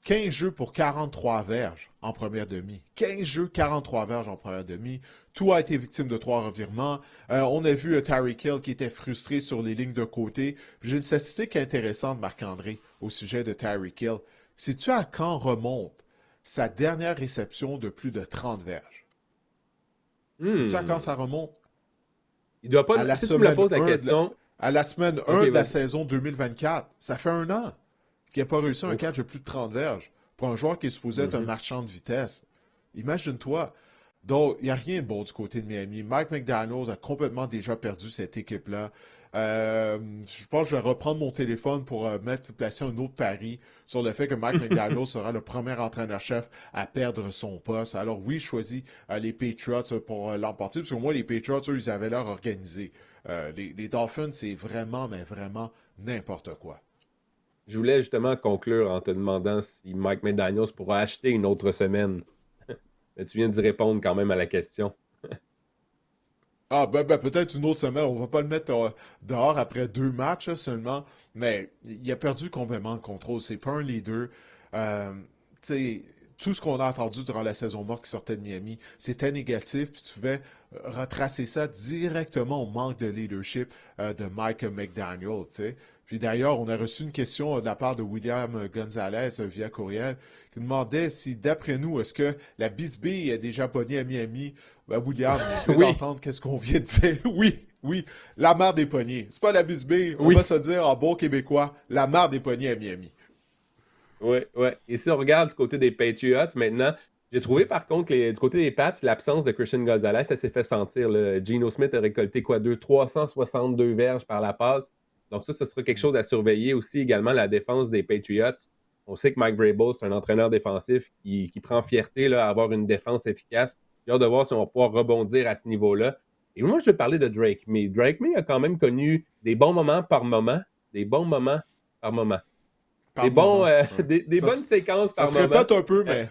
Speaker 1: 15 jeux pour 43 verges en première demi. 15 jeux, 43 verges en première demi. Tout a été victime de 3 revirements. On a vu Tyreek Hill qui était frustré sur les lignes de côté. J'ai une statistique intéressante, Marc-André, au sujet de Tyreek Hill. Sais-tu à quand remonte sa dernière réception de plus de 30 verges? Sais-tu à quand ça remonte?
Speaker 2: Il doit pas...
Speaker 1: À la
Speaker 2: Si tu me la
Speaker 1: semaine
Speaker 2: poses la
Speaker 1: 1
Speaker 2: question...
Speaker 1: à la semaine 1 de la saison 2024. Ça fait 1 an qu'il n'a pas réussi un catch de plus de 30 verges pour un joueur qui est supposé être un marchand de vitesse. Imagine-toi. Donc, il n'y a rien de bon du côté de Miami. Mike McDaniels a complètement déjà perdu cette équipe-là. Je pense que je vais reprendre mon téléphone pour placer un autre pari sur le fait que Mike McDaniels sera le premier entraîneur-chef à perdre son poste. Alors oui, je choisis les Patriots pour l'emporter, parce que moi, les Patriots, eux, ils avaient l'air organisés. Les Dolphins, c'est vraiment, mais vraiment n'importe quoi.
Speaker 2: Je voulais justement conclure en te demandant si Mike McDaniels pourra acheter une autre semaine. Mais tu viens d'y répondre quand même à la question.
Speaker 1: Peut-être une autre semaine. On va pas le mettre dehors après 2 matchs là, seulement. Mais il a perdu complètement le contrôle. C'est pas un leader. Tout ce qu'on a entendu durant la saison morte qui sortait de Miami, c'était négatif. Puis tu pouvais retracer ça directement au manque de leadership de Mike McDaniel. T'sais. Puis d'ailleurs, on a reçu une question de la part de William Gonzalez via courriel qui demandait si, d'après nous, est-ce que la bisbille est déjà pognée à Miami? William, tu veux entendre qu'est-ce qu'on vient de dire? Oui, la mare des poignées. C'est pas la bisbille, on va se dire en bon québécois, la mare des poignées à Miami.
Speaker 2: Oui. Et si on regarde du côté des Patriots, maintenant, j'ai trouvé par contre, du côté des Pats, l'absence de Christian Gonzalez, ça s'est fait sentir. Geno Smith a récolté 362 verges par la passe. Donc ça, ce sera quelque chose à surveiller aussi également, la défense des Patriots. On sait que Mike Vrabel, c'est un entraîneur défensif qui prend fierté à avoir une défense efficace. J'ai hâte de voir si on va pouvoir rebondir à ce niveau-là. Et moi, je vais parler de Drake May. Drake May a quand même connu des bons moments par moment. Des bonnes séquences par moment.
Speaker 1: Ça se répète un peu, mais...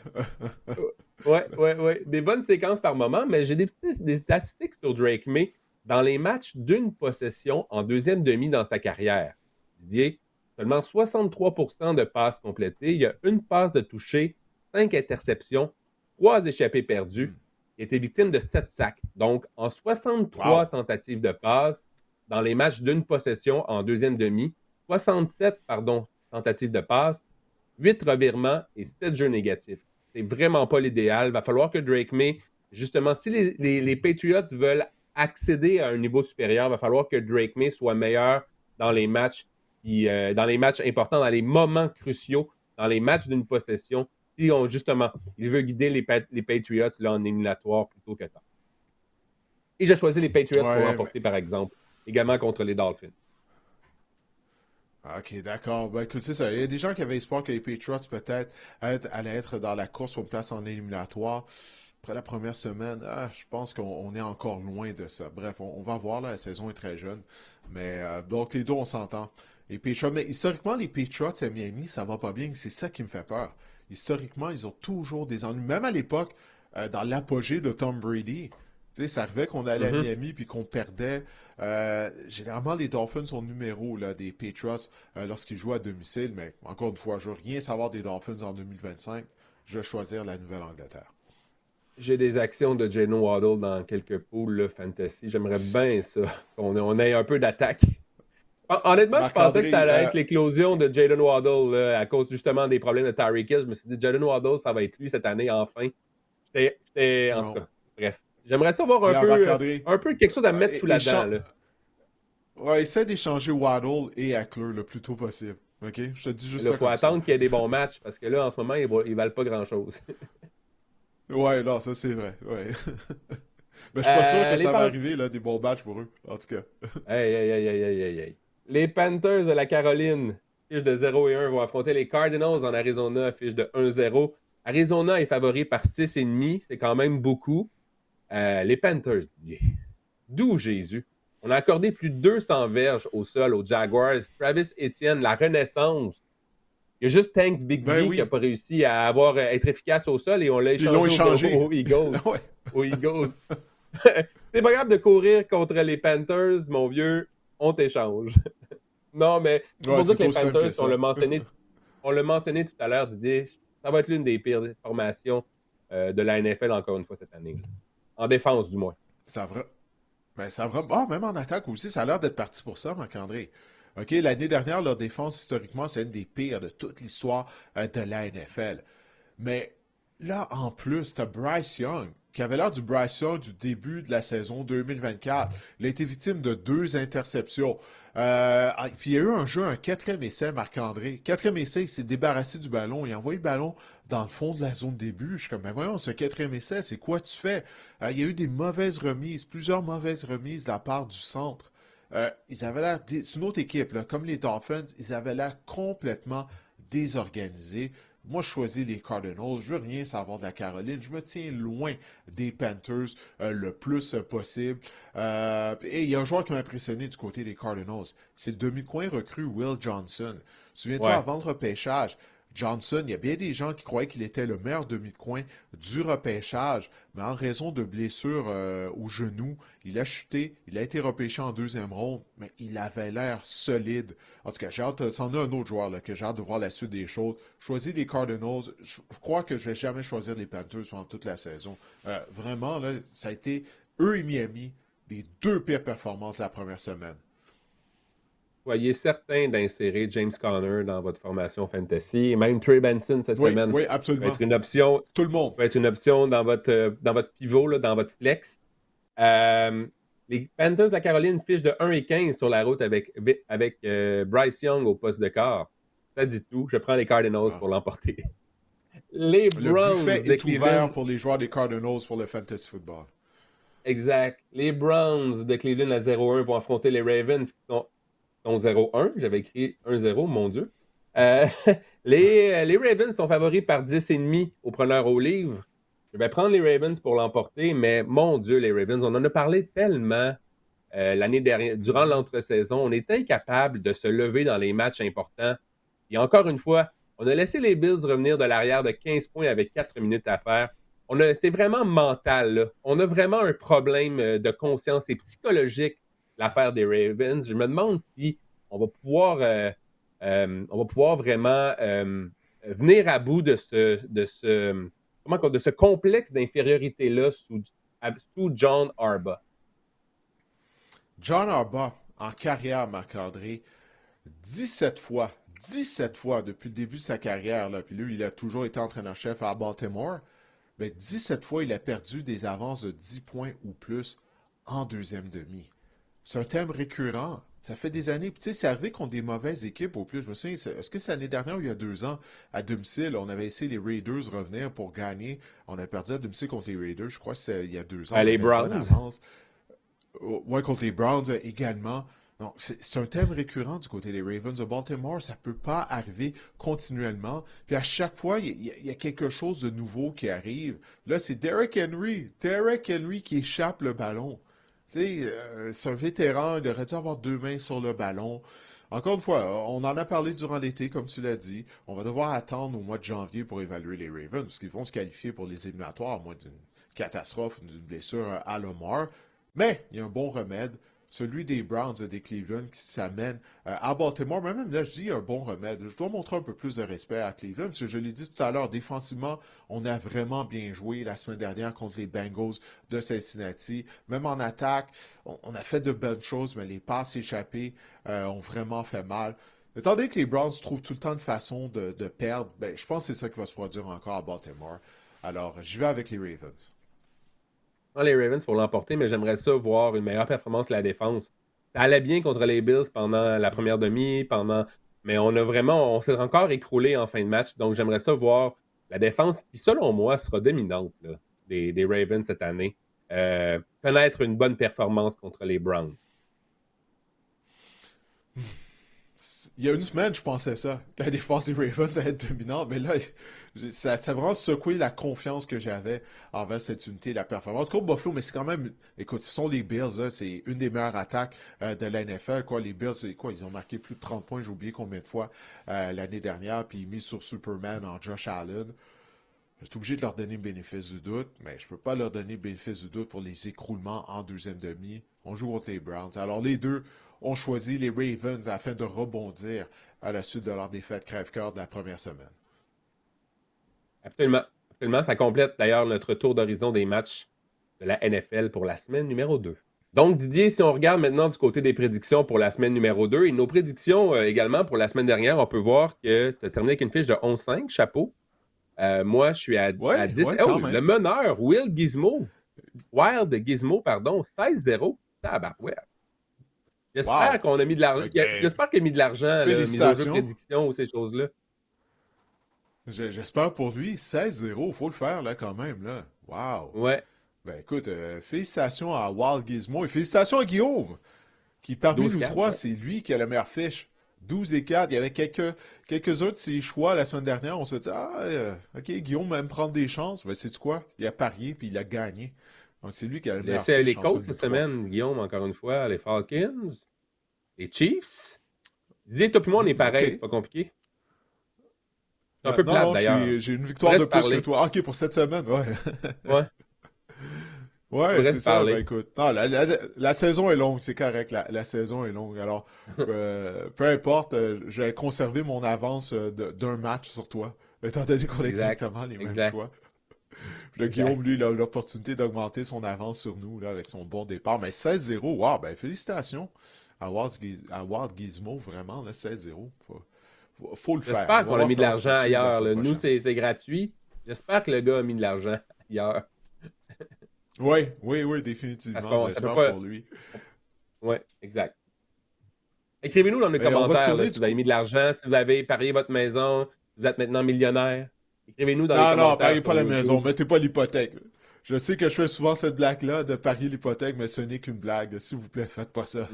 Speaker 2: Oui. Des bonnes séquences par moment, mais j'ai des statistiques sur Drake May dans les matchs d'une possession en deuxième demi dans sa carrière. Didier, seulement 63% de passes complétées. Il y a une passe de toucher, 5 interceptions, 3 échappées perdues. Il était victime de 7 sacs. Donc, en 63 tentatives de passe dans les matchs d'une possession en deuxième demi, 67 tentatives de passe, 8 revirements et 7 jeux négatifs. C'est vraiment pas l'idéal. Il va falloir que Drake May, justement, si les Patriots veulent accéder à un niveau supérieur, il va falloir que Drake May soit meilleur dans les matchs importants, dans les moments cruciaux, dans les matchs d'une possession. Si il veut guider les Patriots là, en éliminatoire plutôt que tard. Et j'ai choisi les Patriots pour l'emporter, par exemple, également contre les Dolphins.
Speaker 1: OK, d'accord. Écoute, c'est ça. Il y a des gens qui avaient espoir que les Patriots, peut-être, allaient être dans la course pour une place en éliminatoire. Après la première semaine, je pense qu'on est encore loin de ça. Bref, on va voir, là, la saison est très jeune. Mais donc, les deux, on s'entend. Les Patriots, mais historiquement, les Patriots à Miami, ça va pas bien. C'est ça qui me fait peur. Historiquement, ils ont toujours des ennuis. Même à l'époque, dans l'apogée de Tom Brady, ça arrivait qu'on allait à Miami puis qu'on perdait. Généralement, les Dolphins sont numéro là, des Patriots lorsqu'ils jouent à domicile. Mais encore une fois, je ne veux rien savoir des Dolphins en 2025. Je vais choisir la Nouvelle-Angleterre.
Speaker 2: J'ai des actions de Jalen Waddle dans quelques poules fantasy. J'aimerais bien ça, qu'on ait un peu d'attaque. Honnêtement, je pensais que ça allait être l'éclosion de Jalen Waddle là, à cause justement des problèmes de Tyreek Hill. Je me suis dit, Jalen Waddle, ça va être lui cette année, enfin. En tout cas, bref. J'aimerais savoir un peu quelque chose à mettre sous la dent. Là.
Speaker 1: Ouais, essaie d'échanger Waddle et Eckler le plus tôt possible. OK? Je te dis juste ça.
Speaker 2: Il faut attendre qu'il y ait des bons matchs parce que là, en ce moment, ils valent pas grand-chose.
Speaker 1: Ouais, non, ça c'est vrai. Ouais. Mais je suis pas sûr que ça va arriver, là, des bons matchs pour eux, en tout cas.
Speaker 2: Hey. Les Panthers de la Caroline, fiche de 0-1, vont affronter les Cardinals en Arizona, fiche de 1-0. Arizona est favori par 6,5. C'est quand même beaucoup. Les Panthers, d'où Jésus? On a accordé plus de 200 verges au sol aux Jaguars. Travis Etienne, la renaissance. Il y a juste Tank Bigsby qui n'a pas réussi à être efficace au sol et on l'a échangé aux Eagles.
Speaker 1: Ouais.
Speaker 2: Aux Eagles. C'est pas grave de courir contre les Panthers, mon vieux. On t'échange. Non, mais c'est pour dire que les Panthers, on l'a mentionné tout à l'heure, Didier, ça va être l'une des pires formations de la NFL encore une fois cette année. En défense, du moins.
Speaker 1: Ça vraiment. Même en attaque aussi, ça a l'air d'être parti pour ça, Marc-André. OK, l'année dernière, leur défense, historiquement, c'est une des pires de toute l'histoire de la NFL. Mais là, en plus, t'as Bryce Young, qui avait l'air du Bryce Young du début de la saison 2024. Il a été victime de 2 interceptions. Puis il y a eu un 4e essai, Marc-André. 4e essai, il s'est débarrassé du ballon. Il a envoyé le ballon dans le fond de la zone de début. Je suis comme, mais voyons, ce 4e essai, c'est quoi tu fais? Il y a eu des mauvaises remises, plusieurs mauvaises remises de la part du centre. Ils avaient l'air, c'est une autre équipe, là, comme les Dolphins, ils avaient l'air complètement désorganisés. Moi, je choisis les Cardinals. Je veux rien savoir de la Caroline. Je me tiens loin des Panthers le plus possible. Et il y a un joueur qui m'a impressionné du côté des Cardinals. C'est le demi-coin recru Will Johnson. Souviens-toi, avant le repêchage, Johnson, il y a bien des gens qui croyaient qu'il était le meilleur demi-de-coin du repêchage, mais en raison de blessures au genou, il a chuté, il a été repêché en 2e ronde, mais il avait l'air solide. En tout cas, j'ai hâte, c'en est un autre joueur là, que j'ai hâte de voir la suite des choses. Choisis les Cardinals, je crois que je ne vais jamais choisir les Panthers pendant toute la saison. Vraiment, là, ça a été eux et Miami, les 2 pires performances de la première semaine.
Speaker 2: Soyez certain d'insérer James Conner dans votre formation fantasy. Et même Trey Benson cette semaine.
Speaker 1: Oui, absolument.
Speaker 2: Peut être une option.
Speaker 1: Tout le monde.
Speaker 2: Peut être une option dans votre pivot, là, dans votre flex. Les Panthers de la Caroline fichent de 1-15 sur la route avec Bryce Young au poste de quart. Ça dit tout. Je prends les Cardinals pour l'emporter. Les Browns
Speaker 1: le buffet
Speaker 2: de
Speaker 1: est
Speaker 2: Cleveland
Speaker 1: ouvert pour les joueurs des Cardinals pour le fantasy football.
Speaker 2: Exact. Les Browns de Cleveland à 0-1 vont affronter les Ravens qui sont 0-1. J'avais écrit 1-0, mon Dieu. Les Ravens sont favoris par 10,5 au preneur au livre. Je vais prendre les Ravens pour l'emporter, mais mon Dieu, les Ravens, on en a parlé tellement l'année dernière, durant l'entre-saison. On est incapable de se lever dans les matchs importants. Et encore une fois, on a laissé les Bills revenir de l'arrière de 15 points avec 4 minutes à faire. C'est vraiment mental, là. On a vraiment un problème de conscience et psychologique, l'affaire des Ravens. Je me demande si on va pouvoir vraiment venir à bout de ce complexe d'infériorité-là sous John Harbaugh.
Speaker 1: John Harbaugh, en carrière, Marc-André, 17 fois depuis le début de sa carrière, là, puis lui, il a toujours été entraîneur-chef à Baltimore, mais 17 fois, il a perdu des avances de 10 points ou plus en 2e demi. C'est un thème récurrent. Ça fait des années. Puis, tu sais, c'est arrivé contre des mauvaises équipes au plus. Je me souviens, est-ce que c'est l'année dernière ou il y a 2 ans, à domicile, on avait essayé les Raiders revenir pour gagner. On a perdu à domicile contre les Raiders. Je crois que c'est il y a 2 ans.
Speaker 2: Les Browns.
Speaker 1: Oui, contre les Browns également. Donc, c'est un thème récurrent du côté des Ravens de Baltimore. Ça ne peut pas arriver continuellement. Puis à chaque fois, il y a quelque chose de nouveau qui arrive. Là, c'est Derrick Henry. Derrick Henry qui échappe le ballon. Tu sais, c'est un vétéran. Il aurait dû avoir 2 mains sur le ballon. Encore une fois, on en a parlé durant l'été, comme tu l'as dit. On va devoir attendre au mois de janvier pour évaluer les Ravens, parce qu'ils vont se qualifier pour les éliminatoires, à moins d'une catastrophe, d'une blessure à Lamar. Mais il y a un bon remède, celui des Browns et des Cleveland qui s'amène à Baltimore. Mais même là, je dis un bon remède. Je dois montrer un peu plus de respect à Cleveland, parce que je l'ai dit tout à l'heure, défensivement, on a vraiment bien joué la semaine dernière contre les Bengals de Cincinnati. Même en attaque, on a fait de bonnes choses, mais les passes échappées ont vraiment fait mal. Étant donné que les Browns trouvent tout le temps une façon de perdre, ben, je pense que c'est ça qui va se produire encore à Baltimore. Alors, j'y vais avec les Ravens.
Speaker 2: Les Ravens pour l'emporter, mais j'aimerais ça voir une meilleure performance de la défense. Ça allait bien contre les Bills pendant la première demi, mais on s'est encore écroulé en fin de match. Donc, j'aimerais ça voir la défense qui, selon moi, sera dominante là, des Ravens cette année. Connaître une bonne performance contre les Browns.
Speaker 1: il y a une semaine, je pensais ça. La défense des Ravens allait être dominante, mais là, ça a vraiment secoué la confiance que j'avais envers cette unité, la performance. Contre Buffalo, mais c'est quand même... Écoute, ce sont les Bills, là, c'est une des meilleures attaques de la NFL. Quoi. Les Bills, c'est quoi? Ils ont marqué plus de 30 points, j'ai oublié combien de fois l'année dernière, puis ils mis sur Superman en Josh Allen. Je suis obligé de leur donner le bénéfice du doute, mais je ne peux pas leur donner le bénéfice du doute pour les écroulements en deuxième demi. On joue contre les Browns. Alors, les deux ont choisi les Ravens afin de rebondir à la suite de leur défaite crève-cœur de la première semaine.
Speaker 2: Absolument. Absolument. Ça complète d'ailleurs notre tour d'horizon des matchs de la NFL pour la semaine numéro 2. Donc, Didier, si on regarde maintenant du côté des prédictions pour la semaine numéro 2 et nos prédictions également pour la semaine dernière, on peut voir que tu as terminé avec une fiche de 11-5, chapeau. Moi, je suis à 10. Le meneur, Wild Gizmo, 16-0. Tabarouette. J'espère qu'on a mis de l'argent. J'espère qu'il a mis de l'argent, mis au jeu de prédiction ou ces choses-là.
Speaker 1: J'espère pour lui, 16-0, il faut le faire là quand même. Là. Wow!
Speaker 2: Ouais.
Speaker 1: Ben écoute, félicitations à Wild Gizmo et félicitations à Guillaume, qui parmi nous trois, c'est lui qui a la meilleure fiche. 12-4, il y avait quelques-uns de ses choix la semaine dernière. On s'est dit, OK, Guillaume va me prendre des chances. Mais c'est quoi? Il a parié puis il a gagné. Donc, c'est lui qui a la meilleure fiche.
Speaker 2: Les Colts cette semaine, Guillaume, encore une fois, les Falcons, les Chiefs. Disais, toi puis moi, on est pareil, c'est pas compliqué. C'est un peu plate, d'ailleurs.
Speaker 1: J'ai une victoire de plus que toi. OK, pour cette semaine, ouais.
Speaker 2: Ouais.
Speaker 1: Ouais, c'est ça. Ben, écoute, non, la saison est longue, c'est correct. La saison est longue. Alors, peu importe, j'ai conservé mon avance d'un match sur toi, étant donné qu'on a exactement les mêmes choix. Le Guillaume, lui, il a l'opportunité d'augmenter son avance sur nous là, avec son bon départ. Mais 16-0, wow, ben félicitations à Wild Gizmo, vraiment, là, 16-0. Faut le faire.
Speaker 2: J'espère qu'on a mis de l'argent ailleurs. Nous, c'est gratuit. J'espère que le gars a mis de l'argent ailleurs.
Speaker 1: Oui, définitivement. J'espère pour lui.
Speaker 2: Oui, exact. Écrivez-nous dans les commentaires si vous avez mis de l'argent, si vous avez parié votre maison, si vous êtes maintenant millionnaire. Écrivez-nous dans les commentaires.
Speaker 1: Non, pariez pas la maison, mettez pas l'hypothèque. Je sais que je fais souvent cette blague-là de parier l'hypothèque, mais ce n'est qu'une blague. S'il vous plaît, faites pas ça.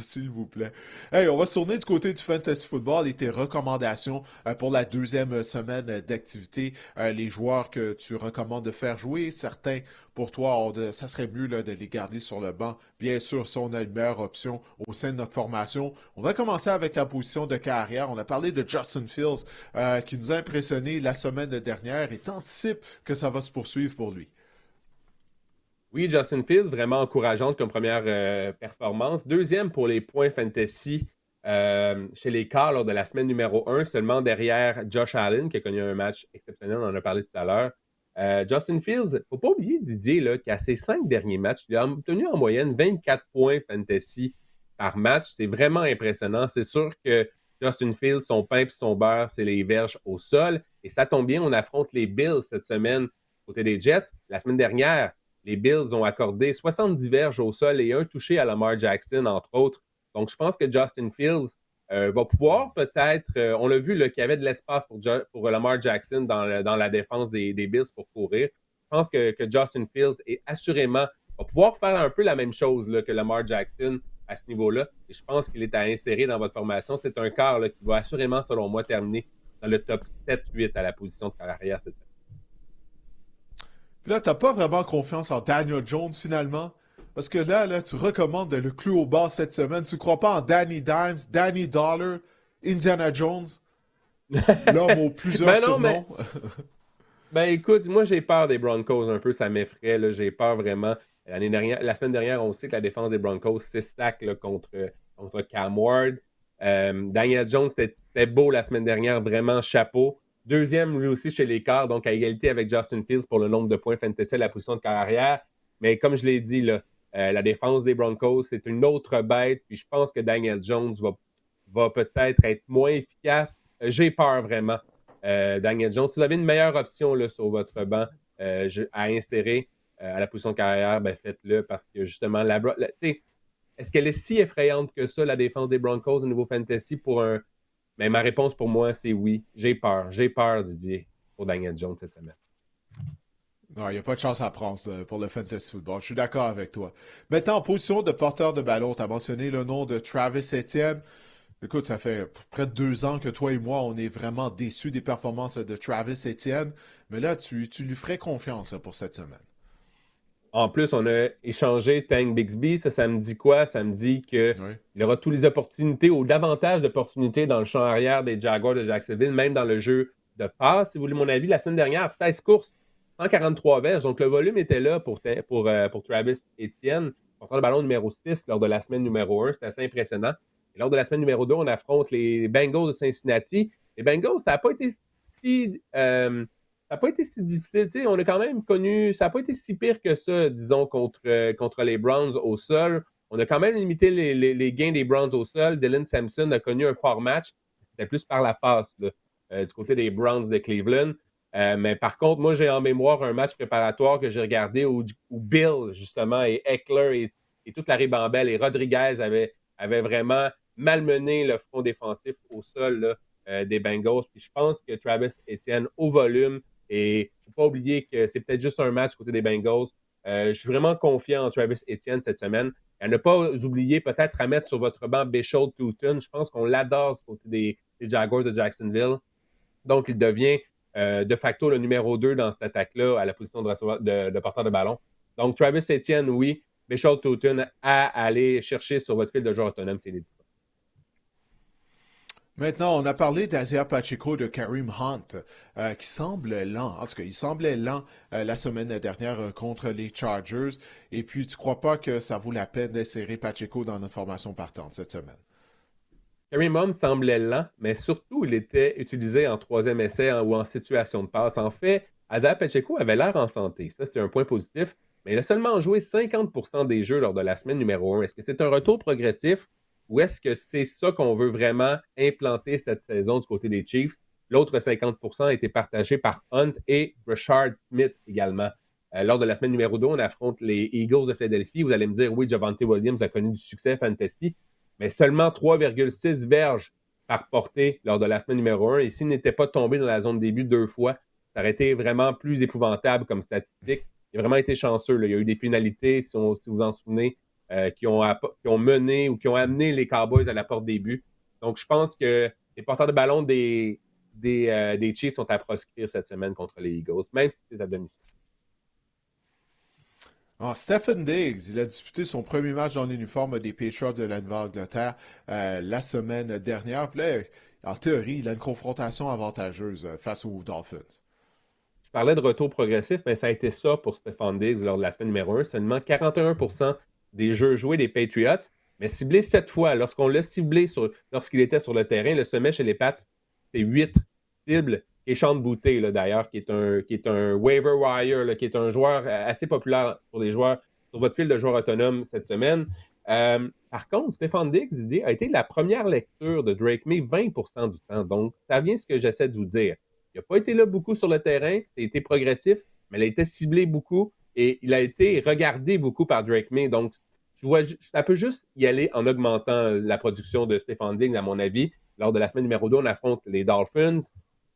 Speaker 1: S'il vous plaît. Hey, on va se tourner du côté du Fantasy Football et tes recommandations pour la deuxième semaine d'activité. Les joueurs que tu recommandes de faire jouer, certains pour toi, ça serait mieux là, de les garder sur le banc. Bien sûr, si on a une meilleure option au sein de notre formation. On va commencer avec la position de carrière. On a parlé de Justin Fields qui nous a impressionné la semaine dernière et t'anticipe que ça va se poursuivre pour lui.
Speaker 2: Oui, Justin Fields, vraiment encourageante comme première performance. Deuxième pour les points fantasy chez les Cards lors de la semaine numéro 1, seulement derrière Josh Allen qui a connu un match exceptionnel, on en a parlé tout à l'heure. Justin Fields, il ne faut pas oublier Didier là, qu'à ses 5 derniers matchs, il a obtenu en moyenne 24 points fantasy par match. C'est vraiment impressionnant. C'est sûr que Justin Fields, son pain et son beurre, c'est les verges au sol. Et ça tombe bien, on affronte les Bills cette semaine côté des Jets. La semaine dernière, les Bills ont accordé 70 verges au sol et un touché à Lamar Jackson, entre autres. Donc, je pense que Justin Fields va pouvoir peut-être, on l'a vu, qu'il y avait de l'espace pour Lamar Jackson dans la défense des Bills pour courir. Je pense que Justin Fields va pouvoir faire un peu la même chose là, que Lamar Jackson à ce niveau-là. Et je pense qu'il est à insérer dans votre formation. C'est un quart là, qui va assurément, selon moi, terminer dans le top 7-8 à la position de carrière cette semaine.
Speaker 1: Puis là, tu n'as pas vraiment confiance en Daniel Jones finalement? Parce que là, tu recommandes le clou au bas cette semaine. Tu ne crois pas en Danny Dimes, Danny Dollar, Indiana Jones, l'homme aux plusieurs surnoms?
Speaker 2: Ben écoute, moi j'ai peur des Broncos un peu, ça m'effraie. Là, j'ai peur vraiment. La semaine dernière, on sait que la défense des Broncos s'estaque contre Cam Ward. Daniel Jones, c'était beau la semaine dernière, vraiment chapeau. Deuxième, lui aussi, chez les Cards, donc à égalité avec Justin Fields pour le nombre de points fantasy à la position de carrière. Mais comme je l'ai dit, là, la défense des Broncos, c'est une autre bête. Puis je pense que Daniel Jones va peut-être être moins efficace. J'ai peur vraiment. Daniel Jones, si vous avez une meilleure option là, sur votre banc à insérer à la position de carrière, ben faites-le parce que justement, est-ce qu'elle est si effrayante que ça, la défense des Broncos au niveau fantasy pour un... Mais ma réponse pour moi, c'est oui. J'ai peur, Didier, pour Daniel Jones cette semaine.
Speaker 1: Non, il n'y a pas de chance à prendre pour le fantasy football. Je suis d'accord avec toi. Maintenant, en position de porteur de ballon, tu as mentionné le nom de Travis Etienne. Écoute, ça fait près de 2 ans que toi et moi, on est vraiment déçus des performances de Travis Etienne, mais là, tu lui ferais confiance pour cette semaine.
Speaker 2: En plus, on a échangé Tank Bixby. Ça me dit quoi? Ça me dit qu'il
Speaker 1: Oui.
Speaker 2: aura toutes les opportunités ou davantage d'opportunités dans le champ arrière des Jaguars de Jacksonville, même dans le jeu de passe. Si vous voulez mon avis, la semaine dernière, 16 courses, 143 verges. Donc, le volume était là pour Travis Etienne, portant le ballon numéro 6 lors de la semaine numéro 1. C'était assez impressionnant. Et lors de la semaine numéro 2, on affronte les Bengals de Cincinnati. Les Bengals, ça n'a pas été si... ça n'a pas été si difficile. T'sais, on a quand même connu. Ça n'a pas été si pire que ça, disons, contre les Browns au sol. On a quand même limité les gains des Browns au sol. Dylan Sampson a connu un fort match. C'était plus par la passe là, du côté des Browns de Cleveland. Mais par contre, moi, j'ai en mémoire un match préparatoire que j'ai regardé où Bill, justement, et Eckler et toute la ribambelle et Rodriguez avaient vraiment malmené le front défensif au sol là, des Bengals. Puis je pense que Travis Etienne, au volume, et il ne faut pas oublier que c'est peut-être juste un match côté des Bengals. Je suis vraiment confiant en Travis Etienne cette semaine. À ne pas oublier peut-être à mettre sur votre banc Bishop Tootin. Je pense qu'on l'adore du côté des Jaguars de Jacksonville. Donc, il devient de facto le numéro 2 dans cette attaque-là à la position de porteur de ballon. Donc, Travis Etienne, oui. Bishop Tootin à aller chercher sur votre fil de joueur autonome, c'est les
Speaker 1: Maintenant, on a parlé d'Isaiah Pacheco, de Kareem Hunt, qui semble lent. En tout cas, il semblait lent la semaine dernière contre les Chargers. Et puis, tu ne crois pas que ça vaut la peine d'insérer Pacheco dans notre formation partante cette semaine?
Speaker 2: Kareem Hunt semblait lent, mais surtout, il était utilisé en troisième essai ou en situation de passe. En fait, Isaiah Pacheco avait l'air en santé. Ça, c'est un point positif. Mais il a seulement joué 50% des jeux lors de la semaine numéro 1. Est-ce que c'est un retour progressif ou est-ce que c'est ça qu'on veut vraiment implanter cette saison du côté des Chiefs? L'autre 50% a été partagé par Hunt et Rashard Smith également. Lors de la semaine numéro 2, on affronte les Eagles de Philadelphie. Vous allez me dire, oui, Javonte Williams a connu du succès fantasy, mais seulement 3,6 verges par portée lors de la semaine numéro 1. Et s'il n'était pas tombé dans la zone de début 2 fois, ça aurait été vraiment plus épouvantable comme statistique. Il a vraiment été chanceux. Là. Il y a eu des pénalités, si vous vous en souvenez, qui ont mené ou qui ont amené les Cowboys à la porte des buts. Donc, je pense que les porteurs de ballon des Chiefs sont à proscrire cette semaine contre les Eagles, même si c'est à domicile.
Speaker 1: Stephen Diggs, il a disputé son premier match dans l'uniforme des Patriots de la Nouvelle-Angleterre la semaine dernière. Puis là, en théorie, il a une confrontation avantageuse face aux Dolphins.
Speaker 2: Je parlais de retour progressif, mais ça a été ça pour Stephen Diggs lors de la semaine numéro 1. Seulement 41% des jeux joués des Patriots, mais ciblé 7 fois. Lorsqu'on l'a ciblé lorsqu'il était sur le terrain, le sommet chez les Pats, c'est 8 cibles. Et Sean Boutte, là, d'ailleurs, qui est un waiver wire, là, qui est un joueur assez populaire pour les joueurs sur votre fil de joueurs autonomes cette semaine. Par contre, Stephen Diggs a été la première lecture de Drake May 20% du temps. Donc, ça vient ce que j'essaie de vous dire. Il n'a pas été là beaucoup sur le terrain, c'était progressif, mais il a été ciblé beaucoup et il a été regardé beaucoup par Drake May. Donc, ça peut juste y aller en augmentant la production de Stephen Diggs, à mon avis. Lors de la semaine numéro 2, on affronte les Dolphins,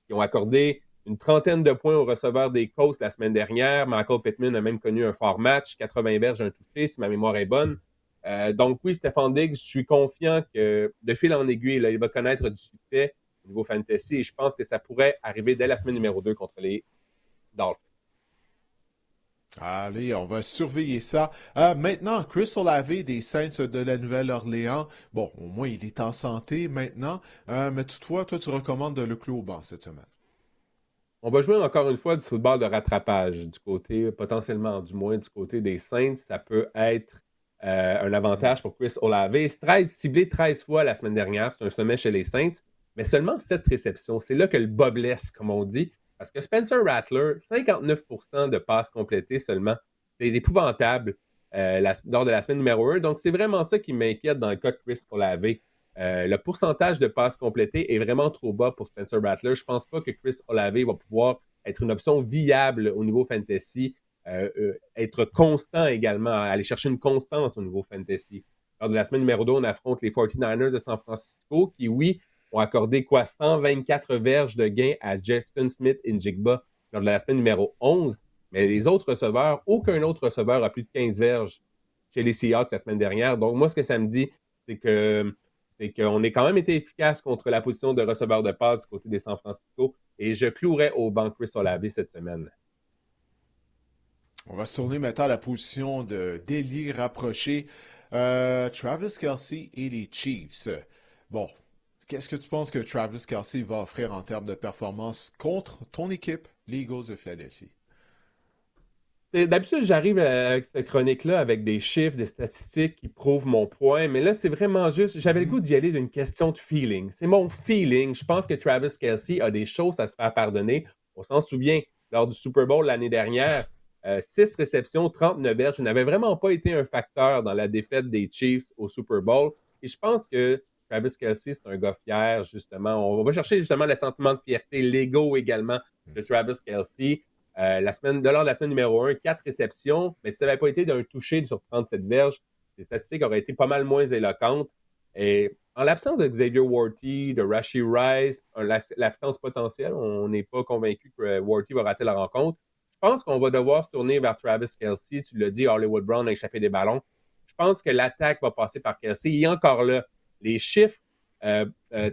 Speaker 2: qui ont accordé une trentaine de points aux receveurs des Colts la semaine dernière. Michael Pittman a même connu un fort match, 80 verges, un touché, si ma mémoire est bonne. Donc oui, Stephen Diggs, je suis confiant que de fil en aiguille, là, il va connaître du succès au niveau fantasy et je pense que ça pourrait arriver dès la semaine numéro 2 contre les Dolphins.
Speaker 1: Allez, on va surveiller ça. Maintenant, Chris Olave des Saints de la Nouvelle-Orléans. Bon, au moins, il est en santé maintenant. Mais toutefois, toi, tu recommandes le clou au banc cette semaine.
Speaker 2: On va jouer encore une fois du football de rattrapage du côté, potentiellement du moins du côté des Saints. Ça peut être un avantage pour Chris Olave. 13 ciblé 13 fois la semaine dernière. C'est un sommet chez les Saints, mais seulement 7 réceptions. C'est là que le bas blesse, comme on dit. Parce que Spencer Rattler, 59% de passes complétées seulement. C'est épouvantable lors de la semaine numéro 1. Donc, c'est vraiment ça qui m'inquiète dans le cas de Chris Olave. Le pourcentage de passes complétées est vraiment trop bas pour Spencer Rattler. Je ne pense pas que Chris Olave va pouvoir être une option viable au niveau fantasy, être constant également, aller chercher une constance au niveau fantasy. Lors de la semaine numéro 2, on affronte les 49ers de San Francisco qui, oui, ont accordé 124 verges de gain à Jackson Smith-Njigba lors de la semaine numéro 11. Mais les autres receveurs, aucun autre receveur a plus de 15 verges chez les Seahawks la semaine dernière. Donc, moi, ce que ça me dit, c'est que c'est qu'on a quand même été efficace contre la position de receveur de passe du côté des San Francisco. Et je clouerais au banc Chris Olave cette semaine.
Speaker 1: On va se tourner maintenant à la position d'ailier rapproché. Travis Kelce et les Chiefs. Bon, qu'est-ce que tu penses que Travis Kelce va offrir en termes de performance contre ton équipe, les Eagles de Philadelphie?
Speaker 2: D'habitude, j'arrive avec cette chronique-là avec des chiffres, des statistiques qui prouvent mon point, mais là, c'est vraiment juste, j'avais le goût d'y aller d'une question de feeling. C'est mon feeling. Je pense que Travis Kelce a des choses à se faire pardonner. On s'en souvient, lors du Super Bowl l'année dernière, 6 réceptions, 39 verges. Je n'avais vraiment pas été un facteur dans la défaite des Chiefs au Super Bowl. Et je pense que Travis Kelce, c'est un gars fier, justement. On va chercher justement le sentiment de fierté, l'ego également de Travis Kelce. Lors de la semaine numéro 1, 4 réceptions, mais si ça n'avait pas été d'un toucher sur 37 verges, les statistiques auraient été pas mal moins éloquentes. Et en l'absence de Xavier Worthy, de Rashee Rice, l'absence potentielle, on n'est pas convaincu que Worthy va rater la rencontre. Je pense qu'on va devoir se tourner vers Travis Kelce. Tu l'as dit, Hollywood Brown a échappé des ballons. Je pense que l'attaque va passer par Kelce. Et encore là, les chiffres tendent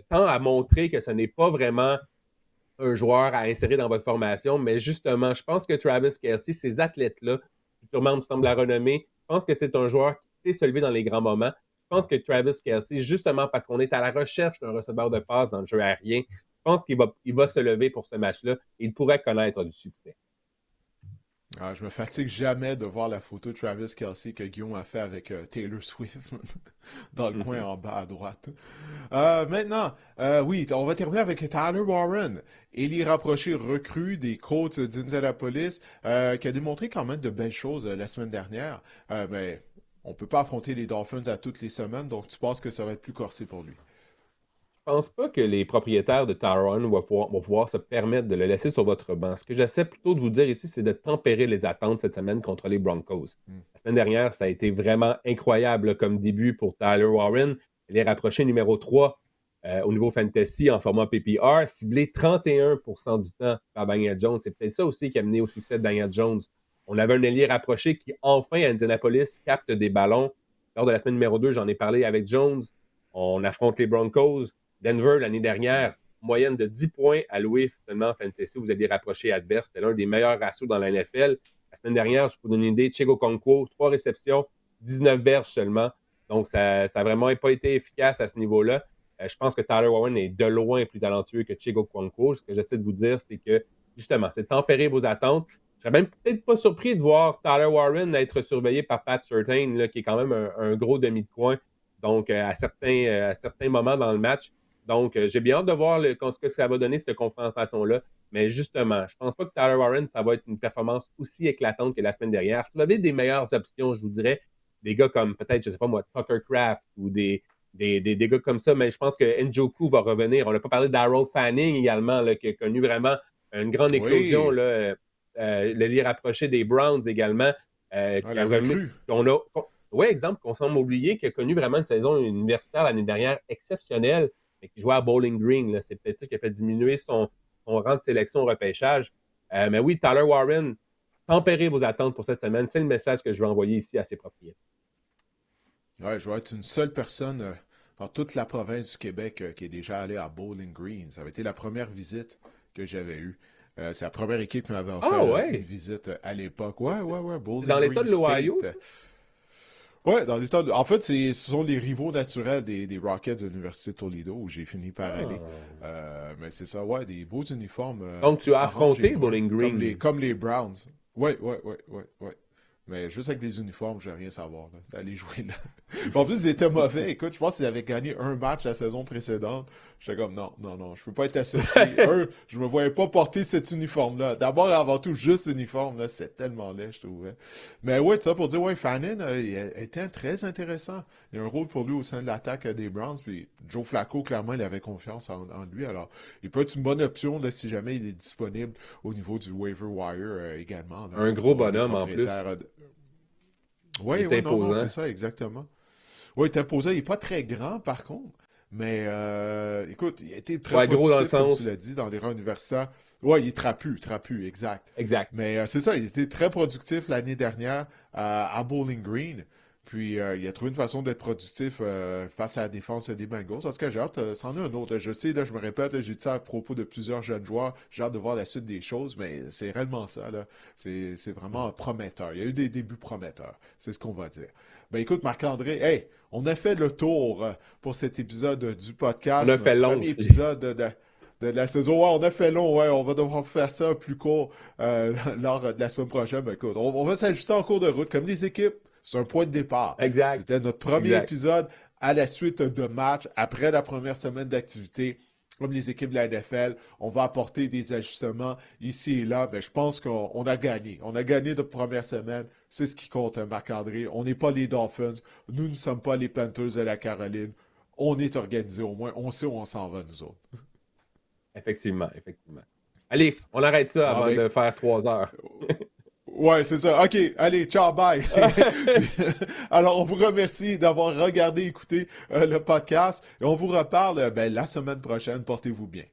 Speaker 2: à montrer que ce n'est pas vraiment un joueur à insérer dans votre formation, mais justement, je pense que Travis Kelce, ces athlètes-là, qui sûrement me semble la renommée, je pense que c'est un joueur qui sait se lever dans les grands moments. Je pense que Travis Kelce, justement parce qu'on est à la recherche d'un receveur de passe dans le jeu aérien, je pense qu'il va se lever pour ce match-là et il pourrait connaître du succès.
Speaker 1: Je me fatigue jamais de voir la photo de Travis Kelce que Guillaume a fait avec Taylor Swift dans le coin en bas à droite. Maintenant, oui, on va terminer avec Tyler Warren, ailier rapproché recrue des Colts d'Indianapolis, qui a démontré quand même de belles choses la semaine dernière. Mais on ne peut pas affronter les Dolphins à toutes les semaines, donc tu penses que ça va être plus corsé pour lui?
Speaker 2: Je pense pas que les propriétaires de Tyron vont pouvoir se permettre de le laisser sur votre banc. Ce que j'essaie plutôt de vous dire ici, c'est de tempérer les attentes cette semaine contre les Broncos. La semaine dernière, ça a été vraiment incroyable comme début pour Tyler Warren. Il est rapproché numéro 3 au niveau fantasy en format PPR, ciblé 31% du temps par Daniel Jones. C'est peut-être ça aussi qui a mené au succès de Daniel Jones. On avait un ailier rapproché qui, enfin, à Indianapolis, capte des ballons. Lors de la semaine numéro 2, j'en ai parlé avec Jones. On affronte les Broncos. Denver, l'année dernière, moyenne de 10 points alloués seulement en fantasy. Vous aviez rapproché adverse. C'était l'un des meilleurs ratios dans la NFL. La semaine dernière, je peux vous donner une idée, Chig Okonkwo, 3 réceptions, 19 verges seulement. Donc, ça n'a vraiment pas été efficace à ce niveau-là. Je pense que Tyler Warren est de loin plus talentueux que Chig Okonkwo. Ce que j'essaie de vous dire, c'est que, justement, c'est tempérer vos attentes. Je serais même peut-être pas surpris de voir Tyler Warren être surveillé par Pat Surtain, là, qui est quand même un gros demi de coin. Donc, à certains moments dans le match. Donc, j'ai bien hâte de voir ce que ça va donner, cette confrontation-là. Mais justement, je ne pense pas que Tyler Warren, ça va être une performance aussi éclatante que la semaine dernière. Si vous avez des meilleures options, je vous dirais, des gars comme peut-être, je ne sais pas moi, Tucker Kraft ou des gars comme ça, mais je pense que Njoku va revenir. On n'a pas parlé d'Harold Fanning également, là, qui a connu vraiment une grande éclosion.
Speaker 1: Oui.
Speaker 2: Le lire rapproché des Browns également. Oui, exemple, qu'on semble oublier, qui a connu vraiment une saison universitaire l'année dernière exceptionnelle, mais qui jouait à Bowling Green. Là. C'est peut-être ça qui a fait diminuer son rang de sélection au repêchage. Mais oui, Tyler Warren, tempérez vos attentes pour cette semaine. C'est le message que je veux envoyer ici à ses propriétaires.
Speaker 1: Ouais, je vais être une seule personne dans toute la province du Québec qui est déjà allée à Bowling Green. Ça avait été la première visite que j'avais eue. C'est la première équipe qui m'avait offert une visite à l'époque. Ouais, Bowling Green.
Speaker 2: Dans l'État de l'Ohio, ça?
Speaker 1: Oui, dans l'État de... En fait, ce sont les rivaux naturels des Rockets de l'Université de Toledo où j'ai fini par aller. Mais c'est ça, ouais, des beaux uniformes.
Speaker 2: Donc, tu as affronté Bowling Green.
Speaker 1: Comme les Browns. Oui. Mais juste avec des uniformes, je n'ai rien à savoir d'aller jouer là. En plus, ils étaient mauvais. Écoute, je pense qu'ils avaient gagné un match la saison précédente. J'étais comme, non, je peux pas être associé. Je me voyais pas porter cet uniforme-là. D'abord et avant tout, juste l'uniforme, là, c'est tellement laid, je trouvais. Mais ouais, ça pour dire, ouais, Fannin, il était très intéressant. Il y a un rôle pour lui au sein de l'attaque des Browns. Puis Joe Flacco, clairement, il avait confiance en lui. Alors, il peut être une bonne option là, si jamais il est disponible au niveau du waiver wire également. Là,
Speaker 2: un gros bonhomme en plus.
Speaker 1: Oui, non, c'est ça, exactement. Oui, il est imposant. Il n'est pas très grand, par contre. Mais, écoute, il a été très
Speaker 2: gros dans le sens.
Speaker 1: comme tu l'as dit, dans les rangs universitaires. Oui, il est trapu, exact.
Speaker 2: Exact.
Speaker 1: Mais c'est ça, il était très productif l'année dernière à Bowling Green. Puis, il a trouvé une façon d'être productif face à la défense des Bengals. Parce que j'ai hâte, c'en est un autre. Je sais, là, je me répète, j'ai dit ça à propos de plusieurs jeunes joueurs. J'ai hâte de voir la suite des choses, mais c'est réellement ça, là. C'est vraiment prometteur. Il y a eu des débuts prometteurs. C'est ce qu'on va dire. Ben écoute, Marc-André, hey, on a fait le tour pour cet épisode du podcast.
Speaker 2: On a fait long
Speaker 1: premier
Speaker 2: aussi.
Speaker 1: épisode de la saison. Ouais, on a fait long, ouais. On va devoir faire ça plus court lors de la semaine prochaine. Ben écoute, on va s'ajuster en cours de route, comme les équipes. C'est un point de départ.
Speaker 2: Exact.
Speaker 1: C'était notre premier épisode à la suite de match, après la première semaine d'activité. Comme les équipes de la NFL, on va apporter des ajustements ici et là. Mais je pense qu'on a gagné. On a gagné notre première semaine. C'est ce qui compte, Marc-André. On n'est pas les Dolphins. Nous ne sommes pas les Panthers de la Caroline. On est organisé au moins. On sait où on s'en va, nous autres.
Speaker 2: Effectivement. Allez, on arrête ça avant de faire 3 heures.
Speaker 1: Ouais, c'est ça. OK, allez, ciao, bye. Alors, on vous remercie d'avoir regardé, écouté le podcast et on vous reparle la semaine prochaine. Portez-vous bien.